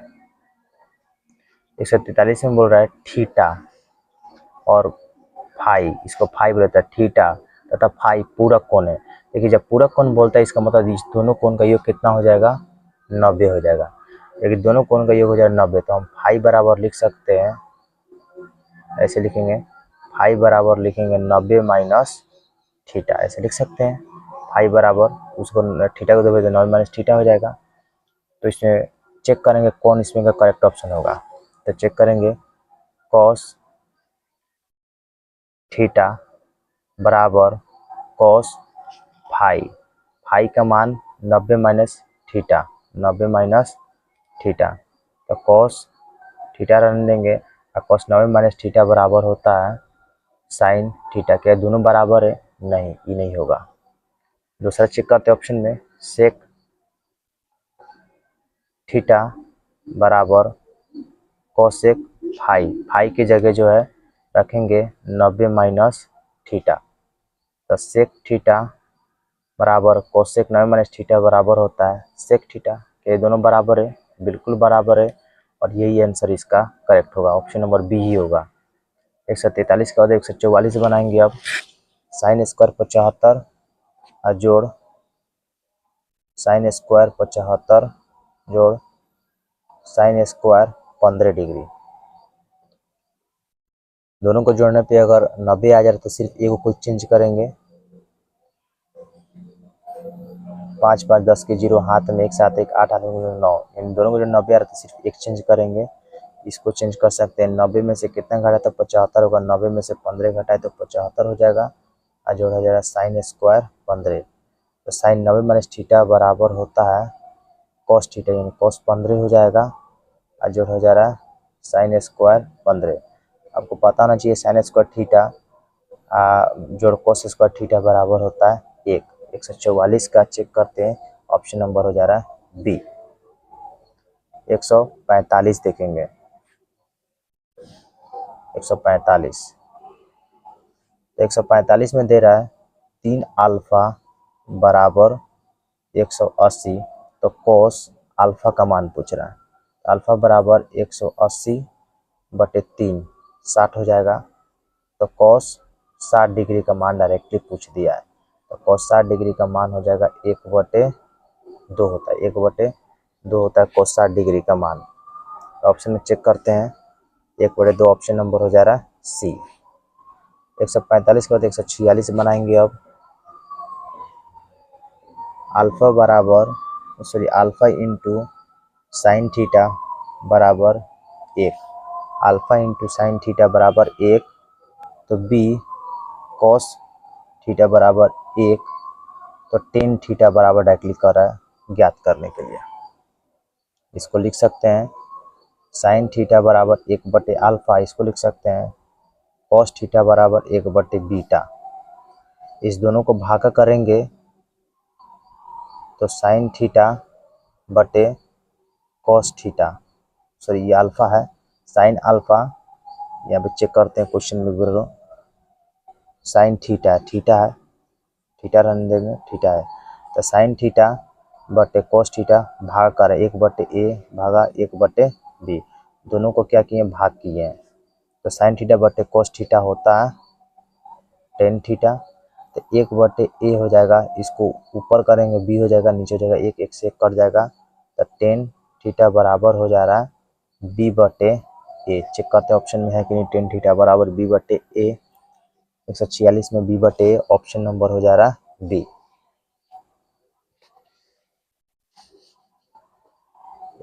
143 में बोल रहा है थीटा और फाई, इसको फाई बोलता है, थीटा तथा फाई पूरक कोण है। देखिए जब पूरक कोण बोलता है इसका मतलब इस दोनों कोण का योग कितना हो जाएगा, 90 हो जाएगा। लेकिन दोनों कोण का योग हो जाएगा 90, तो हम फाई बराबर लिख सकते हैं, ऐसे लिखेंगे फाई बराबर लिखेंगे 90 माइनस थीटा, ऐसे लिख सकते हैं। फाई बराबर उसको थीटा को देंगे तो 9 माइनस थीटा हो जाएगा। तो इसमें चेक करेंगे कौन इसमें का करेक्ट ऑप्शन होगा। तो चेक करेंगे कॉस थीटा बराबर कॉस फाई, फाई का मान 90 माइनस थीटा, 90 माइनस थीटा। तो कॉस थीटा रहने देंगे और कॉस 90 माइनस थीटा बराबर होता है साइन थीटा। क्या दोनों बराबर है? नहीं, ये नहीं होगा। दूसरा चेक करते हैं ऑप्शन में, सेक थीटा बराबर कोसेक फाई, फाई की जगह जो है रखेंगे 90 माइनस थीटा। तो सेक थीटा बराबर कोसेक 90 माइनस थीटा बराबर होता है सेक थीटा। ये दोनों बराबर है? बिल्कुल बराबर है, और यही आंसर इसका करेक्ट होगा, ऑप्शन नंबर बी ही होगा। 143 के बाद 144 बनाएंगे। अब साइन स्क्वायर 75 और जोड़ साइन स्क्वायर 75 जोड़ साइन स्क्वायर 15 डिग्री, दोनों को जोड़ने पे अगर 90 आ जाए तो सिर्फ एक को चेंज करेंगे। 5 5 10 के 0 हाथ में, एक साथ एक 8 हाथ में 9, इन दोनों को जो 90 आ रहा है तो सिर्फ एक चेंज करेंगे। इसको चेंज कर सकते हैं। 90 में से कितना घटा तो 75 होगा, 90 में से 15 घटाए तो 75 हो जाएगा, और जोड़ हो जाएगा साइन स्क्वायर 15। तो साइन 90 माइनस थीटा बराबर होता है कॉस थीटा, यानी कॉस 15 हो जाएगा, और जोड़ हो जा रहा है साइन स्क्वायर 15। आपको पता होना चाहिए साइन स्क्वायर थीटा जोड़ कोस स्क्वायर थीटा बराबर होता है 1। 144 का चेक करते हैं, ऑप्शन नंबर हो जा रहा है बी। 145 देखेंगे। 145, 145 में दे रहा है 3 अल्फा बराबर 180। तो कोस अल्फा का मान पूछ रहा है। अल्फा बराबर 180 बटे 3 60 हो जाएगा। तो कॉस 60 डिग्री का मान डायरेक्टली पूछ दिया है। तो कॉस 60 डिग्री का मान हो जाएगा 1/2 होता है, 1/2 होता है कॉस 60 डिग्री का मान। तो ऑप्शन में चेक करते हैं, 1/2 ऑप्शन नंबर हो जा रहा है सी। 145 के बाद 146 बनाएंगे। अब अल्फा इंटू साइन थीटा बराबर 1, अल्फा इंटू साइन थीटा बराबर 1। तो बी कॉस थीटा बराबर 1, तो टेन थीटा बराबर डायरेक्टली कर रहा है ज्ञात करने के लिए। इसको लिख सकते हैं साइन थीटा बराबर 1/अल्फा, इसको लिख सकते हैं कॉस थीटा बराबर 1/बीटा। इस दोनों को भागा करेंगे तो साइन थीटा बटे कॉस थीटा, सॉरी ये अल्फा है, साइन अल्फा, यहाँ पे चेक करते हैं क्वेश्चन में बोलो साइन थीटा है, थीटा रहने देंगे, थीटा है। तो साइन थीटा बटे कॉस थीटा भाग कर 1/a भागा 1/b, दोनों को क्या किए भाग किए हैं। तो साइन थीटा बटे कॉस थीटा होता है टेन थीटा। तो 1/a हो जाएगा, इसको ऊपर करेंगे b हो जाएगा, नीचे हो जाएगा 1, 1 से 1 कट जाएगा। तो टेन थीटा बराबर हो जा रहा है b/a। चेक करते हैं ऑप्शन में है कि नहीं, टेन थीटा बराबर b/a। 146 में b/a ऑप्शन नंबर हो जा रहा है बी।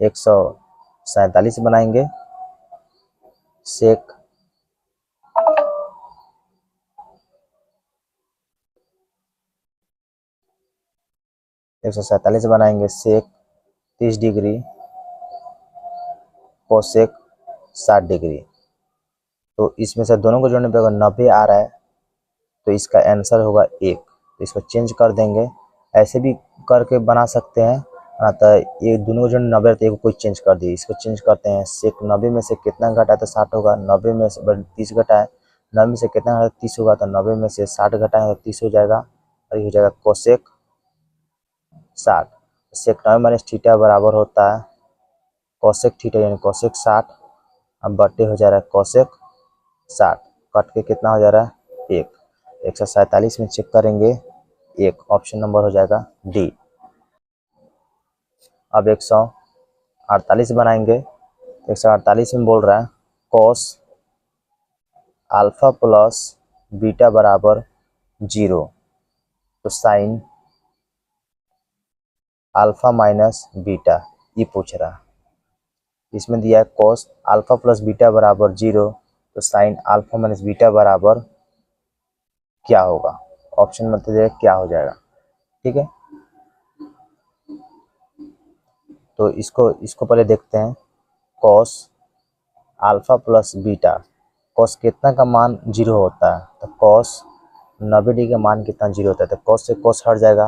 147 बनाएंगे। सेक 147 बनाएंगे सेक 30 डिग्री कोसेक 60 डिग्री। तो इसमें से दोनों को जोड़ने पे अगर 90 आ रहा है तो इसका आंसर होगा 1। तो इसको चेंज कर देंगे, ऐसे भी करके बना सकते हैं। तो ये दोनों को जो 90 रहते हैं एक को चेंज कर दिए, इसको चेंज करते हैं। सेक 90 में से कितना घटा तो 60 होगा, 90 में से 30 घटा है, 90 में से कितना घटा 30 होगा, तो 90 में से 60 घटाएंगे तो 30 हो जाएगा, और ये हो जाएगा कोसेक 60। सेक 90 माइनस थीटा बराबर होता है कोसेक थीटा, यानी कोसेक 60। अब बटे हो जा रहा है कोसेक 60, कट के कितना हो जा रहा है 1। 147 में चेक करेंगे 1, ऑप्शन नंबर हो जाएगा डी। अब 148 बनाएंगे। 148 में बोल रहा है कॉस अल्फा प्लस बीटा बराबर 0। तो साइन अल्फा माइनस बीटा ये पूछ रहा है। इसमें दिया है कॉस अल्फा प्लस बीटा बराबर 0, तो साइन अल्फा माइनस बीटा बराबर क्या होगा, ऑप्शन में तो दिया क्या हो जाएगा। ठीक है, तो इसको पहले देखते हैं। Cos alpha plus beta, cos कितना का मान 0 होता है, तो कॉस 90 डिग्री का मान कितना 0 होता है, तो कॉस से कॉस हट जाएगा,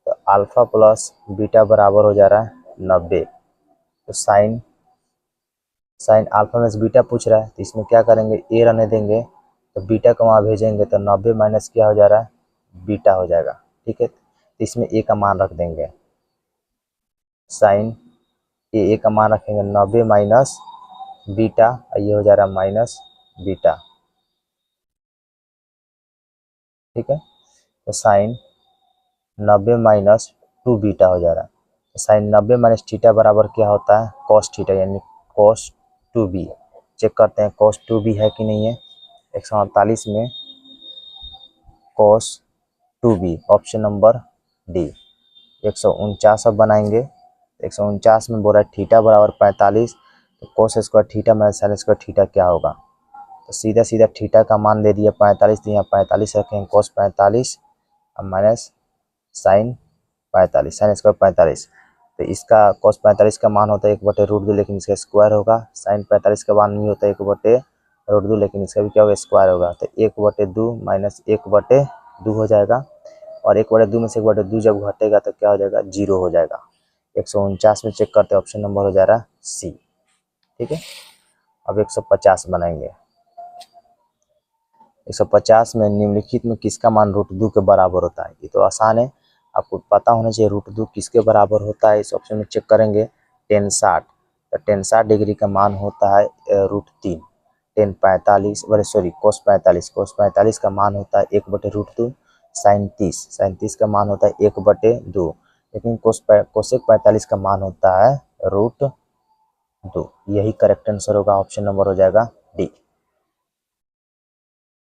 तो अल्फा प्लस बीटा बराबर हो जा रहा है 90। तो साइन अल्फा माइनस बीटा पूछ रहा है, तो इसमें क्या करेंगे, ए रहने देंगे, तो बीटा को वहाँ भेजेंगे, तो 90 माइनस क्या हो जा रहा है, बीटा हो जाएगा। ठीक है, तो इसमें ए का मान रख देंगे, साइन ए का मान रखेंगे 90 माइनस बीटा, ये हो जा रहा है माइनस बीटा। ठीक है, तो साइन 90 माइनस 2 बीटा हो जा रहा है, तो साइन 90 माइनस थीटा बराबर क्या होता है, कॉस थीटा, यानी कॉस 2b। चेक करते हैं कॉस 2b है कि नहीं है। 148 में cos 2b, option number D. 149 अब बनाएंगे, 149 में बोल रहा है थीटा बराबर 45, तो cos square theta minus sine square theta क्या होगा, तो सीधा सीधा थीटा का मान दे दिया 45, तो यहाँ 45 रखेंगे, कॉस 45 और माइनस साइन 45, साइन स्क्वायर 45, तो इसका कॉस 45 का मान होता है 1/√2, लेकिन इसका स्क्वायर होगा। साइन 45 का मान नहीं होता 1/√2, लेकिन इसका भी क्या होगा, स्क्वायर होगा, तो 1/2 माइनस 1/2 हो जाएगा, और 1/2 में से 1/2 जब घटेगा तो क्या हो जाएगा, 0 हो जाएगा। 149 में चेक करते हैं, ऑप्शन नंबर हो जा रहा है सी। ठीक है, अब 150 बनाएंगे। 150 में निम्नलिखित में किसका मान √2 के बराबर होता है, ये तो आसान है, आपको पता होना चाहिए √2 किसके बराबर होता है। इस ऑप्शन में चेक करेंगे, tan 60, तो tan 60 डिग्री का मान होता है √3, tan 45 सॉरी cos 45 का मान होता है 1/√2, sin 30 का मान होता है 1/2, लेकिन कोसेक 45 का मान होता है √2। यही करेक्ट आंसर होगा, ऑप्शन नंबर हो जाएगा डी।